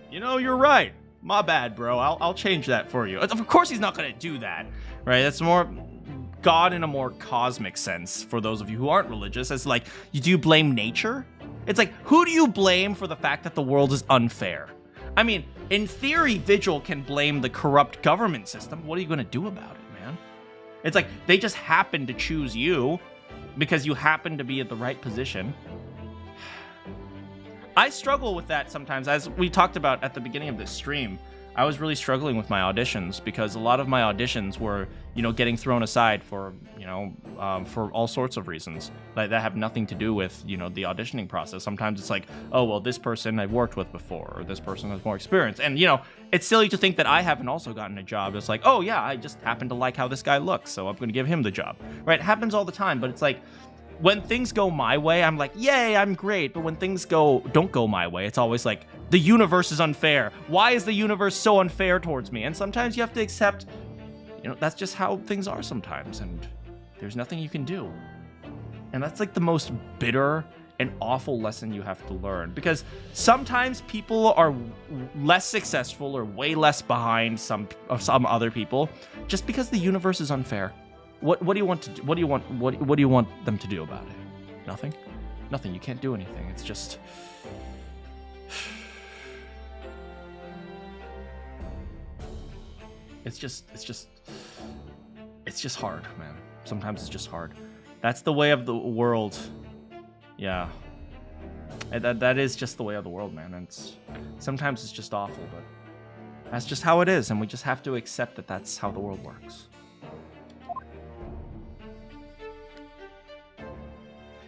A: you know, you're right. My bad, bro. I'll change that for you. Of course he's not going to do that, right? That's more God in a more cosmic sense for those of you who aren't religious. It's like, do you blame nature? It's like, who do you blame for the fact that the world is unfair? I mean, in theory, Vigil can blame the corrupt government system. What are you going to do about it, man? It's like, they just happen to choose you because you happen to be at the right position. I struggle with that sometimes. As we talked about at the beginning of this stream, I was really struggling with my auditions because a lot of my auditions were, you know, getting thrown aside for, you know, for all sorts of reasons that have nothing to do with, you know, the auditioning process. Sometimes it's like, oh, well, this person I've worked with before, or this person has more experience. And, you know, it's silly to think that I haven't also gotten a job. It's like, oh, yeah, I just happen to like how this guy looks, so I'm going to give him the job. Right? It happens all the time, but it's like, when things go my way, I'm like, yay, I'm great. But when things don't go my way, it's always like, the universe is unfair. Why is the universe so unfair towards me? And sometimes you have to accept, you know, that's just how things are sometimes. And there's nothing you can do. And that's like the most bitter and awful lesson you have to learn. Because sometimes people are less successful or way less behind some other people just because the universe is unfair. What do you want to do? What do you want them to do about it? Nothing? Nothing. You can't do anything. It's just it's just hard, man. Sometimes it's just hard. That's the way of the world. Yeah. And that is just the way of the world, man. And sometimes it's just awful, but that's just how it is, and we just have to accept that that's how the world works.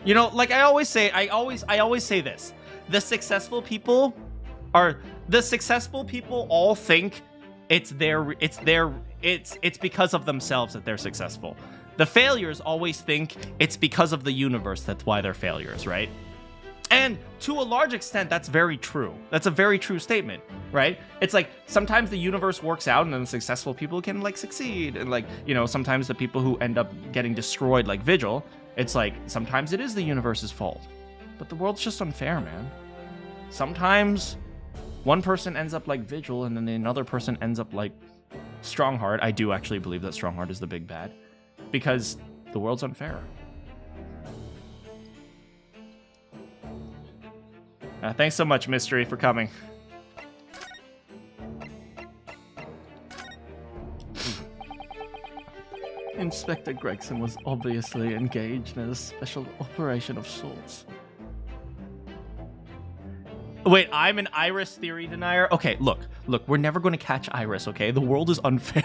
A: You know, like I always say this. The successful people all think it's because of themselves that they're successful. The failures always think it's because of the universe that's why they're failures, right? And to a large extent, that's very true. That's a very true statement, right? It's like sometimes the universe works out and then the successful people can like succeed. And like, you know, sometimes the people who end up getting destroyed like Vigil, it's like sometimes it is the universe's fault. But the world's just unfair, man. Sometimes one person ends up like Vigil and then another person ends up like Strongheart. I do actually believe that Strongheart is the big bad because the world's unfair. Thanks so much, Mystery, for coming. Inspector Gregson was obviously engaged in a special operation of sorts. Wait, I'm an Iris theory denier? Okay, look, we're never going to catch Iris, okay? The world is unfair.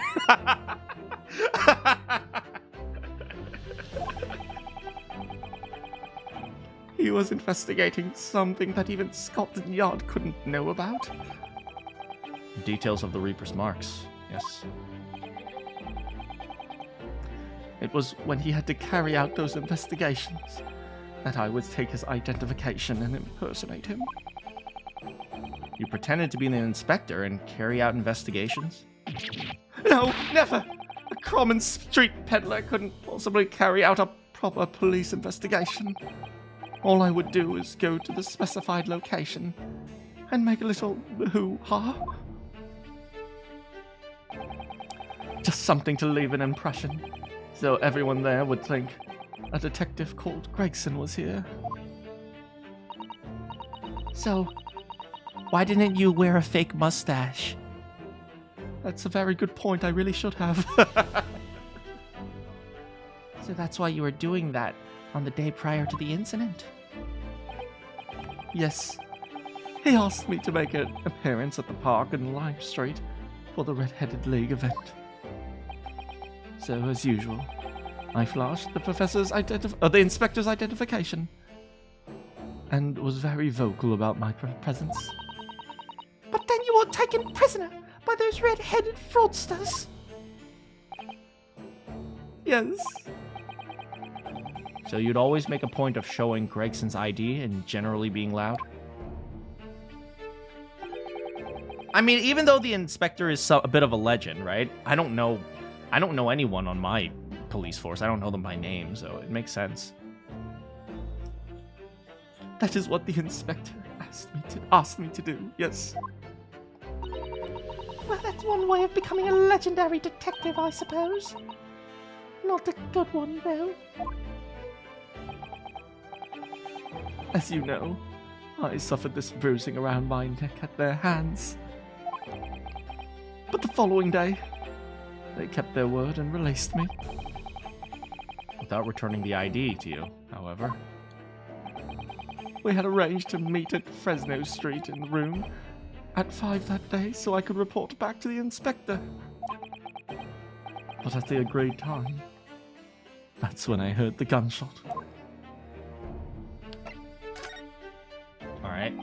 A: He was investigating something that even Scotland Yard couldn't know about. Details of the Reaper's marks, yes. It was when he had to carry out those investigations that I would take his identification and impersonate him. You pretended to be an inspector and carry out investigations? No, never! A common street peddler couldn't possibly carry out a proper police investigation. All I would do is go to the specified location and make a little hoo-ha. Just something to leave an impression, so everyone there would think a detective called Gregson was here.
C: So, why didn't you wear a fake mustache?
A: That's a very good point. I really should have.
C: So that's why you were doing that on the day prior to the incident?
A: Yes. He asked me to make an appearance at the park in Lime Street for the Red-Headed League event. So, as usual, I flashed the inspector's identification and was very vocal about my presence.
B: But then you were taken prisoner by those red-headed fraudsters.
C: Yes.
A: So you'd always make a point of showing Gregson's ID and generally being loud? I mean, even though the inspector is a bit of a legend, right? I don't know anyone on my police force. I don't know them by name, so it makes sense.
C: That is what the inspector asked me to do, yes.
B: Well, that's one way of becoming a legendary detective, I suppose. Not a good one, though.
C: As you know, I suffered this bruising around my neck at their hands. But the following day, they kept their word and released me.
A: Without returning the ID to you, however.
C: We had arranged to meet at Fresno Street in the room at 5 that day so I could report back to the inspector. But at the agreed time, that's when I heard the gunshot.
A: Alright.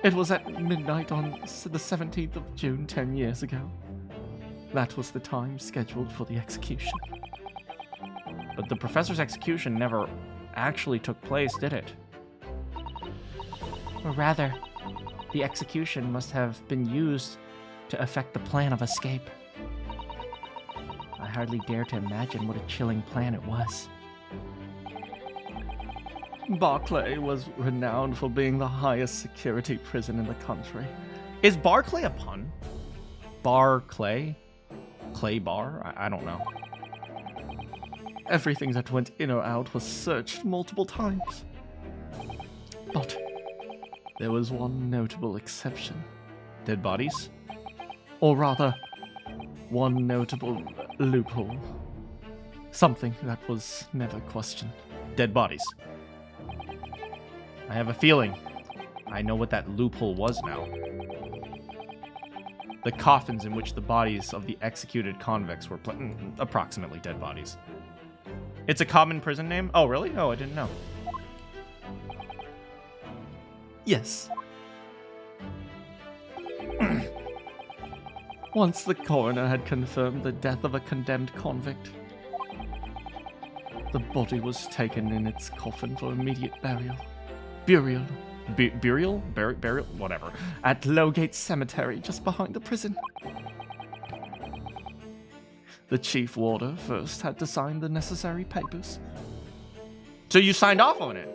C: It was at midnight on the 17th of June 10 years ago. That was the time scheduled for the execution.
A: But the professor's execution never actually took place, did it?
C: Or rather, the execution must have been used to effect the plan of escape. I hardly dare to imagine what a chilling plan it was. Barclay was renowned for being the highest security prison in the country.
A: Is Barclay a pun? Barclay? Clay bar? I don't know.
C: Everything that went in or out was searched multiple times. But there was one notable exception.
A: Dead bodies?
C: Or rather, one notable loophole. Something that was never questioned.
A: Dead bodies. I have a feeling I know what that loophole was now. The coffins in which the bodies of the executed convicts were approximately dead bodies. It's a common prison name? Oh, really? Oh, I didn't know.
C: Yes. Once the coroner had confirmed the death of a condemned convict, the body was taken in its coffin for immediate burial. Burial?
A: Burial? Whatever.
C: At Lowgate Cemetery, just behind the prison. The chief warder first had to sign the necessary papers.
A: So you signed off on it?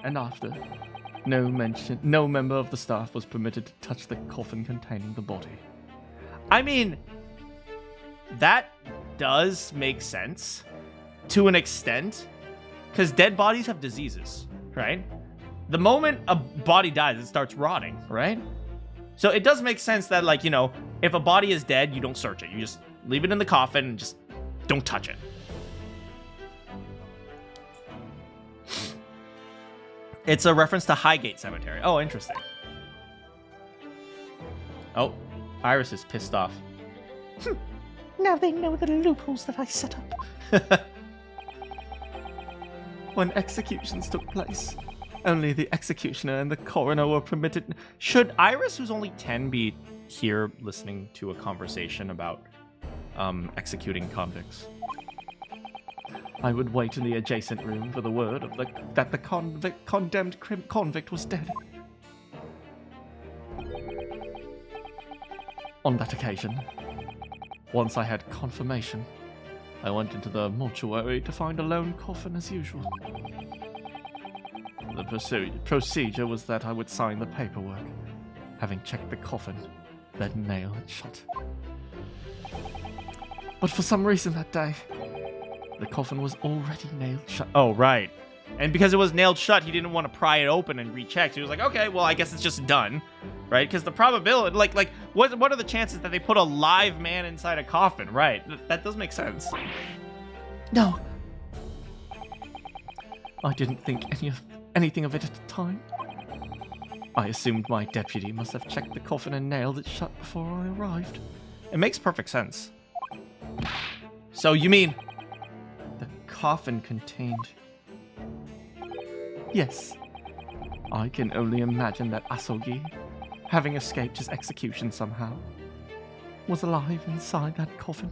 C: And after, no member of the staff was permitted to touch the coffin containing the body.
A: I mean, that does make sense to an extent, because dead bodies have diseases, right? The moment a body dies, it starts rotting, right? So it does make sense that, like, you know, if a body is dead, you don't search it. You just leave it in the coffin and just don't touch it. It's a reference to Highgate Cemetery. Oh, interesting. Oh, Iris is pissed off.
B: Now they know the loopholes that I set up.
C: When executions took place, only the executioner and the coroner were permitted.
A: Should Iris, who's only 10, be here listening to a conversation about executing convicts?
C: I would wait in the adjacent room for the word of that the condemned convict was dead. On that occasion, once I had confirmation, I went into the mortuary to find a lone coffin as usual. The procedure was that I would sign the paperwork, having checked the coffin, then nail it shut. But for some reason that day, the coffin was already nailed shut.
A: Oh, right. And because it was nailed shut, he didn't want to pry it open and recheck. So he was like, okay, well, I guess it's just done, right? Because the probability, like, what are the chances that they put a live man inside a coffin, right? That does make sense.
C: No. I didn't think anything of it at the time. I assumed my deputy must have checked the coffin and nailed it shut before I arrived.
A: It makes perfect sense. So you mean
C: the coffin contained... Yes. I can only imagine that Asogi, having escaped his execution somehow, was alive inside that coffin.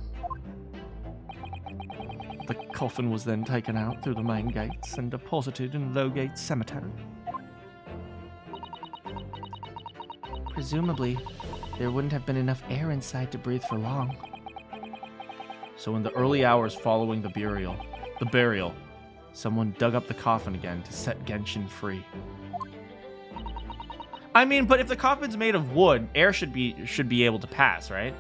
C: The coffin was then taken out through the main gates and deposited in Lowgate Cemetery.
B: Presumably, there wouldn't have been enough air inside to breathe for long.
A: So in the early hours following the burial, someone dug up the coffin again to set Genshin free. I mean, but if the coffin's made of wood, air should be able to pass, right?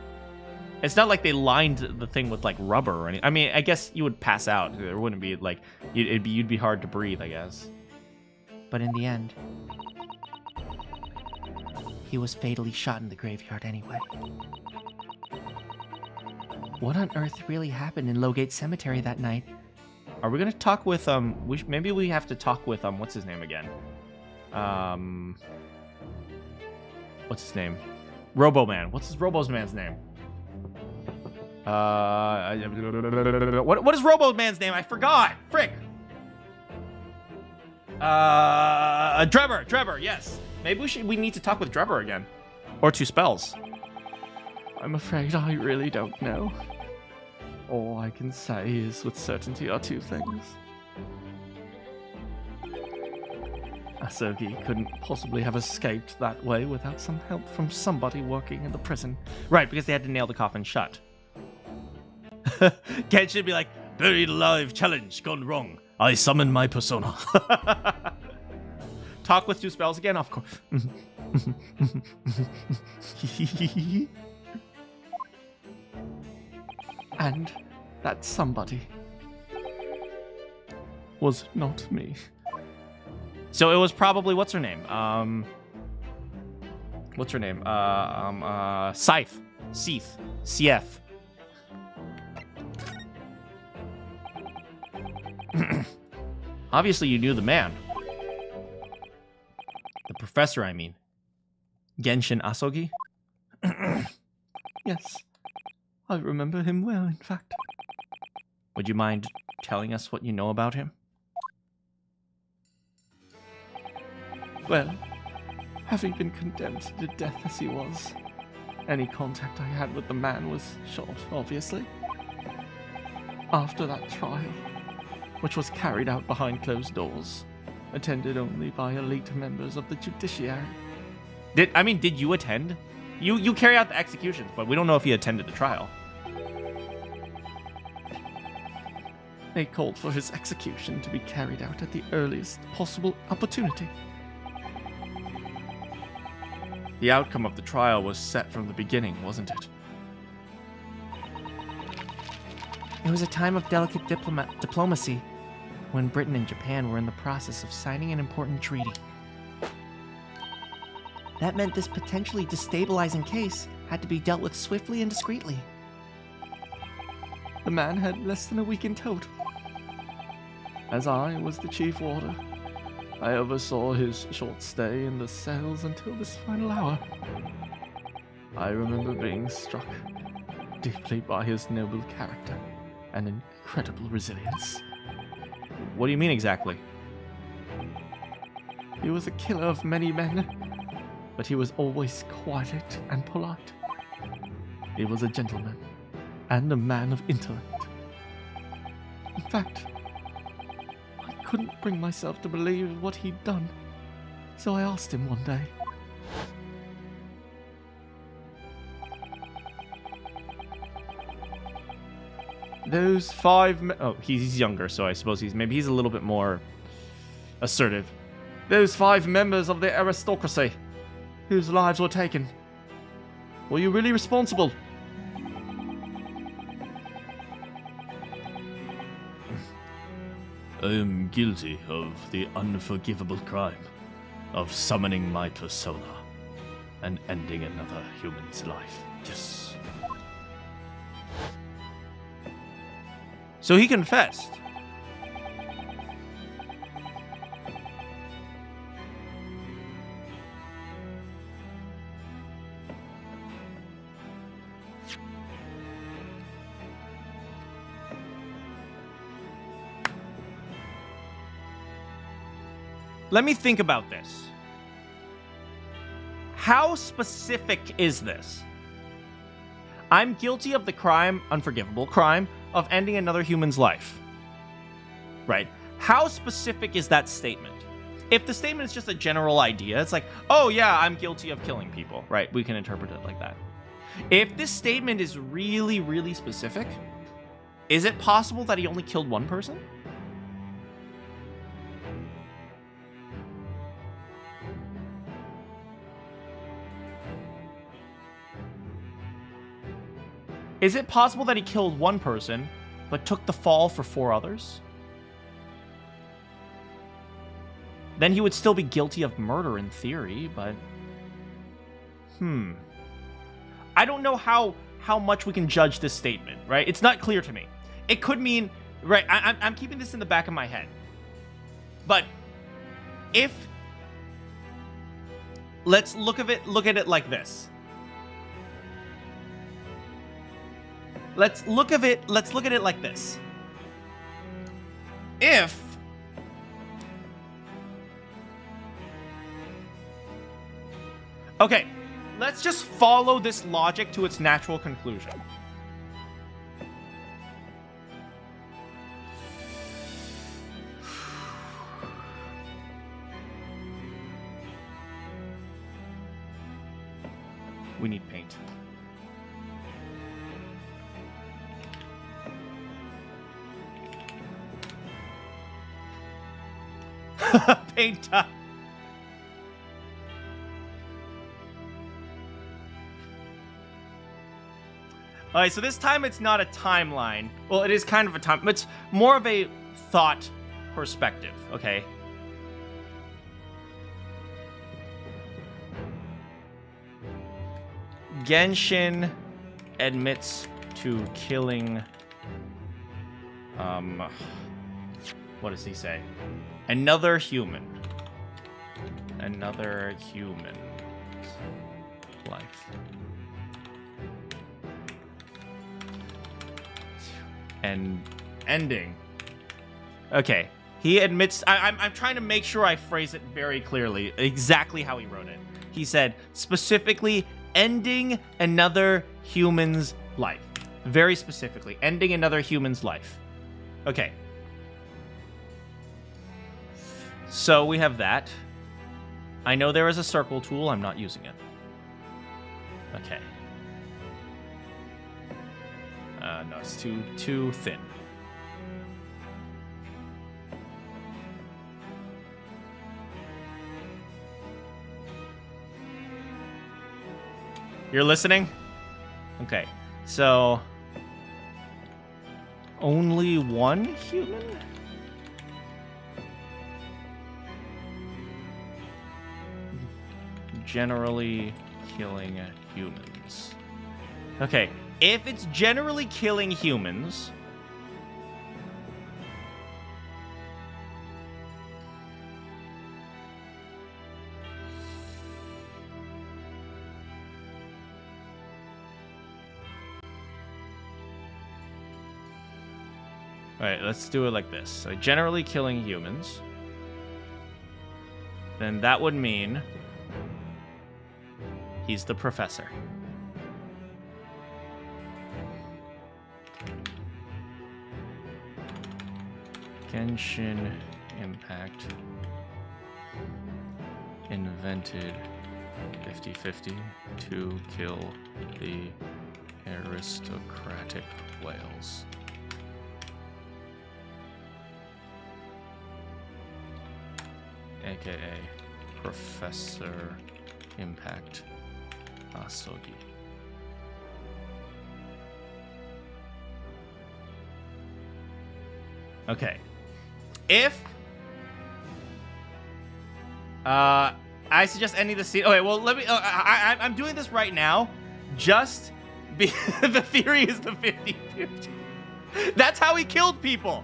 A: It's not like they lined the thing with like rubber or anything. I mean, I guess you would pass out. There wouldn't be like you'd be hard to breathe, I guess.
B: But in the end, he was fatally shot in the graveyard anyway. What on earth really happened in Lowgate Cemetery that night?
A: Are we gonna talk with maybe we have to talk with what's his name again? What's his name? Robo-Man. What's his Robo-Man's name? What is Robo-Man's name? I forgot. Frick. Trevor. Yes. Maybe we need to talk with Trevor again, or two spells.
C: I'm afraid I really don't know. All I can say is with certainty are two things. Asogi couldn't possibly have escaped that way without some help from somebody working in the prison.
A: Right, because they had to nail the coffin shut. Genshin would be like, buried alive challenge gone wrong. I summon my persona. Talk with two spells again, of course.
C: And that somebody was not me.
A: So it was probably, what's her name? Scythe. Seath. CF. Obviously you knew the man. The professor, I mean. Genshin Asogi?
C: Yes, I remember him well, in fact.
A: Would you mind telling us what you know about him?
C: Well, having been condemned to death as he was, any contact I had with the man was short, obviously. After that trial, which was carried out behind closed doors, attended only by elite members of the judiciary.
A: Did you attend? You carry out the executions, but we don't know if he attended the trial.
C: They called for his execution to be carried out at the earliest possible opportunity.
A: The outcome of the trial was set from the beginning, wasn't it?
B: It was a time of delicate diplomacy, when Britain and Japan were in the process of signing an important treaty. That meant this potentially destabilizing case had to be dealt with swiftly and discreetly.
C: The man had less than a week in total. As I was the chief warder, I oversaw his short stay in the cells until this final hour. I remember being struck deeply by his noble character and incredible resilience.
A: What do you mean exactly?
C: He was a killer of many men, but he was always quiet and polite. He was a gentleman and a man of intellect. In fact, I couldn't bring myself to believe what he'd done, so I asked him one day.
A: Those 5 oh, he's younger, so I suppose he's a little bit more assertive.
C: Those 5 members of the aristocracy whose lives were taken. Were you really responsible?
D: I am guilty of the unforgivable crime of summoning my persona and ending another human's life.
A: Yes. So he confessed. Let me think about this. How specific is this? I'm guilty of the crime, unforgivable crime, of ending another human's life. Right? How specific is that statement? If the statement is just a general idea, it's like, oh yeah, I'm guilty of killing people, right? We can interpret it like that. If this statement is really, really specific, is it possible that he only killed one person? Is it possible that he killed one person, but took the fall for 4 others? Then he would still be guilty of murder in theory, but... I don't know how much we can judge this statement, right? It's not clear to me. It could mean... Right, I'm keeping this in the back of my head. But if... Let's look at it like this. Let's look at it like this. If okay, let's just follow this logic to its natural conclusion. We need paint. Paint. Alright, so this time it's not a timeline. Well, it is kind of a time, but it's more of a thought perspective, okay? Genshin admits to killing... what does he say? Another human. Another human life. And ending. Okay. He admits... I'm trying to make sure I phrase it very clearly. Exactly how he wrote it. He said, specifically, ending another human's life. Very specifically. Ending another human's life. Okay. So we have that. I know there is a circle tool. I'm not using it. Okay. No, it's too thin. You're listening? Okay. So only one human? Generally killing humans. Okay, if it's generally killing humans... Alright, let's do it like this. So generally killing humans. Then that would mean... he's the professor. Genshin Impact invented 50-50 to kill the aristocratic whales. AKA Professor Impact Asogi. Okay. If I suggest ending the scene. Okay, well let me I'm doing this right now. Just the theory is the 50-50. That's how he killed people.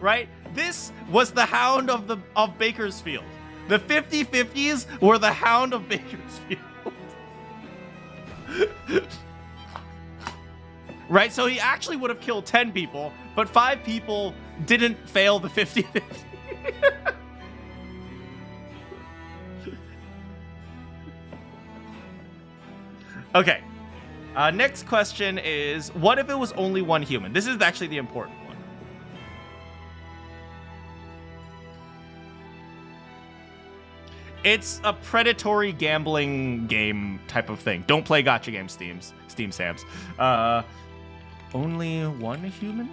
A: Right? This was the Hound of Bakersfield. The 50-50s were the Hound of Bakersfield. Right? So he actually would have killed 10 people, but 5 people didn't fail the 50-50. Okay. Next question is, what if it was only one human? This is actually the important one. It's a predatory gambling game type of thing. Don't play gacha game Steam Sams. Only one human?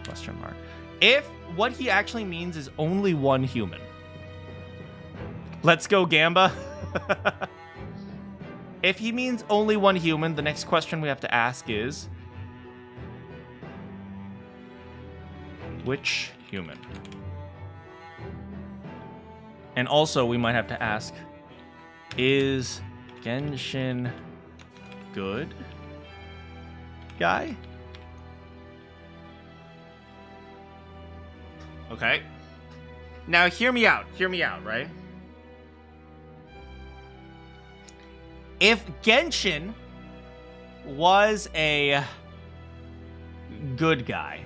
A: Question mark. If what he actually means is only one human. Let's go, Gamba. If he means only one human, the next question we have to ask is, which human? And also, we might have to ask, is Genshin good guy? Okay. Now, hear me out, right? If Genshin was a good guy,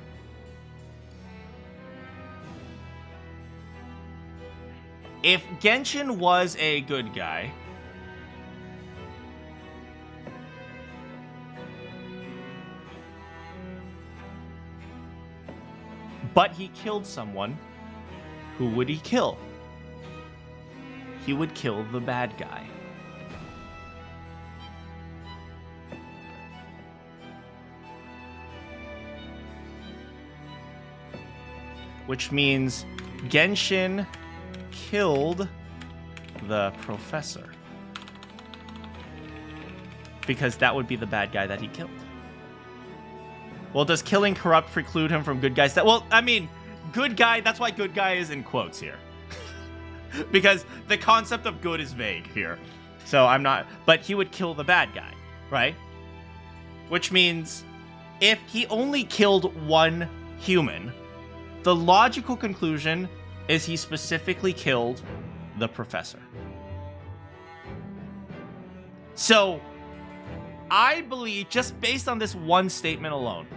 A: but he killed someone, who would he kill? He would kill the bad guy. Which means Genshin killed the professor. Because that would be the bad guy that he killed. Well, does killing corrupt preclude him from good guys? Well, I mean, good guy, that's why good guy is in quotes here. Because the concept of good is vague here. So I'm not, but he would kill the bad guy, right? Which means if he only killed one human, the logical conclusion is he specifically killed the professor. So, I believe, just based on this one statement alone,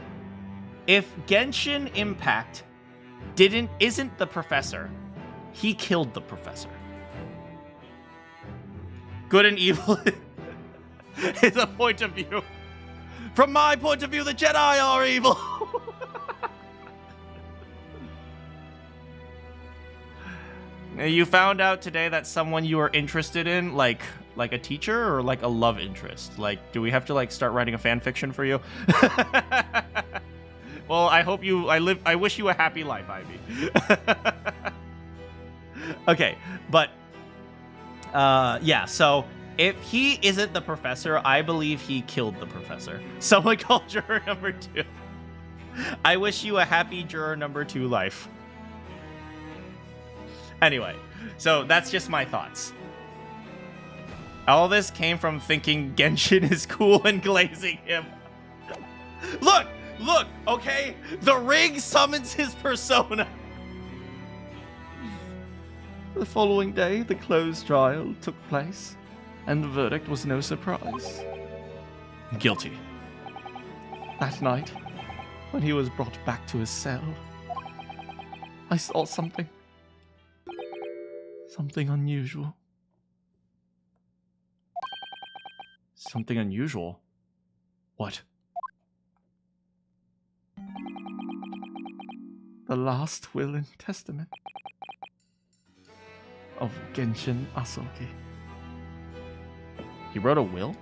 A: if Genshin Impact isn't the professor, he killed the professor. Good and evil is a point of view. From my point of view, the Jedi are evil. You found out today that someone you are interested in, like a teacher or like a love interest. Like, do we have to like start writing a fan fiction for you? Well, I hope I wish you a happy life, Ivy. Okay, but yeah, so if he isn't the professor, I believe he killed the professor. Someone called juror number 2. I wish you a happy juror number 2 life. Anyway, so that's just my thoughts. All this came from thinking Genshin is cool and glazing him. Look, okay? The ring summons his persona.
C: The following day, the closed trial took place, and the verdict was no surprise.
A: Guilty.
C: That night, when he was brought back to his cell, I saw something. Something unusual.
A: Something unusual? What?
C: The last will and testament of Genshin Asoki.
A: He wrote a will?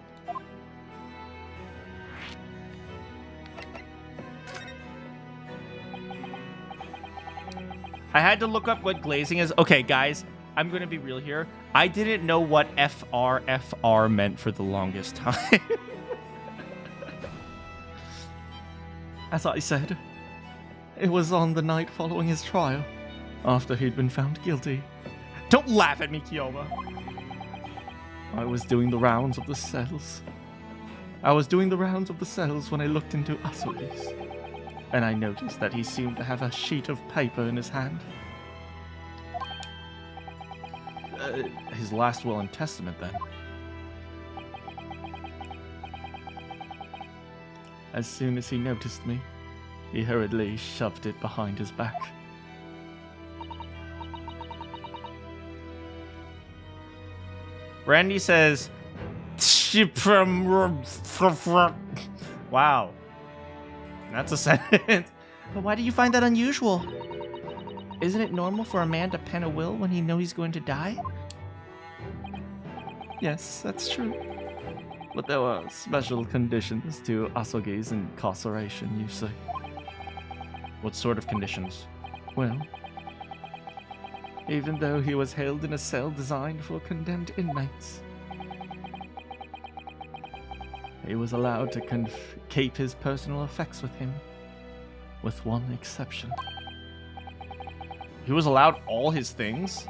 A: I had to look up what glazing is. Okay, guys, I'm going to be real here. I didn't know what FR meant for the longest time.
C: As I said, it was on the night following his trial, after he'd been found guilty.
A: Don't laugh at me, Kiyoma.
C: I was doing the rounds of the cells. When I looked into Asoki's, and I noticed that he seemed to have a sheet of paper in his hand.
A: His last will and testament, then.
C: As soon as he noticed me, he hurriedly shoved it behind his back.
A: Randy says, Wow. That's a sentence.
C: But why do you find that unusual? Isn't it normal for a man to pen a will when he knows he's going to die? Yes, that's true. But there were special conditions to Asogi's incarceration, you see.
A: What sort of conditions?
C: Well, even though he was held in a cell designed for condemned inmates, he was allowed to keep his personal effects with him, with one exception.
A: He was allowed all his things?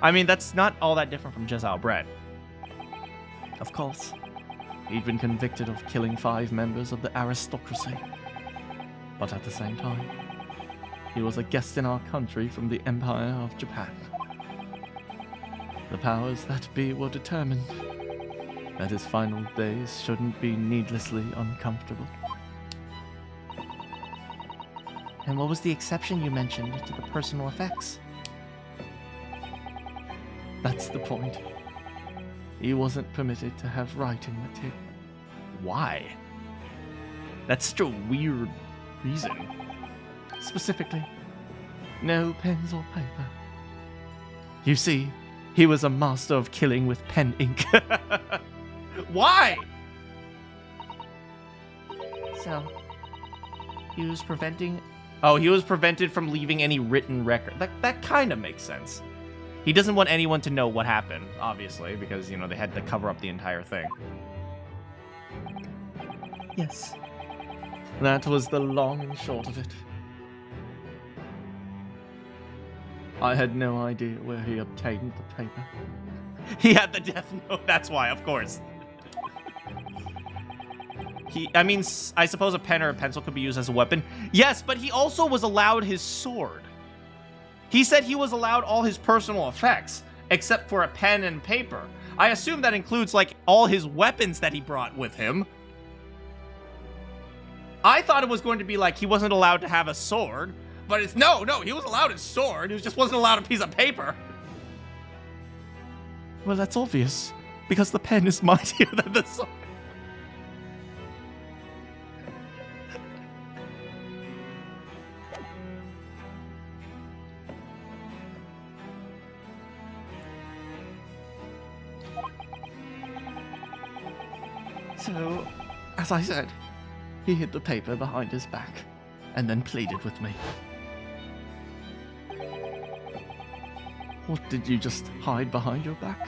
A: I mean, that's not all that different from Jezal Brett.
C: Of course, he'd been convicted of killing 5 members of the aristocracy. But at the same time, he was a guest in our country from the Empire of Japan. The powers that be were determined that his final days shouldn't be needlessly uncomfortable. And what was the exception you mentioned to the personal effects? That's the point. He wasn't permitted to have writing material.
A: Why? That's such a weird reason.
C: Specifically, no pens or paper. You see, he was a master of killing with pen ink.
A: Why?
C: So, he was preventing...
A: Oh, he was prevented from leaving any written record. That kind of makes sense. He doesn't want anyone to know what happened, obviously, because, you know, they had to cover up the entire thing.
C: Yes. That was the long and short of it. I had no idea where he obtained the paper.
A: He had the death note, that's why, of course. I mean, I suppose a pen or a pencil could be used as a weapon. Yes, but he also was allowed his sword. He said he was allowed all his personal effects, except for a pen and paper. I assume that includes, like, all his weapons that he brought with him. I thought it was going to be like he wasn't allowed to have a sword, but it's no, he was allowed his sword. He just wasn't allowed a piece of paper.
C: Well, that's obvious, because the pen is mightier than the sword. So, as I said, he hid the paper behind his back, and then pleaded with me. What did you just hide behind your back?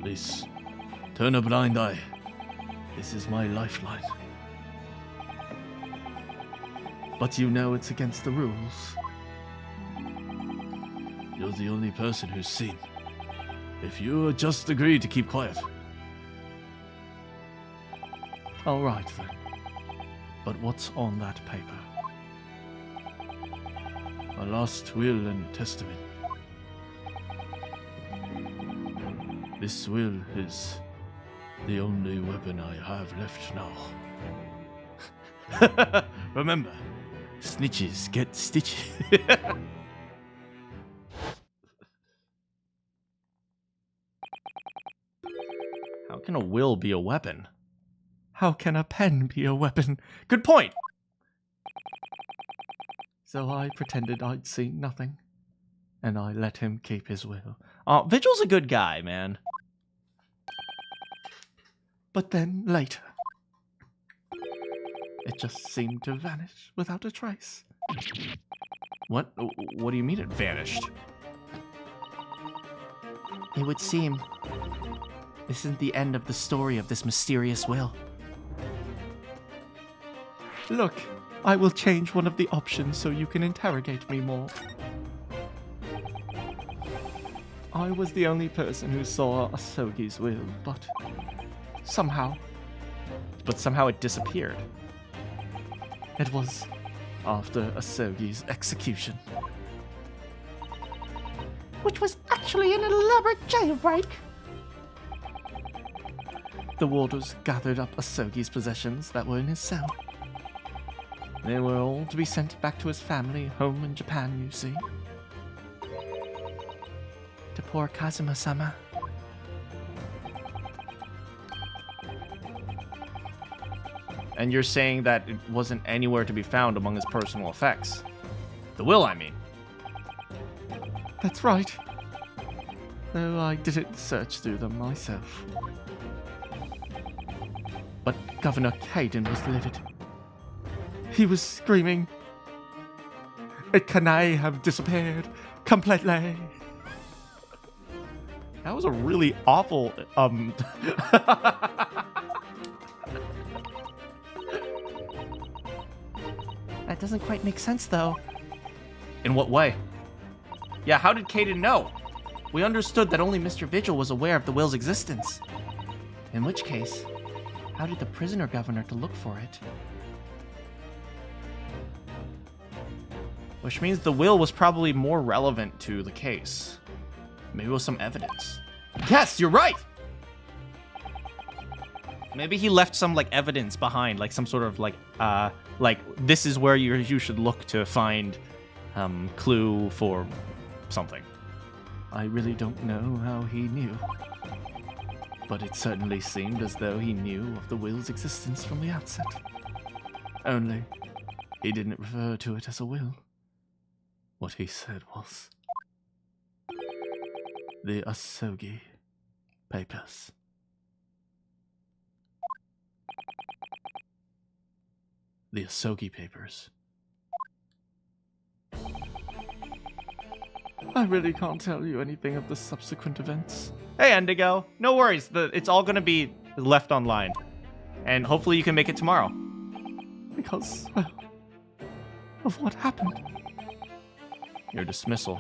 D: Please, turn a blind eye. This is my lifeline.
C: But you know it's against the rules.
D: You're the only person who's seen. If you just agree to keep quiet.
C: All right, then. But what's on that paper?
D: My last will and testament. This will is the only weapon I have left now. Remember, snitches get stitches.
A: How can a will be a weapon?
C: How can a pen be a weapon?
A: Good point.
C: So I pretended I'd seen nothing, and I let him keep his will.
A: Oh, Vigil's a good guy, man.
C: But then, later, it just seemed to vanish without a trace.
A: What do you mean it vanished?
C: It would seem this isn't the end of the story of this mysterious will. Look, I will change one of the options so you can interrogate me more. I was the only person who saw Asogi's will, but somehow
A: it disappeared.
C: It was after Asogi's execution.
B: Which was actually an elaborate jailbreak.
C: The warders gathered up Asogi's possessions that were in his cell. They were all to be sent back to his family home in Japan, you see. To poor Kazuma-sama.
A: And you're saying that it wasn't anywhere to be found among his personal effects. The will, I mean.
C: That's right. Though I didn't search through them myself. But Governor Caden was livid. He was screaming, "It can I have disappeared completely."
A: That was a really awful,
B: That doesn't quite make sense, though.
A: In what way?
B: Yeah, how did Caden know? We understood that only Mr. Vigil was aware of the will's existence. In which case, how did the prisoner governor to look for it?
A: Which means the will was probably more relevant to the case. Maybe with some evidence.
B: Yes, you're right!
A: Maybe he left some, like, evidence behind, like some sort of, like this is where you should look to find clue for something.
C: I really don't know how he knew. But it certainly seemed as though he knew of the will's existence from the outset. Only, he didn't refer to it as a will. What he said was... the Asogi Papers. The Asogi Papers. I really can't tell you anything of the subsequent events.
A: Hey, Indigo. No worries. It's all gonna be left online. And hopefully you can make it tomorrow.
C: Because, well, of what happened.
A: Your dismissal.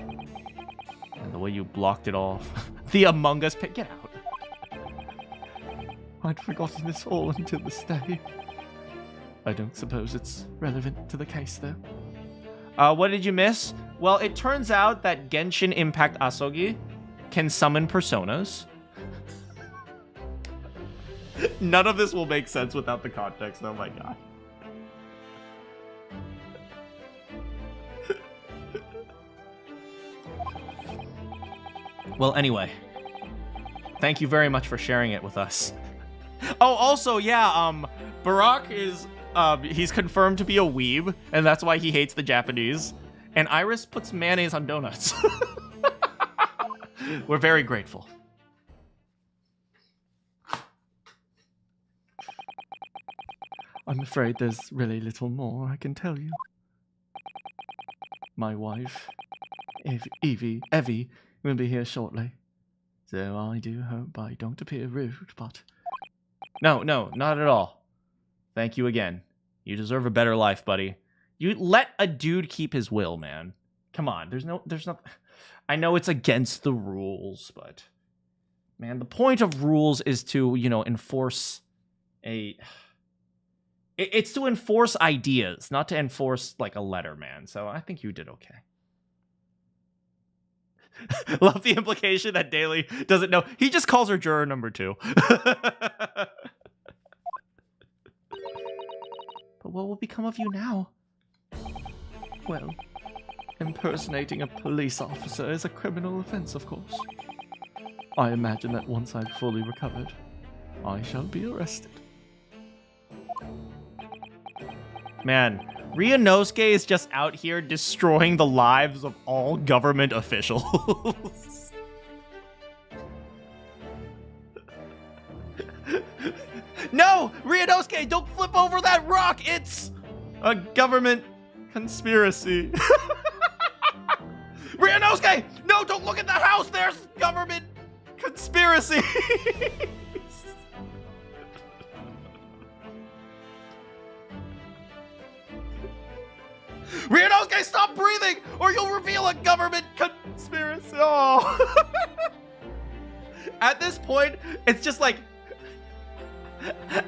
A: And the way you blocked it off. The Among Us pit. Get out.
C: I'd forgotten this all until this day. I don't suppose it's relevant to the case, though.
A: What did you miss? Well, it turns out that Genshin Impact Asogi can summon personas. None of this will make sense without the context. Oh my god. Well, anyway. Thank you very much for sharing it with us. Oh, also, yeah, Barack is, he's confirmed to be a weeb, and that's why he hates the Japanese. And Iris puts mayonnaise on donuts. We're very grateful.
C: I'm afraid there's really little more I can tell you. My wife, Evie, will be here shortly. So I do hope I don't appear rude, but...
A: No, not at all. Thank you again. You deserve a better life, buddy. You let a dude keep his will, man. Come on, there's no... I know it's against the rules, but... Man, the point of rules is to, you know, enforce a... It's to enforce ideas, not to enforce, like, a letter, man. So I think you did okay. Love the implication that Daly doesn't know. He just calls her juror number 2.
B: But what will become of you now?
C: Well, impersonating a police officer is a criminal offense, of course. I imagine that once I've fully recovered, I shall be arrested.
A: Man, Ryunosuke is just out here destroying the lives of all government officials. No! Ryunosuke, don't flip over that rock! It's a government conspiracy. Ryunosuke! No, don't look at the house! There's government conspiracy! Ryunosuke, stop breathing, or you'll reveal a government conspiracy. Oh. At this point, it's just like...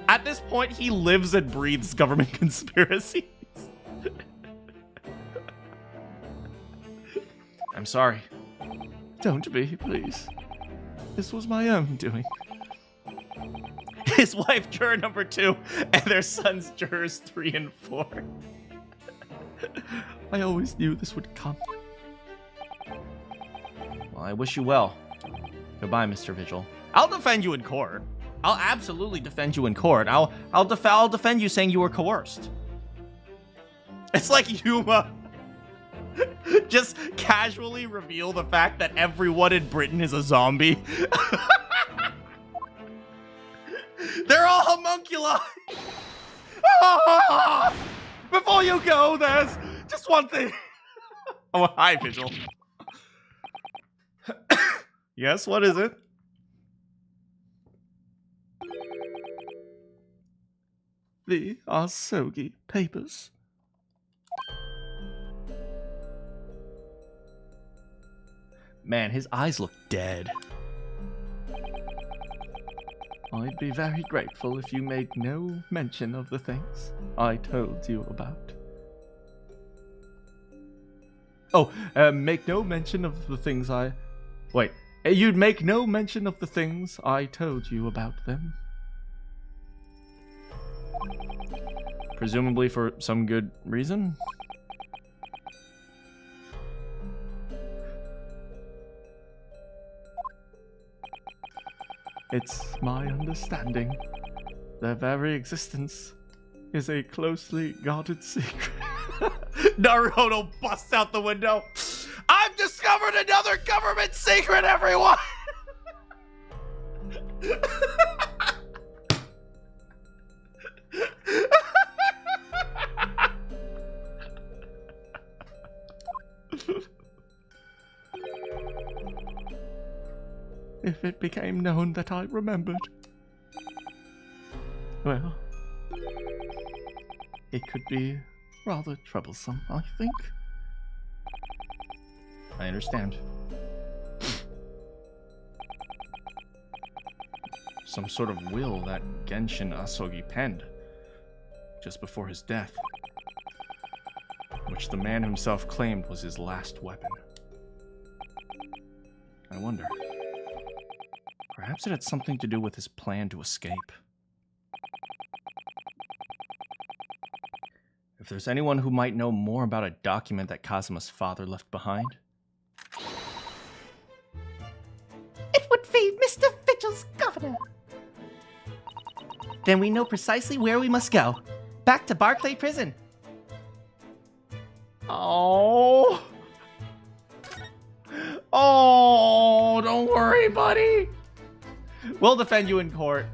A: At this point, he lives and breathes government conspiracies. I'm sorry.
C: Don't be, please. This was my own doing.
A: His wife, juror number 2, and their sons, jurors 3 and 4.
C: I always knew this would come.
A: Well, I wish you well. Goodbye, Mr. Vigil. I'll defend you in court. I'll absolutely defend you in court. I'll defend you saying you were coerced. It's like you just casually reveal the fact that everyone in Britain is a zombie. They're all homunculi. Before you go, there's just one thing. Oh, hi, Vigil. Yes, what is it?
C: The Asogi papers.
A: Man, his eyes look dead.
C: I'd be very grateful if you made no mention of the things I told you about. Oh, make no mention of the things I... Wait, you'd make no mention of the things I told you about them.
A: Presumably for some good reason?
C: It's my understanding their very existence is a closely guarded secret.
A: Naruto busts out the window. I've discovered another government secret, everyone!
C: If it became known that I remembered, well, it could be rather troublesome, I think.
A: I understand. Some sort of will that Genshin Asogi penned just before his death, which the man himself claimed was his last weapon. I wonder. Perhaps it had something to do with his plan to escape. If there's anyone who might know more about a document that Kazuma's father left behind.
B: It would be Mr. Vigil's governor.
E: Then we know precisely where we must go. Back to Barclay Prison.
A: Oh. Oh, don't worry, buddy. We'll defend you in court.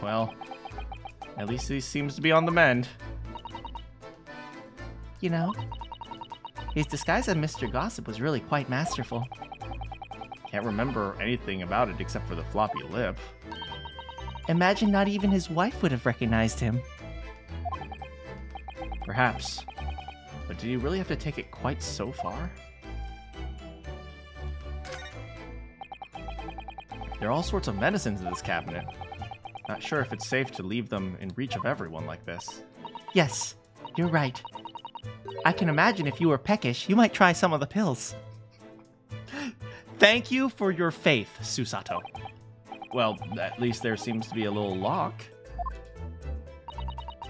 A: Well, at least he seems to be on the mend.
E: You know, his disguise as Mr. Gossip was really quite masterful.
A: Can't remember anything about it except for the floppy lip.
E: Imagine not even his wife would have recognized him.
A: Perhaps. But did he really have to take it quite so far? There are all sorts of medicines in this cabinet. Not sure if it's safe to leave them in reach of everyone like this.
E: Yes, you're right. I can imagine if you were peckish, you might try some of the pills.
A: Thank you for your faith, Susato. Well, at least there seems to be a little lock.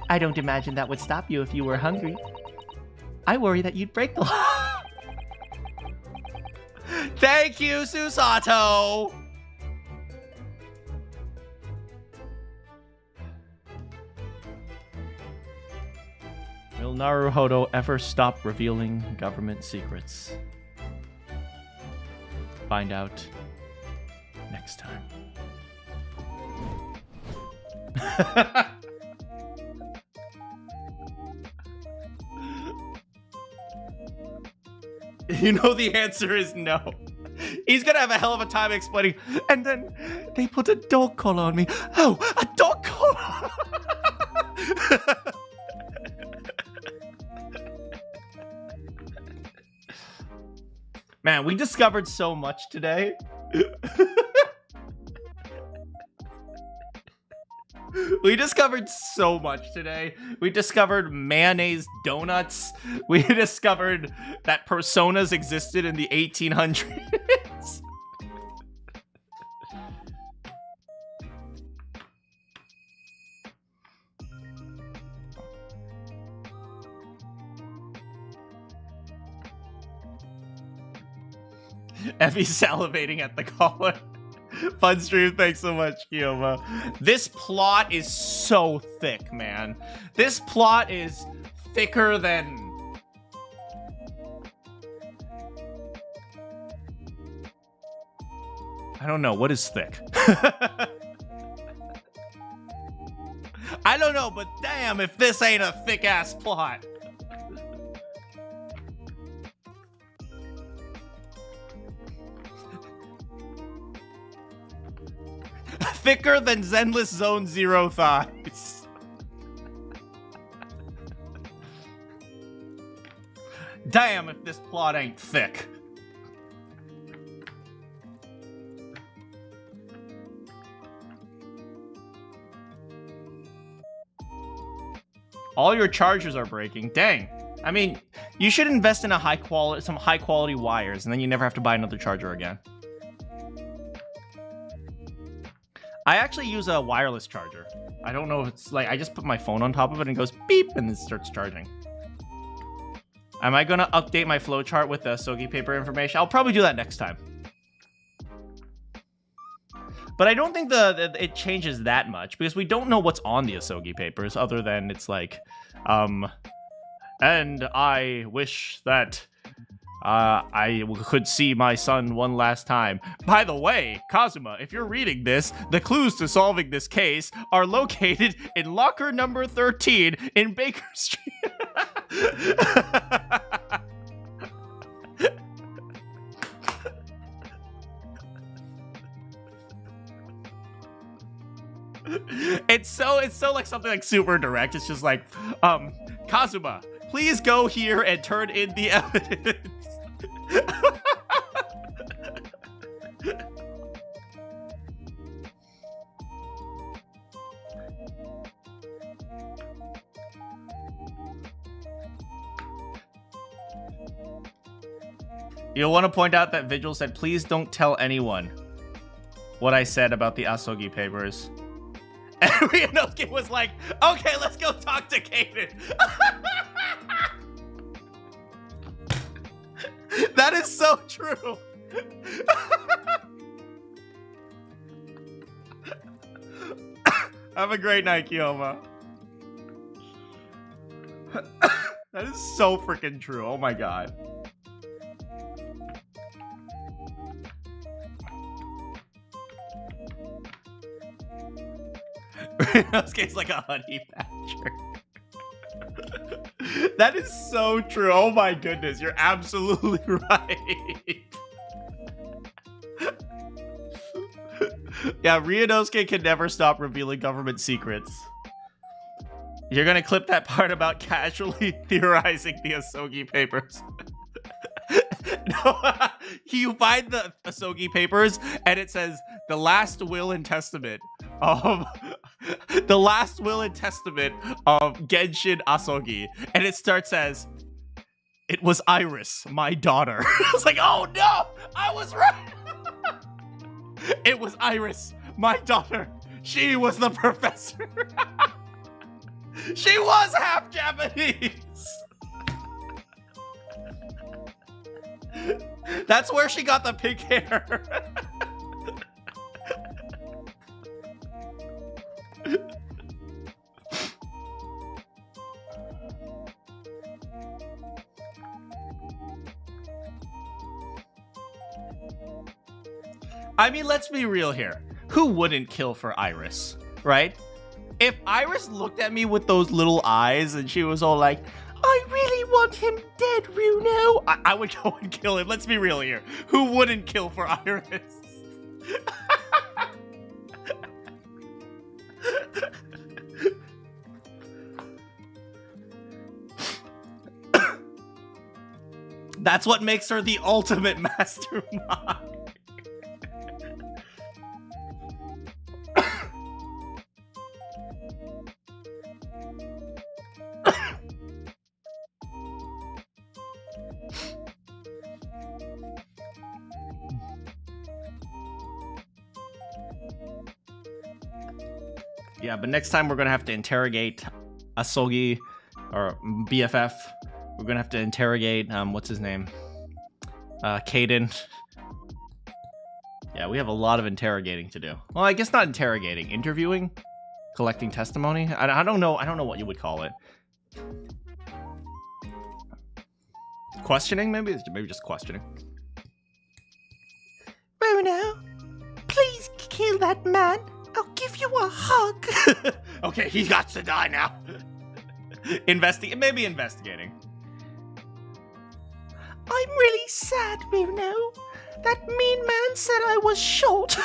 E: I don't imagine that would stop you if you were hungry. I worry that you'd break the law.
A: Thank you, Susato! Will Naruhodo ever stop revealing government secrets? Find out next time. You know the answer is no. He's gonna have a hell of a time explaining.
C: And then they put a dog collar on me. Oh, a dog collar!
A: Man, we discovered so much today. We discovered so much today. We discovered mayonnaise donuts. We discovered that personas existed in the 1800s. Effie salivating at the collar. Fun stream, thanks so much, Kiyoma. This plot is so thick, man. This plot is thicker than... I don't know, what is thick? I don't know, but damn if this ain't a thick-ass plot. Thicker than Zenless Zone Zero thighs. Damn if this plot ain't thick. All your chargers are breaking. Dang. I mean, you should invest in some high quality wires, and then you never have to buy another charger again. I actually use a wireless charger. I don't know if it's like, I just put my phone on top of it and it goes beep and it starts charging. Am I gonna update my flowchart with the Asogi paper information? I'll probably do that next time. But I don't think it changes that much because we don't know what's on the Asogi papers other than it's like, and I wish that I could see my son one last time. By the way, Kazuma, if you're reading this, the clues to solving this case are located in locker number 13 in Baker Street. It's so like something like super direct. It's just like, Kazuma, please go here and turn in the evidence. You'll want to point out that Vigil said, please don't tell anyone what I said about the Asogi papers. And Ryunosuke was like, okay, let's go talk to Kaden. That is so true. Have a great night, Kiyoma. That is so freaking true. Oh my god. Ryunosuke's like a honey badger. That is so true. Oh my goodness, you're absolutely right. Yeah, Ryunosuke can never stop revealing government secrets. You're gonna clip that part about casually theorizing the Asogi papers. No, you find the Asogi papers and it says the last will and testament of Genshin Asogi, and it starts as, it was Iris, my daughter. I was like, oh no, I was right. It was Iris, my daughter. She was the professor. She was half Japanese. That's where she got the pink hair. I mean, let's be real here. Who wouldn't kill for Iris, right? If Iris looked at me with those little eyes and she was all like, I really want him dead, Runo, I would go and kill him. Let's be real here. Who wouldn't kill for Iris? That's what makes her the ultimate mastermind. Yeah, but next time we're gonna have to interrogate Asogi, or BFF. We're gonna have to interrogate, what's his name? Kaden. Yeah, we have a lot of interrogating to do. Well, I guess not interrogating, interviewing, collecting testimony. I don't know. I don't know what you would call it. Questioning, maybe just questioning.
B: Bruno, please kill that man. I'll give you a hug.
A: Okay, he got to die now. Maybe investigating.
B: I'm really sad, Bruno. That mean man said I was short.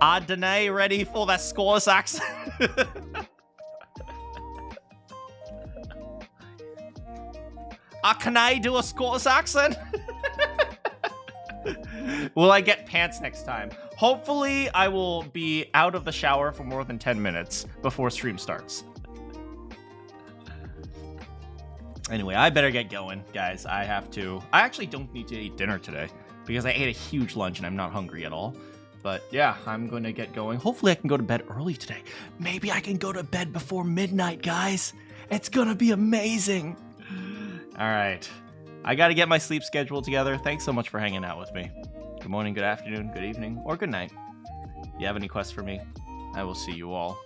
A: Are Danae ready for that Scottish accent? Can I do a Scottish accent? Will I get pants next time? Hopefully, I will be out of the shower for more than 10 minutes before stream starts. Anyway, I better get going, guys. I actually don't need to eat dinner today because I ate a huge lunch and I'm not hungry at all. But yeah, I'm going to get going. Hopefully, I can go to bed early today. Maybe I can go to bed before midnight, guys. It's going to be amazing. All right. I got to get my sleep schedule together. Thanks so much for hanging out with me. Good morning, good afternoon, good evening, or good night. If you have any quests for me, I will see you all